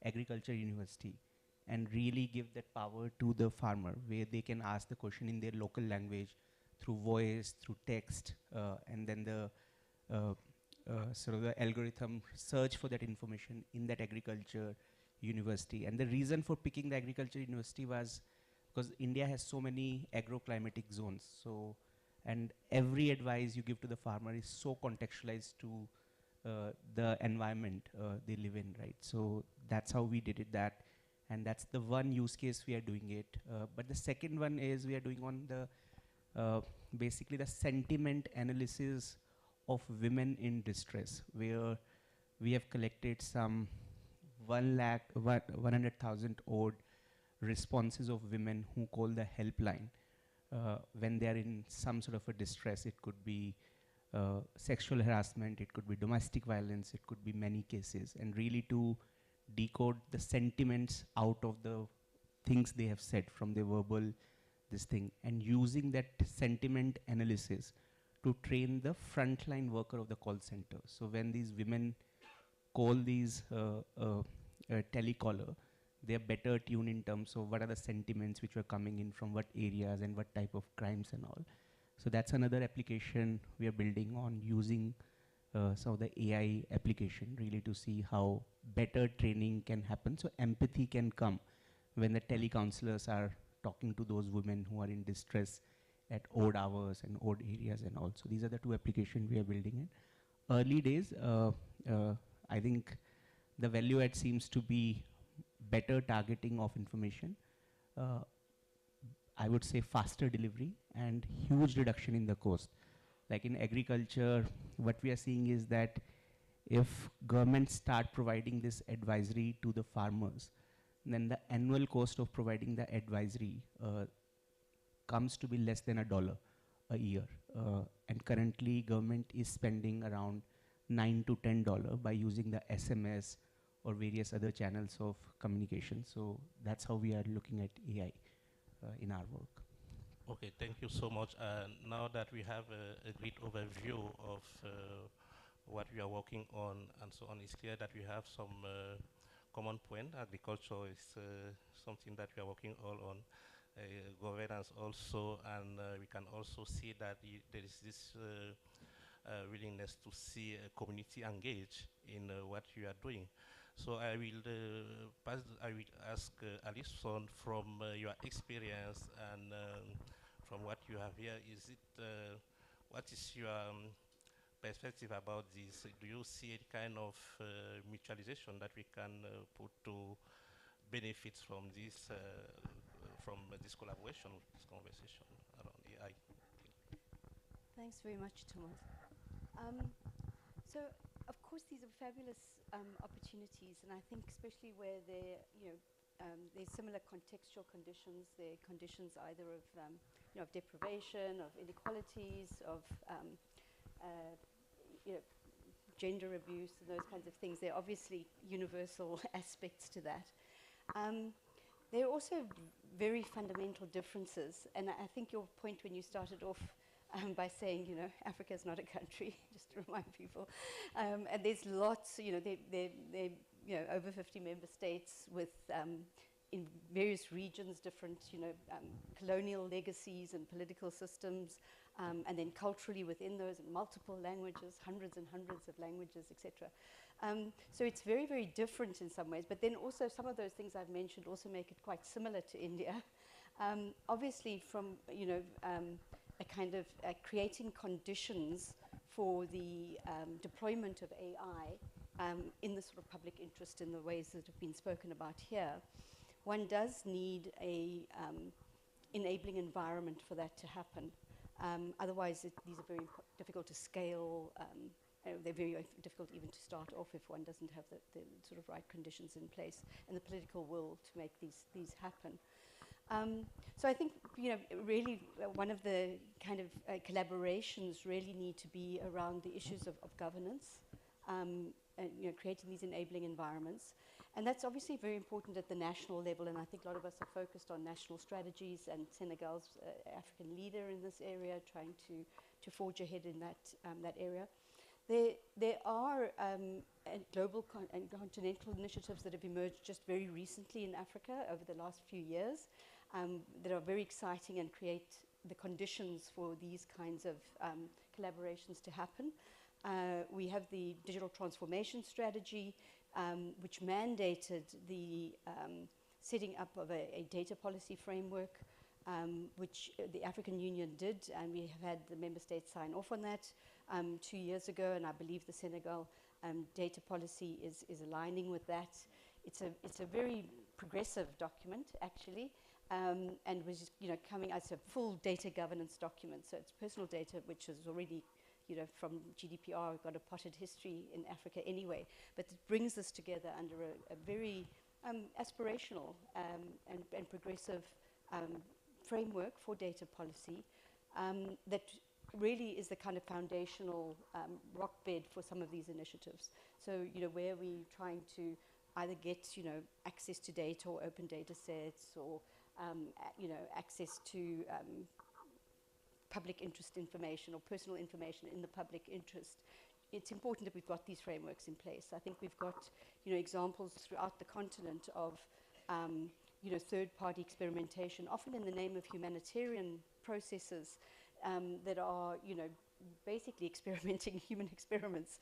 agriculture university and really give that power to the farmer, where they can ask the question in their local language through voice, through text, and then the sort of the algorithm search for that information in that agriculture university. And the reason for picking the agriculture university was because India has so many agroclimatic zones. So, and every advice you give to the farmer is so contextualized to the environment they live in, right? So that's how we did it, and that's the one use case we are doing it. But the second one is we are doing on the basically the sentiment analysis of women in distress, where we have collected some 100,000 odd responses of women who call the helpline when they are in some sort of a distress. It could be sexual harassment, it could be domestic violence, it could be many cases, and really to decode the sentiments out of the things they have said from their verbal this thing, and using that sentiment analysis to train the frontline worker of the call center. So when these women call these telecaller, they are better tuned in terms of what are the sentiments which are coming in from what areas and what type of crimes and all. So that's another application we are building on, using some of the AI application really to see how better training can happen. So empathy can come when the telecounselors are talking to those women who are in distress at odd hours and odd areas and all. So these are the two applications we are building in. Early days, I think the value add seems to be better targeting of information. I would say faster delivery and huge reduction in the cost. Like in agriculture, what we are seeing is that if governments start providing this advisory to the farmers, then the annual cost of providing the advisory comes to be less than $1 a year. And currently government is spending around $9 to $10 by using the SMS or various other channels of communication. So that's how we are looking at AI in our work. Okay, thank you so much. Now that we have a great overview of what we are working on and so on, it's clear that we have some common point. Agriculture is something that we are working all on. Governance also, and we can also see that there is this willingness to see a community engage in what you are doing. So I will ask Alison, from your experience and from what you have here, what is your perspective about this? Do you see any kind of mutualization that we can put to benefits from this collaboration, this conversation around AI? Thanks very much, Thomas. So, of course, these are fabulous opportunities, and I think especially where there's similar contextual conditions. There are conditions either of of deprivation, of inequalities, of gender abuse, and those kinds of things. There are obviously universal aspects to that. There are also very fundamental differences, and I think your point when you started off by saying, Africa is not a country, just to remind people, and there's lots, there over 50 member states with in various regions, different, colonial legacies and political systems, and then culturally within those, multiple languages, hundreds and hundreds of languages, etc. So it's very, very different in some ways, but then also some of those things I've mentioned also make it quite similar to India. Obviously from, a kind of creating conditions for the deployment of AI in the sort of public interest in the ways that have been spoken about here, one does need a enabling environment for that to happen. Otherwise, these are very difficult to scale. They're very difficult even to start off if one doesn't have the sort of right conditions in place and the political will to make these happen. So I think, really one of the kind of collaborations really need to be around the issues of governance, and creating these enabling environments. And that's obviously very important at the national level, and I think a lot of us are focused on national strategies, and Senegal's African leader in this area trying to forge ahead in that area. There are global and continental initiatives that have emerged just very recently in Africa over the last few years that are very exciting and create the conditions for these kinds of collaborations to happen. We have the digital transformation strategy, which mandated the setting up of a data policy framework, which the African Union did, and we have had the member states sign off on that 2 years ago, and I believe the Senegal data policy is aligning with that. It's a very progressive document, actually, and was coming as a full data governance document. So it's personal data, which is already, from GDPR, got a potted history in Africa anyway. But it brings us together under a very aspirational and progressive framework for data policy that really is the kind of foundational rock bed for some of these initiatives. So, where we're trying to either get, access to data or open data sets, or, access to public interest information or personal information in the public interest, it's important that we've got these frameworks in place. I think we've got, examples throughout the continent of, third-party experimentation, often in the name of humanitarian processes that are, basically experimenting human experiments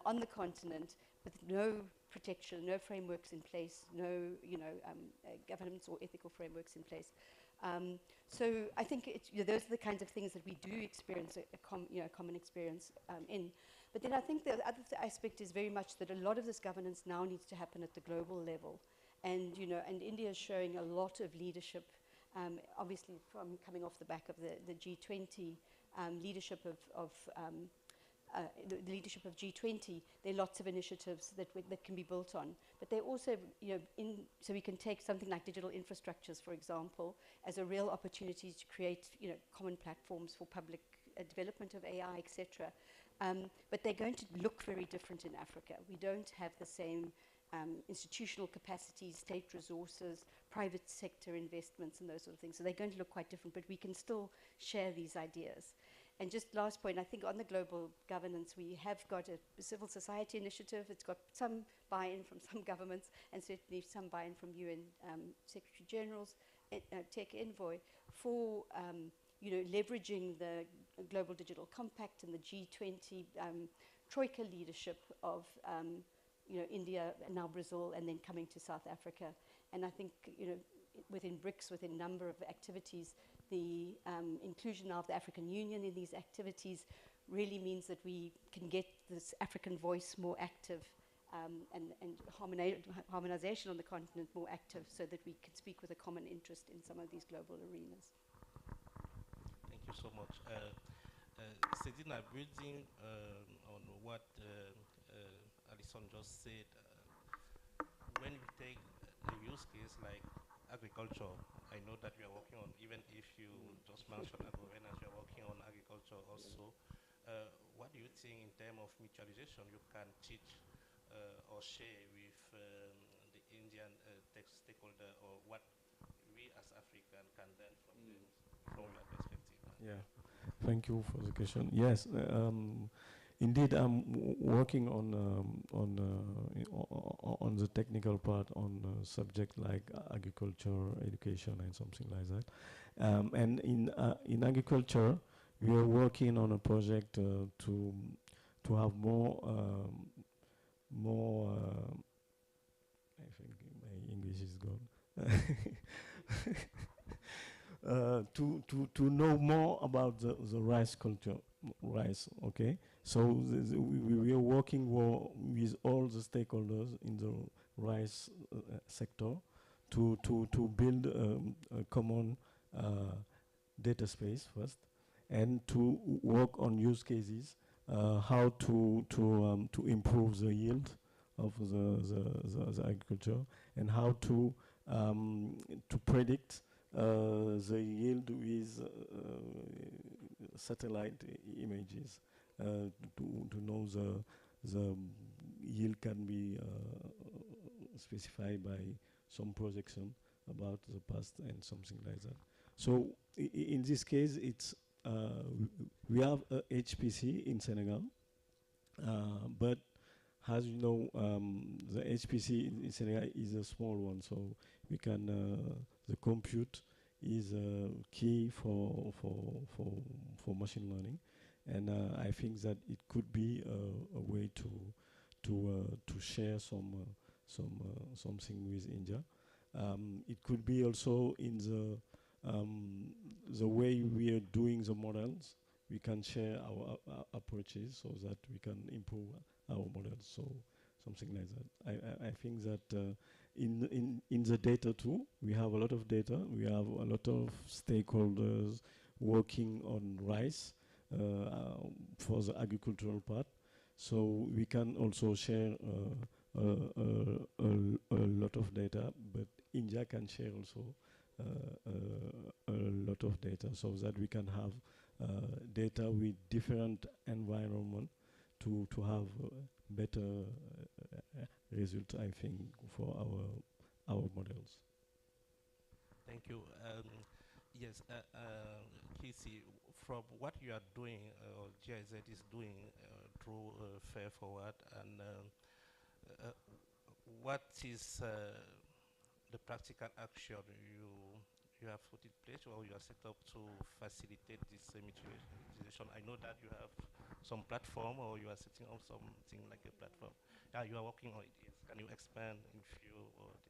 on the continent with no protection, no frameworks in place, no, governance or ethical frameworks in place. So I think those are the kinds of things that we do experience a common experience in. But then I think the other aspect is very much that a lot of this governance now needs to happen at the global level. And, and India is showing a lot of leadership, obviously from coming off the back of the G20 leadership of the leadership of G20. There are lots of initiatives that can be built on. But they also, so we can take something like digital infrastructures, for example, as a real opportunity to create, common platforms for public development of AI, etc. But they're going to look very different in Africa. We don't have the same institutional capacities, state resources, private sector investments, and those sort of things. So they're going to look quite different, but we can still share these ideas. And just last point, I think on the global governance, we have got a civil society initiative. It's got some buy-in from some governments, and certainly some buy-in from UN Secretary General's Tech Envoy for leveraging the Global Digital Compact and the G20 Troika leadership of India, and now Brazil, and then coming to South Africa. And I think, within BRICS, within a number of activities, the inclusion of the African Union in these activities really means that we can get this African voice more active, and harmonization on the continent more active, so that we can speak with a common interest in some of these global arenas. Thank you so much. Sedina, building on what Alison just said, when we take a use case like agriculture, I know that you are working on, even if you just mentioned agro-governance, you are working on agriculture also. What do you think in terms of mutualization you can teach or share with the Indian stakeholder, or what we as African can learn from them, from your perspective? Yeah, thank you for the question. Yes, indeed, I'm working on the technical part on subject like agriculture, education, and something like that. And in agriculture, we are working on a project to have more. I think my English is gone. To know more about the rice culture, rice. Okay, so we are working with all the stakeholders in the rice sector to build a common data space first, and to work on use cases, how to improve the yield of the agriculture, and how to predict the yield with satellite images, to know the yield can be specified by some projection about the past and something like that. So in this case, it's we have a HPC in Senegal, but as you know, the HPC in Senegal is a small one, so we can the compute is key for machine learning, and I think that it could be a way to share something with India. It could be also in the way we are doing the models. We can share our approaches so that we can improve our models. So something like that. I think that in the data too, we have a lot of data. We have a lot of stakeholders working on rice for the agricultural part. So we can also share a lot of data, but India can share also a lot of data, so that we can have data with different environment to have better result, I think, for our models. Thank you. Yes, Casey, from what you are doing, GIZ is doing through Fair Forward, and what is the practical action you have put in place, or you are set up to facilitate this mutualization? I know that you have some platform, or you are setting up something like a platform. Yeah, you are working on it. Yes. Can you expand in few words?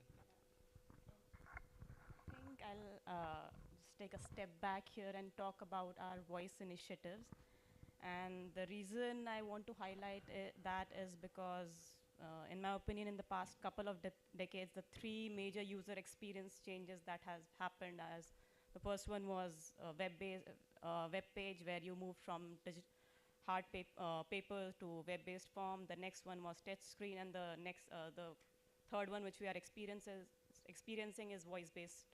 I think I'll just take a step back here and talk about our voice initiatives. And the reason I want to highlight that is because, in my opinion, in the past couple of decades, the three major user experience changes that has happened as the first one was web-based web page, where you move from hard paper to web-based form. The next one was touch screen, and the third one, which we are experiencing, is voice-based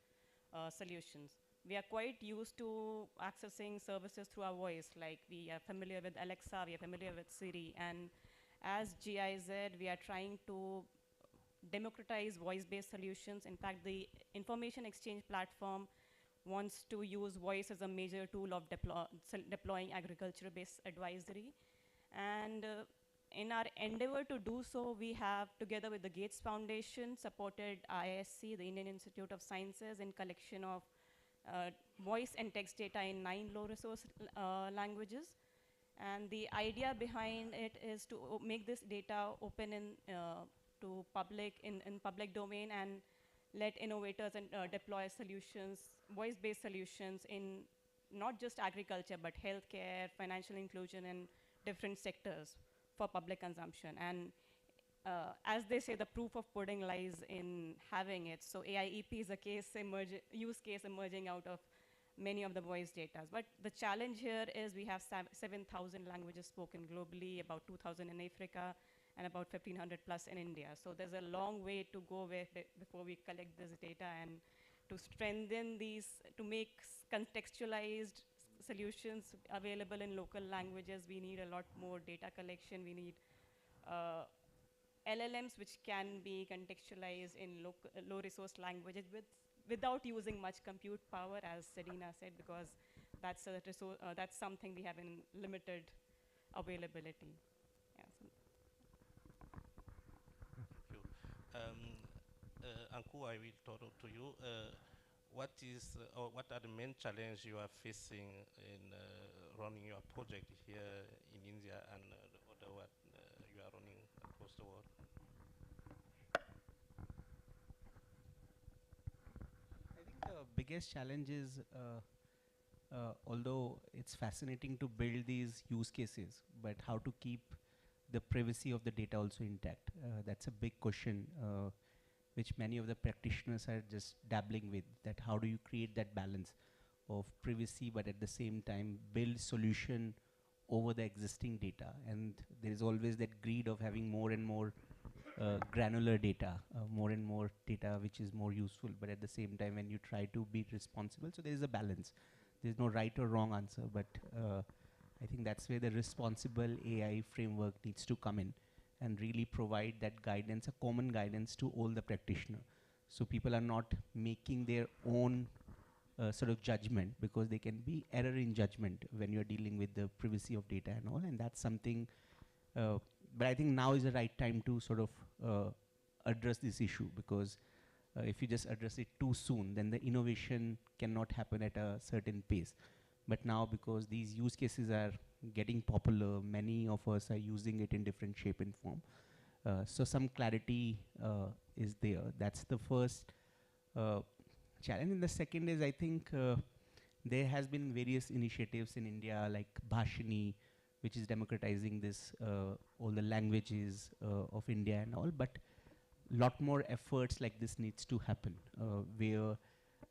solutions. We are quite used to accessing services through our voice, like we are familiar with Alexa, we are familiar with Siri, and as GIZ, we are trying to democratize voice-based solutions. In fact, the information exchange platform wants to use voice as a major tool of deploying agriculture-based advisory. And in our endeavor to do so, we have, together with the Gates Foundation, supported IISc, the Indian Institute of Sciences, in collection of voice and text data in 9 low-resource languages. And the idea behind it is to make this data open to public in public domain, and let innovators and deploy solutions, voice-based solutions in not just agriculture, but healthcare, financial inclusion, and different sectors for public consumption. And as they say, the proof of pudding lies in having it. So AIEP is a use case emerging out of many of the voice data. But the challenge here is we have 7,000 languages spoken globally, about 2,000 in Africa, and about 1,500 plus in India. So there's a long way to go before we collect this data, and to strengthen these, to make contextualized solutions available in local languages, we need a lot more data collection. We need LLMs which can be contextualized in low resource languages without using much compute power, as Sedina said, because that's something we have in limited availability. Yeah, so Thank you. Anku, I will talk to you. What is or what are the main challenges you are facing in running your project here in India and the other one you are running across the world? I think the biggest challenge is, although it's fascinating to build these use cases, but how to keep the privacy of the data also intact. That's a big question, which many of the practitioners are just dabbling with, that how do you create that balance of privacy, but at the same time build solution over the existing data. And there is always that greed of having more and more granular data, more and more data which is more useful, but at the same time when you try to be responsible, so there is a balance. There's no right or wrong answer, but I think that's where the responsible AI framework needs to come in and really provide that guidance, a common guidance to all the practitioners. So people are not making their own sort of judgment, because there can be error in judgment when you're dealing with the privacy of data and all, and that's something, but I think now is the right time to sort of address this issue, because if you just address it too soon, then the innovation cannot happen at a certain pace. But now, because these use cases are getting popular, many of us are using it in different shape and form. So some clarity is there. That's the first challenge. And the second is, I think there has been various initiatives in India like Bhashini, which is democratizing this, all the languages of India and all, but lot more efforts like this needs to happen, where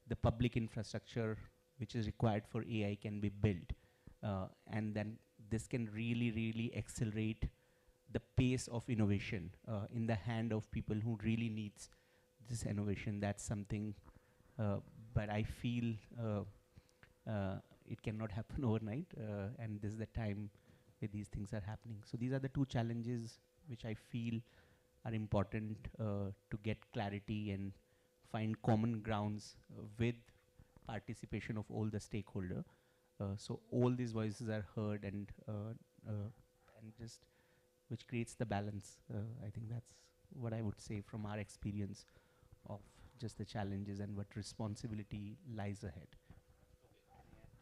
the public infrastructure which is required for AI can be built, and then this can really, really accelerate the pace of innovation in the hand of people who really needs this innovation. That's something, but I feel it cannot happen overnight, and this is the time where these things are happening. So these are the two challenges which I feel are important to get clarity and find common grounds with participation of all the stakeholders. So all these voices are heard, and just which creates the balance. I think that's what I would say from our experience of just the challenges and what responsibility lies ahead.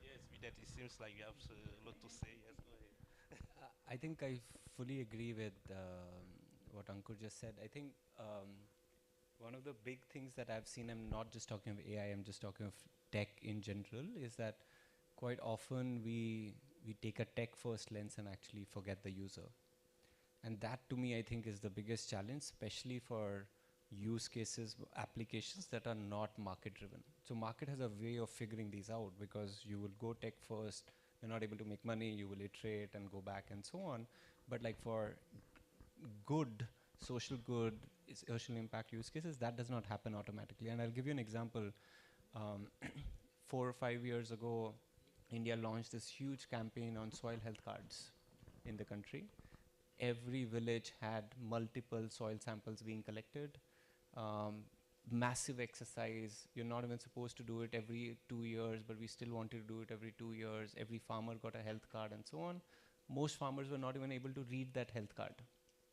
Yes, Vidit, it seems like you have a lot to say. Yes, go ahead. I think I fully agree with what Ankur just said. I think one of the big things that I've seen, I'm not just talking of AI, I'm just talking of tech in general, is that quite often we take a tech first lens and actually forget the user. And that to me, I think, is the biggest challenge, especially for use cases, applications that are not market driven. So market has a way of figuring these out, because you will go tech first, you're not able to make money, you will iterate and go back and so on. But like for good, social impact use cases, that does not happen automatically. And I'll give you an example. 4 or 5 years ago, India launched this huge campaign on soil health cards in the country. Every village had multiple soil samples being collected. Massive exercise. You're not even supposed to do it every 2 years, but we still wanted to do it every 2 years. Every farmer got a health card and so on. Most farmers were not even able to read that health card.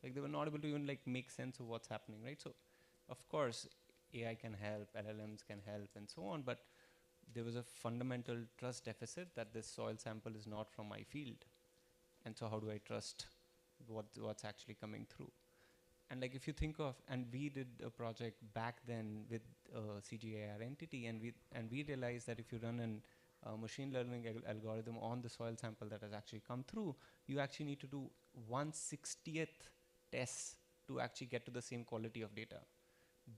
Like they were not able to even like make sense of what's happening, right? So of course, AI can help, LLMs can help and so on, but there was a fundamental trust deficit that this soil sample is not from my field. And so how do I trust what's actually coming through? And like if you think of, and we did a project back then with CGIAR entity, and we realized that if you run an machine learning algorithm on the soil sample that has actually come through, you actually need to do 1/60th tests to actually get to the same quality of data.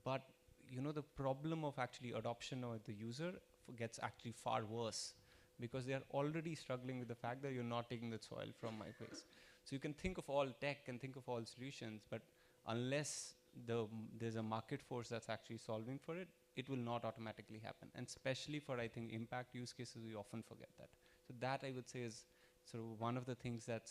But you know, the problem of actually adoption of the user gets actually far worse, because they are already struggling with the fact that you're not taking the soil from my place. So you can think of all tech and think of all solutions, but unless there's a market force that's actually solving for it, it will not automatically happen. And especially for, I think, impact use cases, we often forget that. So that, I would say, is sort of one of the things that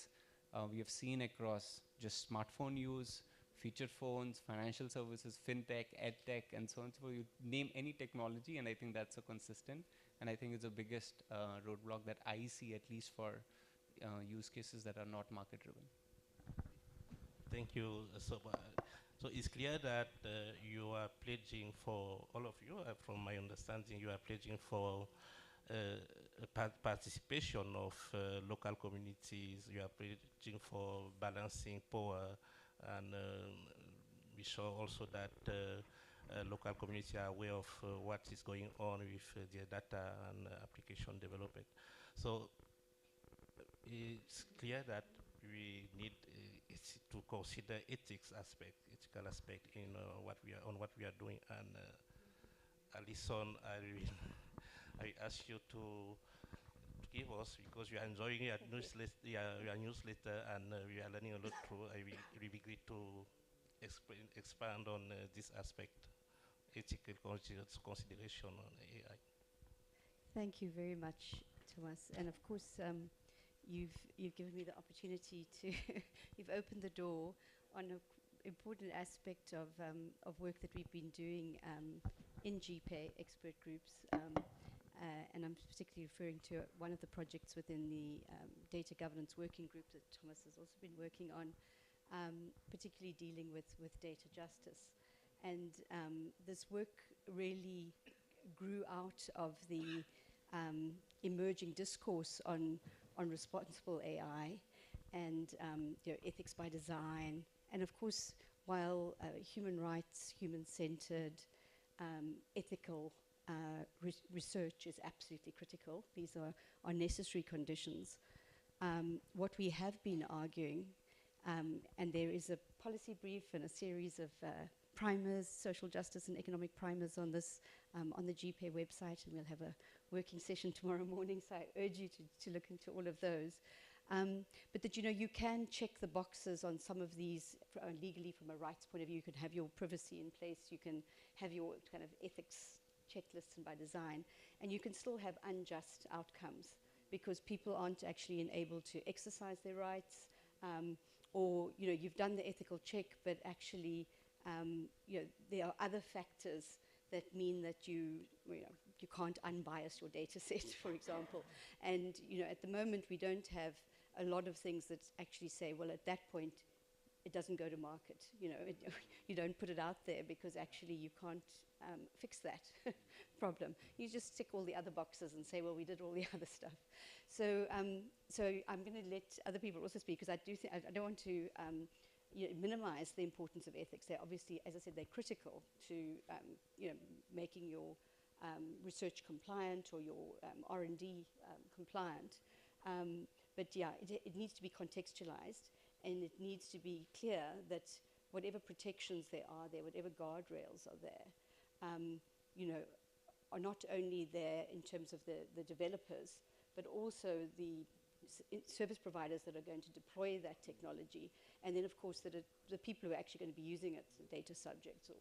we have seen across just smartphone use, feature phones, financial services, fintech, edtech, and so on. So you name any technology, and I think that's a consistent. And I think it's the biggest roadblock that I see, at least for use cases that are not market driven? Thank you. So it's clear that you are pledging for all of you, from my understanding, you are pledging for participation of local communities. You are pledging for balancing power, and we show also that local communities are aware of what is going on with their data and application development. So it's clear that we need to consider ethical aspect in what we are doing. And Alison, I ask you to give us, because we are enjoying your newsletter, and we are learning a lot through. I will really be great to expand on this aspect, ethical consideration on AI. Thank you very much, Thomas. And of course, you've given me the opportunity to you've opened the door on an important aspect of work that we've been doing in GPay expert groups, and I'm particularly referring to one of the projects within the data governance working group that Thomas has also been working on, particularly dealing with data justice. And this work really grew out of the emerging discourse on responsible AI and ethics by design. And of course, while human rights, human-centered, ethical research is absolutely critical, these are necessary conditions. What we have been arguing, and there is a policy brief and a series of primers, social justice and economic primers on this, on the GPay website, and we'll have a working session tomorrow morning, so I urge you to look into all of those. But that, you can check the boxes on some of these legally from a rights point of view. You can have your privacy in place, you can have your kind of ethics checklists and by design, and you can still have unjust outcomes because people aren't actually enabled to exercise their rights, or you've done the ethical check, but actually there are other factors that mean that you can't unbias your data set, for example. And at the moment we don't have a lot of things that actually say, well, at that point it doesn't go to market. You don't put it out there because actually you can't fix that problem. You just tick all the other boxes and say, well, we did all the other stuff. So I'm going to let other people also speak, because I don't want to minimize the importance of ethics. They're obviously, as I said, they're critical to making your research compliant or your R&D compliant. But yeah, it needs to be contextualized, and it needs to be clear that whatever protections there are there, whatever guardrails are there, are not only there in terms of the developers, but also the service providers that are going to deploy that technology, and then of course the people who are actually going to be using it, the data subjects, or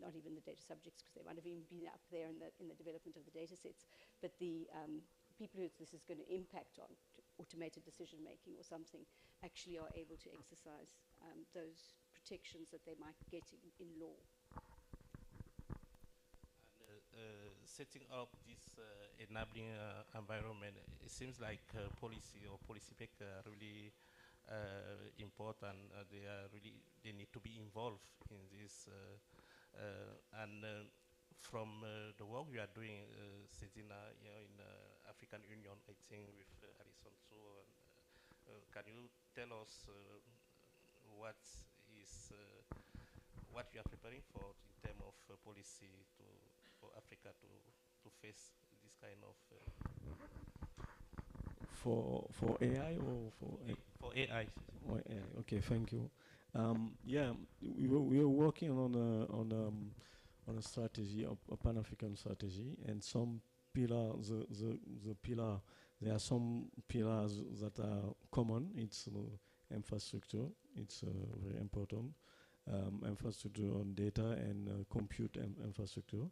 not even the data subjects, because they might have even been up there in the development of the data sets, but the people who this is going to impact on, automated decision making or something, actually are able to exercise those protections that they might get in law. Setting up this enabling environment, it seems like policy or policymakers are really important. They need to be involved in this. From the work we are doing, Sedina, in African Union, I think with Alison too, can you tell us what you are preparing for in terms of policy for Africa to face this kind of for AI or for AI? For AI. Okay, thank you. Yeah, we are working on a strategy, a Pan-African strategy, and some pillars. The pillar. There are some pillars that are common. It's infrastructure. It's very important. Infrastructure on data and compute infrastructure.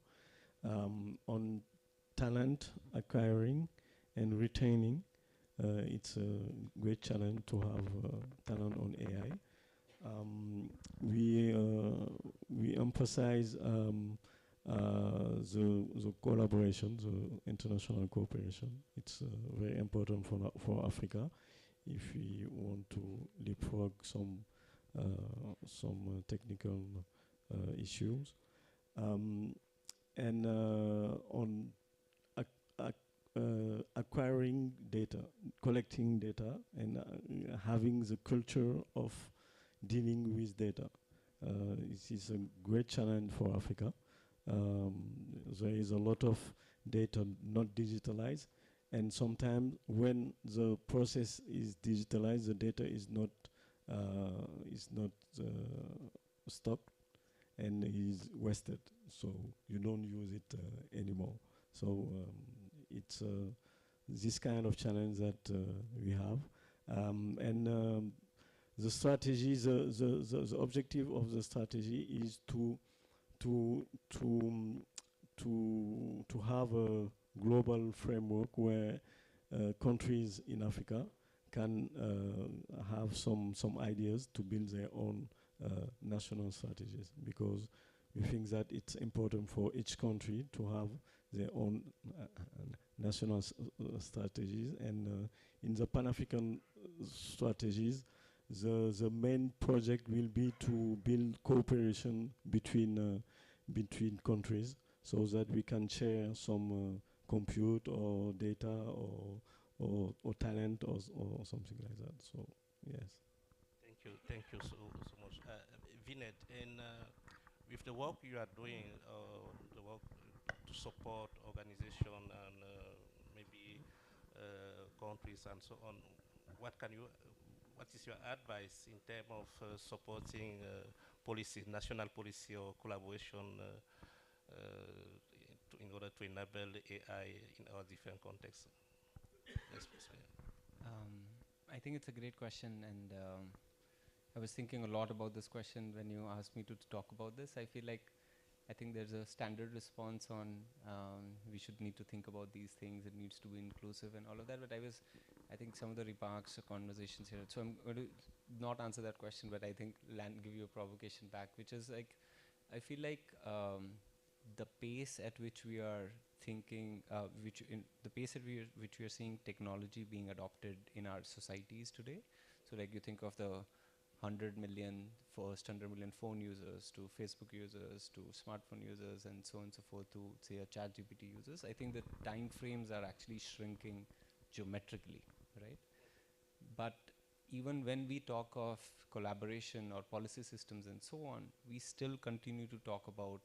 On talent acquiring and retaining, it's a great challenge to have talent on AI. We emphasize the collaboration, the international cooperation. It's very important for Africa if we want to leapfrog some technical issues. And on acquiring data, collecting data, and having the culture of dealing with data. This is a great challenge for Africa. There is a lot of data not digitalized, and sometimes when the process is digitalized, the data is not stocked and is wasted. So you don't use it anymore. So it's this kind of challenge that we have, and the strategy, the objective of the strategy is to have a global framework where countries in Africa can have some ideas to build their own national strategies, because we think that it's important for each country to have their own national strategies. And in the Pan-African strategies, the main project will be to build cooperation between countries, so that we can share some compute or data or talent or something like that. So yes. Thank you so much, Vinod. And with the work you are doing, the work to support organization and maybe countries and so on, what is your advice in terms of supporting policy, national policy or collaboration in order to enable AI in our different contexts? Yes, please. I think it's a great question, and I was thinking a lot about this question when you asked me to talk about this. I think there's a standard response on we should need to think about these things. It needs to be inclusive and all of that. But I think some of the remarks or conversations here. So I'm going to not answer that question, but I think give you a provocation back, which is like, I feel like the pace at which we are thinking, the pace at which we are seeing technology being adopted in our societies today. So like you think of the 100 million phone users, to Facebook users, to smartphone users, and so on and so forth, to say a ChatGPT users. I think the time frames are actually shrinking geometrically, right? But even when we talk of collaboration or policy systems and so on, we still continue to talk about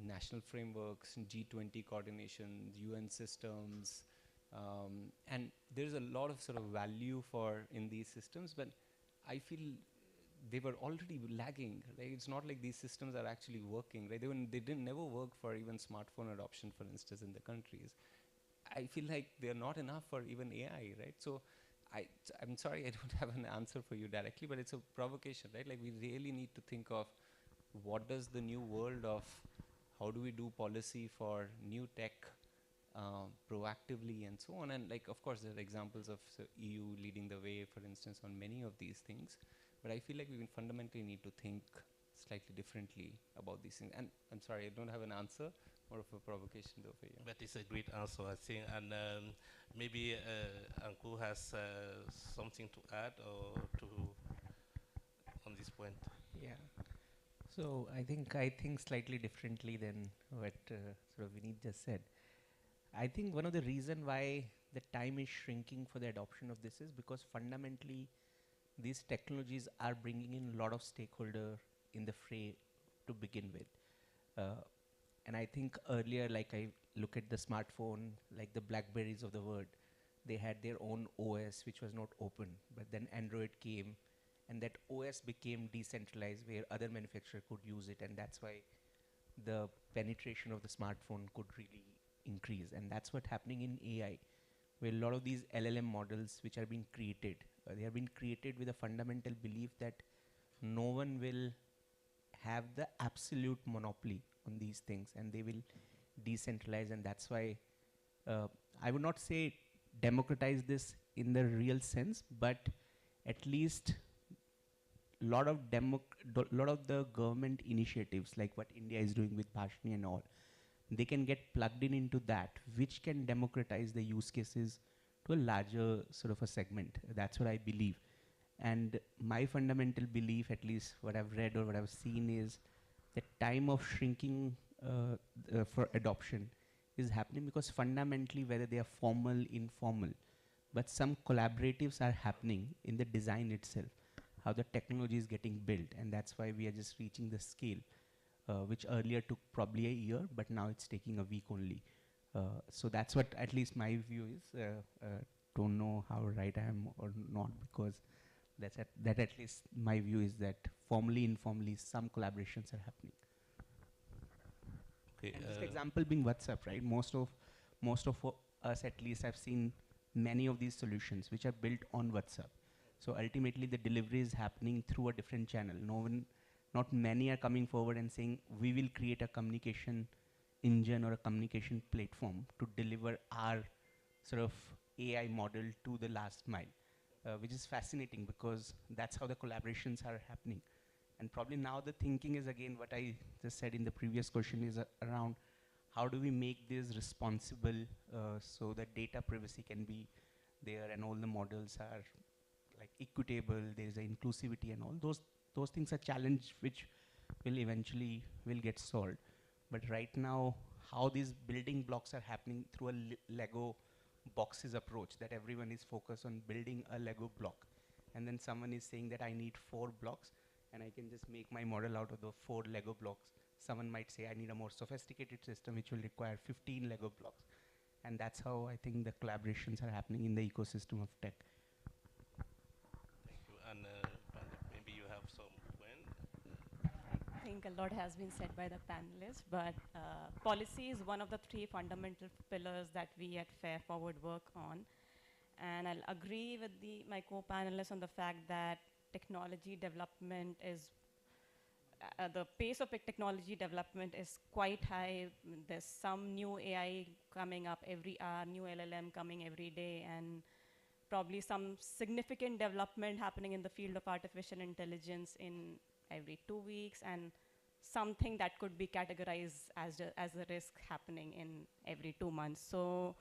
national frameworks, G20 coordination, UN systems, and there's a lot of sort of value in these systems, but I feel they were already lagging, right? It's not like these systems are actually working, right? They didn't never work for even smartphone adoption, for instance, in the countries. I feel like they're not enough for even AI, right? So I'm sorry I don't have an answer for you directly, but it's a provocation, right? Like we really need to think of what does the new world of how do we do policy for new tech proactively and so on. And like, of course, there are examples of EU leading the way, for instance, on many of these things. But I feel like we fundamentally need to think slightly differently about these things. And I'm sorry, I don't have an answer, more of a provocation though for you. But it's a great answer, I think. And maybe Anku has something to add or to on this point. Yeah. So I think slightly differently than what sort of Vinit just said. I think one of the reasons why the time is shrinking for the adoption of this is because fundamentally these technologies are bringing in a lot of stakeholder in the fray to begin with. And I think earlier, like I look at the smartphone, like the Blackberries of the world, they had their own OS which was not open, but then Android came and that OS became decentralized where other manufacturers could use it, and that's why the penetration of the smartphone could really increase. And that's what's happening in AI, where a lot of these LLM models which are being created, they have been created with a fundamental belief that no one will have the absolute monopoly on these things, and they will decentralize. And that's why I would not say democratize this in the real sense, but at least lot of lot of the government initiatives, like what India is doing with Bhashni and all, they can get plugged in into that, which can democratize the use cases to a larger sort of a segment. That's what I believe. And my fundamental belief, at least what I've read or what I've seen, is the time of shrinking for adoption is happening because fundamentally, whether they are formal, informal, but some collaboratives are happening in the design itself, how the technology is getting built, and that's why we are just reaching the scale, which earlier took probably a year, but now it's taking a week only. So that's what at least my view is. Don't know how right I am or not, because that at least my view is that formally, informally, some collaborations are happening. Okay. And just example being WhatsApp, right? Most of us, at least, I've seen many of these solutions which are built on WhatsApp. So ultimately, the delivery is happening through a different channel. Not many are coming forward and saying we will create a communication engine or a communication platform to deliver our sort of AI model to the last mile, which is fascinating because that's how the collaborations are happening. And probably now the thinking is, again, what I just said in the previous question, is around how do we make this responsible so that data privacy can be there and all the models are like equitable, there's an inclusivity and all. Those things are challenge which will eventually get solved. But right now, how these building blocks are happening through a Lego boxes approach, that everyone is focused on building a Lego block. And then someone is saying that I need 4 blocks and I can just make my model out of the 4 Lego blocks. Someone might say I need a more sophisticated system which will require 15 Lego blocks. And that's how I think the collaborations are happening in the ecosystem of tech. Thank you. And maybe you have some I think a lot has been said by the panelists, but policy is one of the 3 fundamental pillars that we at Fair Forward work on. And I'll agree with my co-panelists on the fact that technology development is, the pace of technology development is quite high. There's some new AI coming up every hour, new LLM coming every day, and probably some significant development happening in the field of artificial intelligence in every 2 weeks, and something that could be categorized as a risk happening in every 2 months. So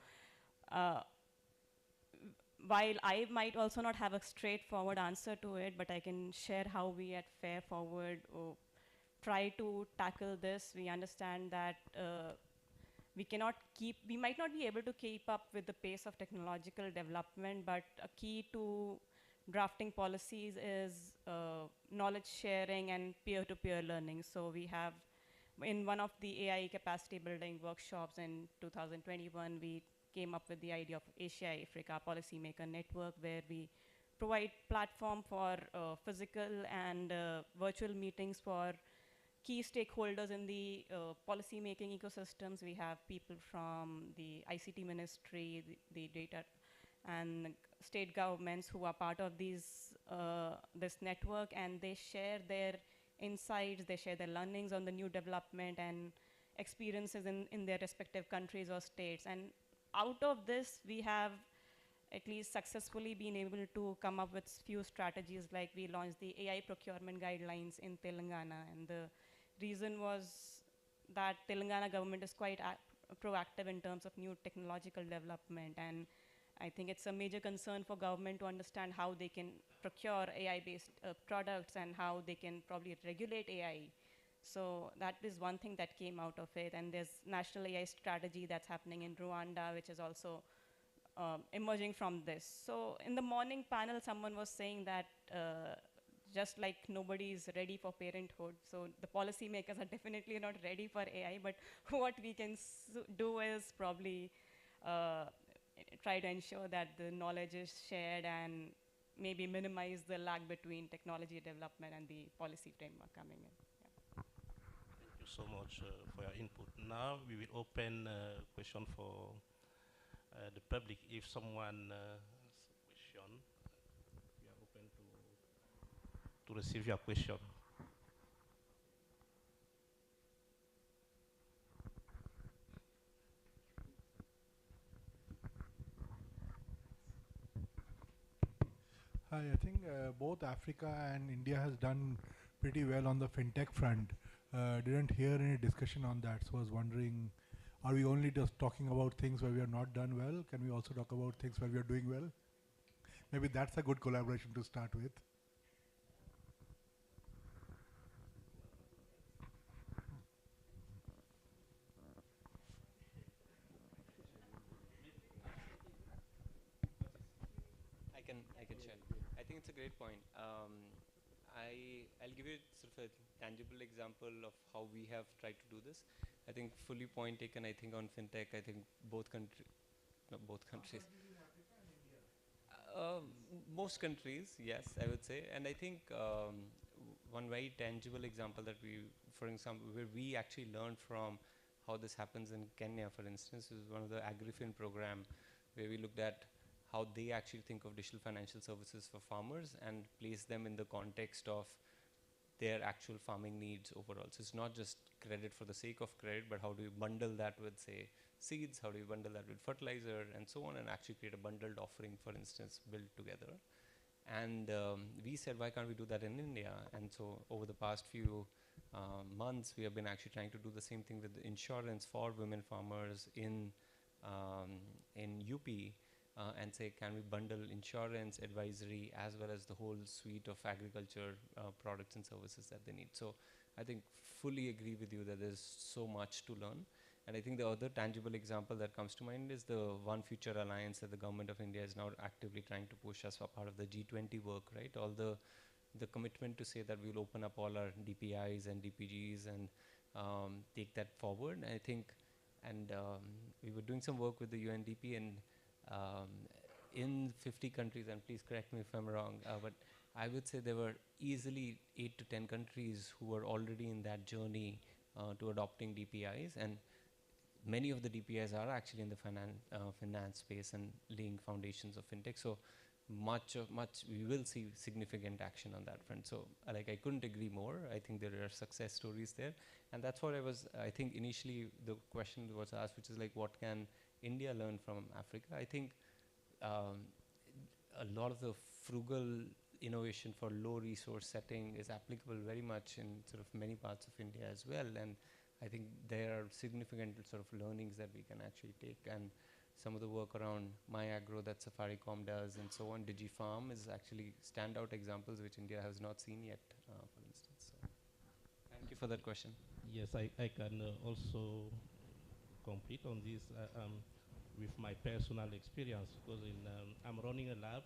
while I might also not have a straightforward answer to it, but I can share how we at Fair Forward try to tackle this. We understand that we might not be able to keep up with the pace of technological development, but a key to drafting policies is knowledge sharing and peer-to-peer learning. So we have, in one of the AI capacity building workshops in 2021, we came up with the idea of Asia-Africa Policymaker Network, where we provide platform for physical and virtual meetings for key stakeholders in the policy-making ecosystems. We have people from the ICT ministry, the data, and state governments who are part of these this network, and they share their insights, they share their learnings on the new development and experiences in their respective countries or states. And out of this, we have at least successfully been able to come up with few strategies, like we launched the AI procurement guidelines in Telangana, and the reason was that Telangana government is quite proactive in terms of new technological development, and I think it's a major concern for government to understand how they can procure AI-based products and how they can probably regulate AI. So that is one thing that came out of it. And there's national AI strategy that's happening in Rwanda, which is also emerging from this. So in the morning panel, someone was saying that just like nobody is ready for parenthood, so the policymakers are definitely not ready for AI, but what we can do is probably try to ensure that the knowledge is shared and maybe minimize the lag between technology development and the policy framework coming in. Yeah. Thank you so much for your input. Now we will open question for the public. If someone has a question, we are open to receive your question. Hi, I think both Africa and India has done pretty well on the fintech front. Didn't hear any discussion on that, so I was wondering, are we only just talking about things where we are not done well? Can we also talk about things where we are doing well? Maybe that's a good collaboration to start with. I can share. I think it's a great point. I'll give you sort of a tangible example of how we have tried to do this. I think fully point taken. I think on fintech, I think both countries. Most countries, yes, I would say. And I think one very tangible example that for example, where we actually learned from how this happens in Kenya, for instance, is one of the AgriFin program, where we looked at how they actually think of digital financial services for farmers and place them in the context of their actual farming needs overall. So it's not just credit for the sake of credit, but how do you bundle that with, say, seeds, how do you bundle that with fertilizer and so on, and actually create a bundled offering, for instance, built together. And we said, why can't we do that in India? And so over the past few months, we have been actually trying to do the same thing with insurance for women farmers in UP, and say, can we bundle insurance, advisory, as well as the whole suite of agriculture products and services that they need. So I think fully agree with you that there's so much to learn. And I think the other tangible example that comes to mind is the One Future Alliance that the government of India is now actively trying to push as a part of the G20 work, right? All the commitment to say that we'll open up all our DPIs and DPGs and take that forward. And I think, we were doing some work with the UNDP, and in 50 countries, and please correct me if I'm wrong, but I would say there were easily 8 to 10 countries who were already in that journey to adopting DPIs, and many of the DPIs are actually in the finance space and laying foundations of fintech. So we will see significant action on that front. So I couldn't agree more. I think there are success stories there, and that's what I think initially the question was asked, which is like, what can India learn from Africa? I think a lot of the frugal innovation for low resource setting is applicable very much in sort of many parts of India as well. And I think there are significant sort of learnings that we can actually take. And some of the work around MyAgro that Safaricom does and so on, DigiFarm, is actually standout examples which India has not seen yet, for instance. So thank you for that question. Yes, I can also complete on this with my personal experience, because I'm running a lab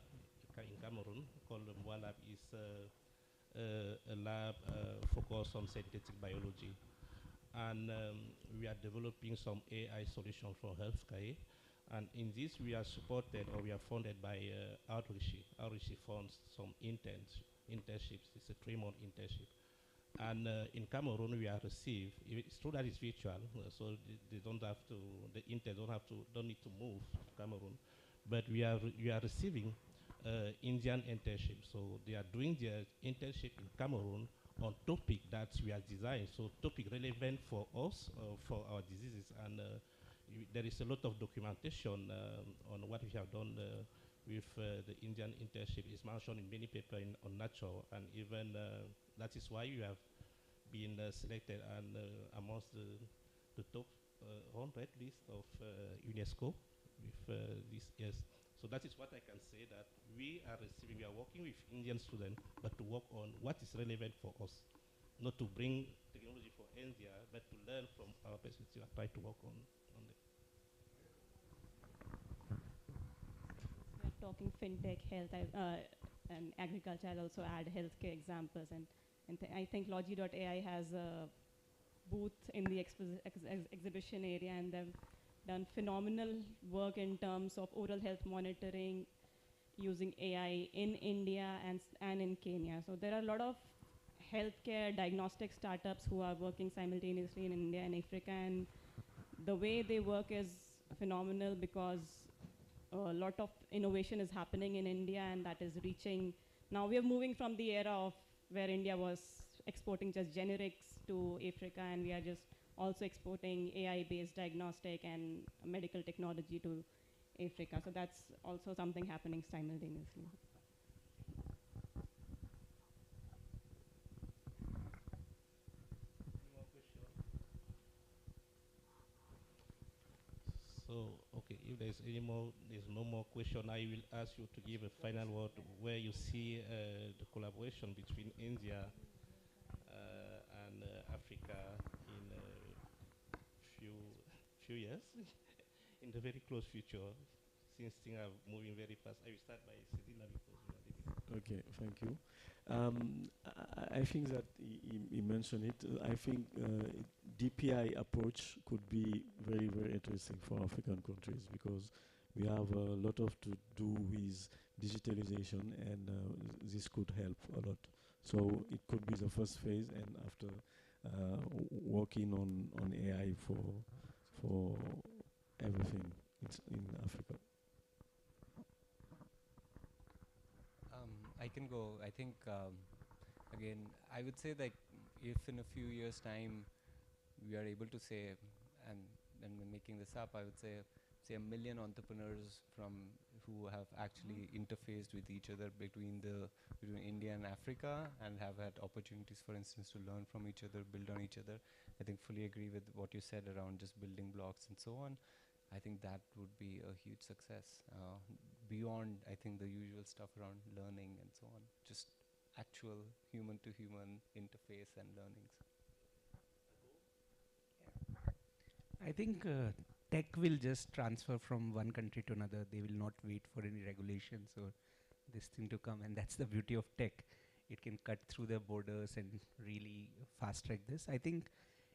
in Cameroon called the Mwa Lab. It's a lab focused on synthetic biology, and we are developing some AI solution for healthcare. And in this, we are supported, or we are funded by Outreachy. Outreachy funds some internships. It's a 3-month internship. And in Cameroon, we are received. It's true that it's virtual, so they don't have to. The interns don't need to move to Cameroon, but we are receiving Indian internship. So they are doing their internship in Cameroon on topic that we are designed. So topic relevant for us, for our diseases, and there is a lot of documentation on what we have done with the Indian internship. It's mentioned in many papers on Nature, and even that is why you have been selected and amongst the top 100 list of UNESCO with this years. So that is what I can say, that we are working with Indian students, but to work on what is relevant for us, not to bring technology for India, but to learn from our perspective and try to work on it. We're talking fintech, health, and agriculture. I'll also add healthcare examples, and I think Logi.ai has a booth in the exhibition area, and they've done phenomenal work in terms of oral health monitoring using AI in India and in Kenya. So there are a lot of healthcare diagnostic startups who are working simultaneously in India and Africa, and the way they work is phenomenal, because a lot of innovation is happening in India, and that is reaching. Now we are moving from the era of where India was exporting just generics to Africa, and we are just also exporting AI-based diagnostic and medical technology to Africa. So that's also something happening simultaneously. there's no more question, I will ask you to give a final word where you see the collaboration between India and Africa in few years, in the very close future, since things are moving very fast. I will start by Cedilla because you are leading. Okay, thank you. I think that he mentioned it. I think DPI approach could be very, very interesting for African countries because we have a lot of to do with digitalization, and this could help a lot. So it could be the first phase, and after working on AI for everything in Africa. I can go. I think, again, I would say that if in a few years' time we are able to say, and when making this up, I would say 1 million entrepreneurs who have actually interfaced with each other between India and Africa and have had opportunities, for instance, to learn from each other, build on each other. I think fully agree with what you said around just building blocks and so on. I think that would be a huge success. Beyond, I think, the usual stuff around learning and so on, just actual human-to-human interface and learnings. I think tech will just transfer from one country to another. They will not wait for any regulations or this thing to come, and that's the beauty of tech. It can cut through the borders and really fast track this. I think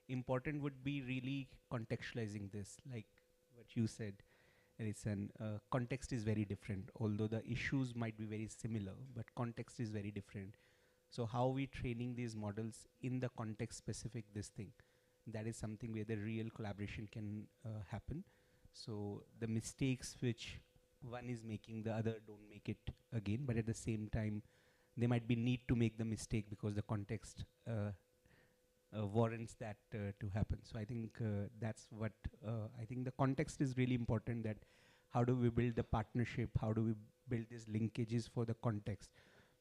important would be really contextualizing this, like what you said, Alison. Context is very different, although the issues might be very similar, but context is very different. So how we training these models in the context specific this thing, that is something where the real collaboration can happen. So the mistakes which one is making, the other don't make it again, but at the same time, there might be need to make the mistake because the context warrants that to happen. So I think that's what, I think the context is really important, that how do we build the partnership, how do we build these linkages for the context,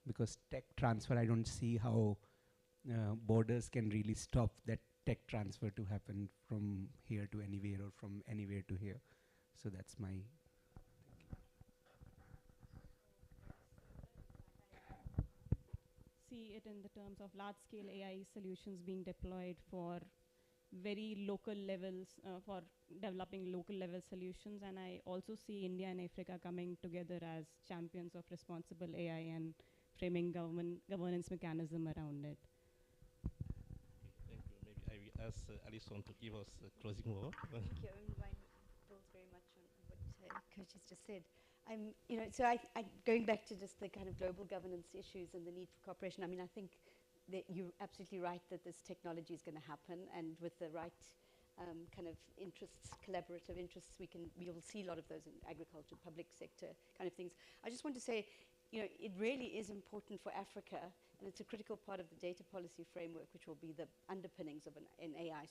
because tech transfer, I don't see how borders can really stop that tech transfer to happen from here to anywhere or from anywhere to here. So that's my see it in the terms of large-scale AI solutions being deployed for very local levels, for developing local level solutions. And I also see India and Africa coming together as champions of responsible AI and framing governance mechanism around it. Thank you. Maybe I will ask Alison to give us a closing word. Thank you. Mine builds very much on what Coach has just said. So going back to just the kind of global governance issues and the need for cooperation, I mean, I think that you're absolutely right that this technology is going to happen, and with the right kind of interests, collaborative interests, we will see a lot of those in agriculture, public sector kind of things. I just want to say, it really is important for Africa, and it's a critical part of the data policy framework, which will be the underpinnings of an AI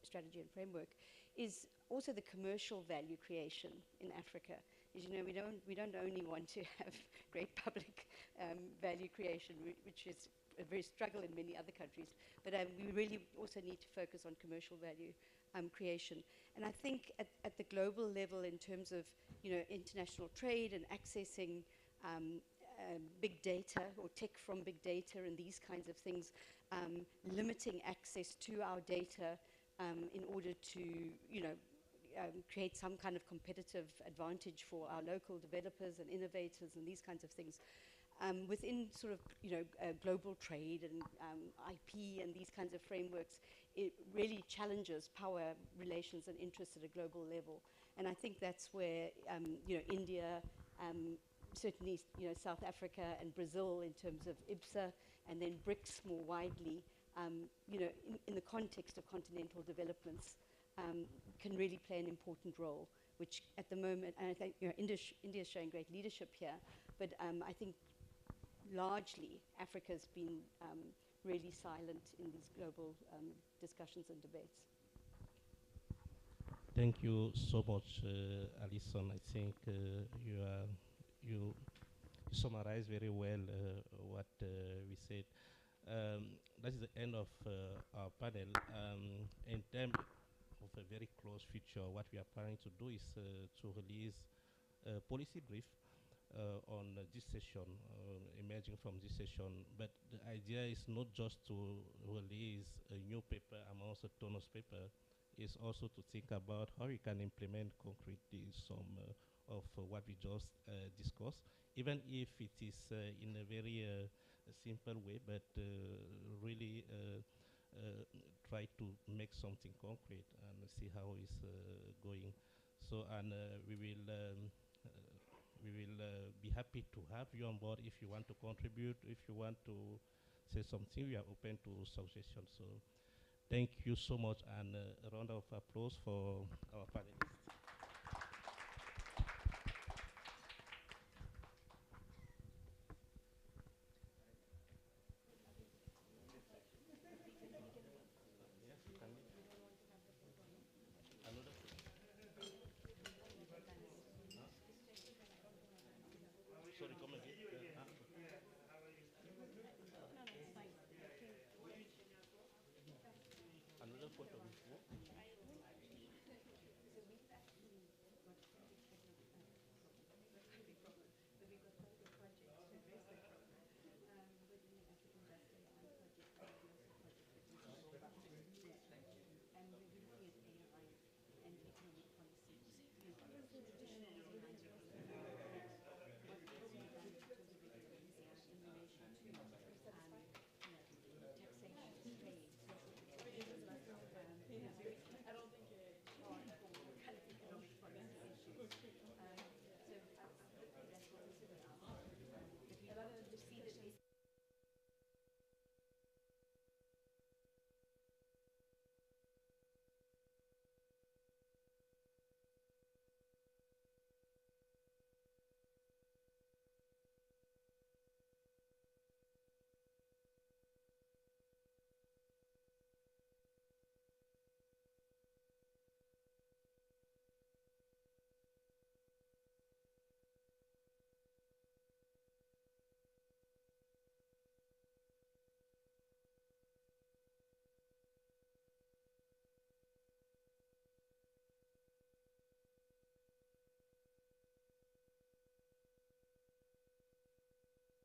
strategy and framework, is also the commercial value creation in Africa. As you know, we don't only want to have great public value creation, which is a very struggle in many other countries, but we really also need to focus on commercial value creation. And I think at the global level, in terms of international trade and accessing big data or tech from big data and these kinds of things, limiting access to our data in order to create some kind of competitive advantage for our local developers and innovators and these kinds of things. Within sort of global trade and IP and these kinds of frameworks, it really challenges power relations and interests at a global level. And I think that's where India, certainly South Africa and Brazil in terms of IBSA, and then BRICS more widely, in the context of continental developments, can really play an important role, which at the moment, and I think India is showing great leadership here, but I think largely Africa's been really silent in these global discussions and debates. Thank you so much, Alison. I think you summarized very well what we said. That is the end of our panel. In terms, of a very close future, what we are planning to do is to release a policy brief on this session, emerging from this session. But the idea is not just to release a new paper amongst a ton of paper, is also to think about how we can implement concretely some of what we just discussed, even if it is in a very simple way, but really try to make something concrete and see how it's going. So, and we will be happy to have you on board if you want to contribute, if you want to say something, we are open to suggestions. So thank you so much, and a round of applause for our panelists. Sorry, come again. Another photo before.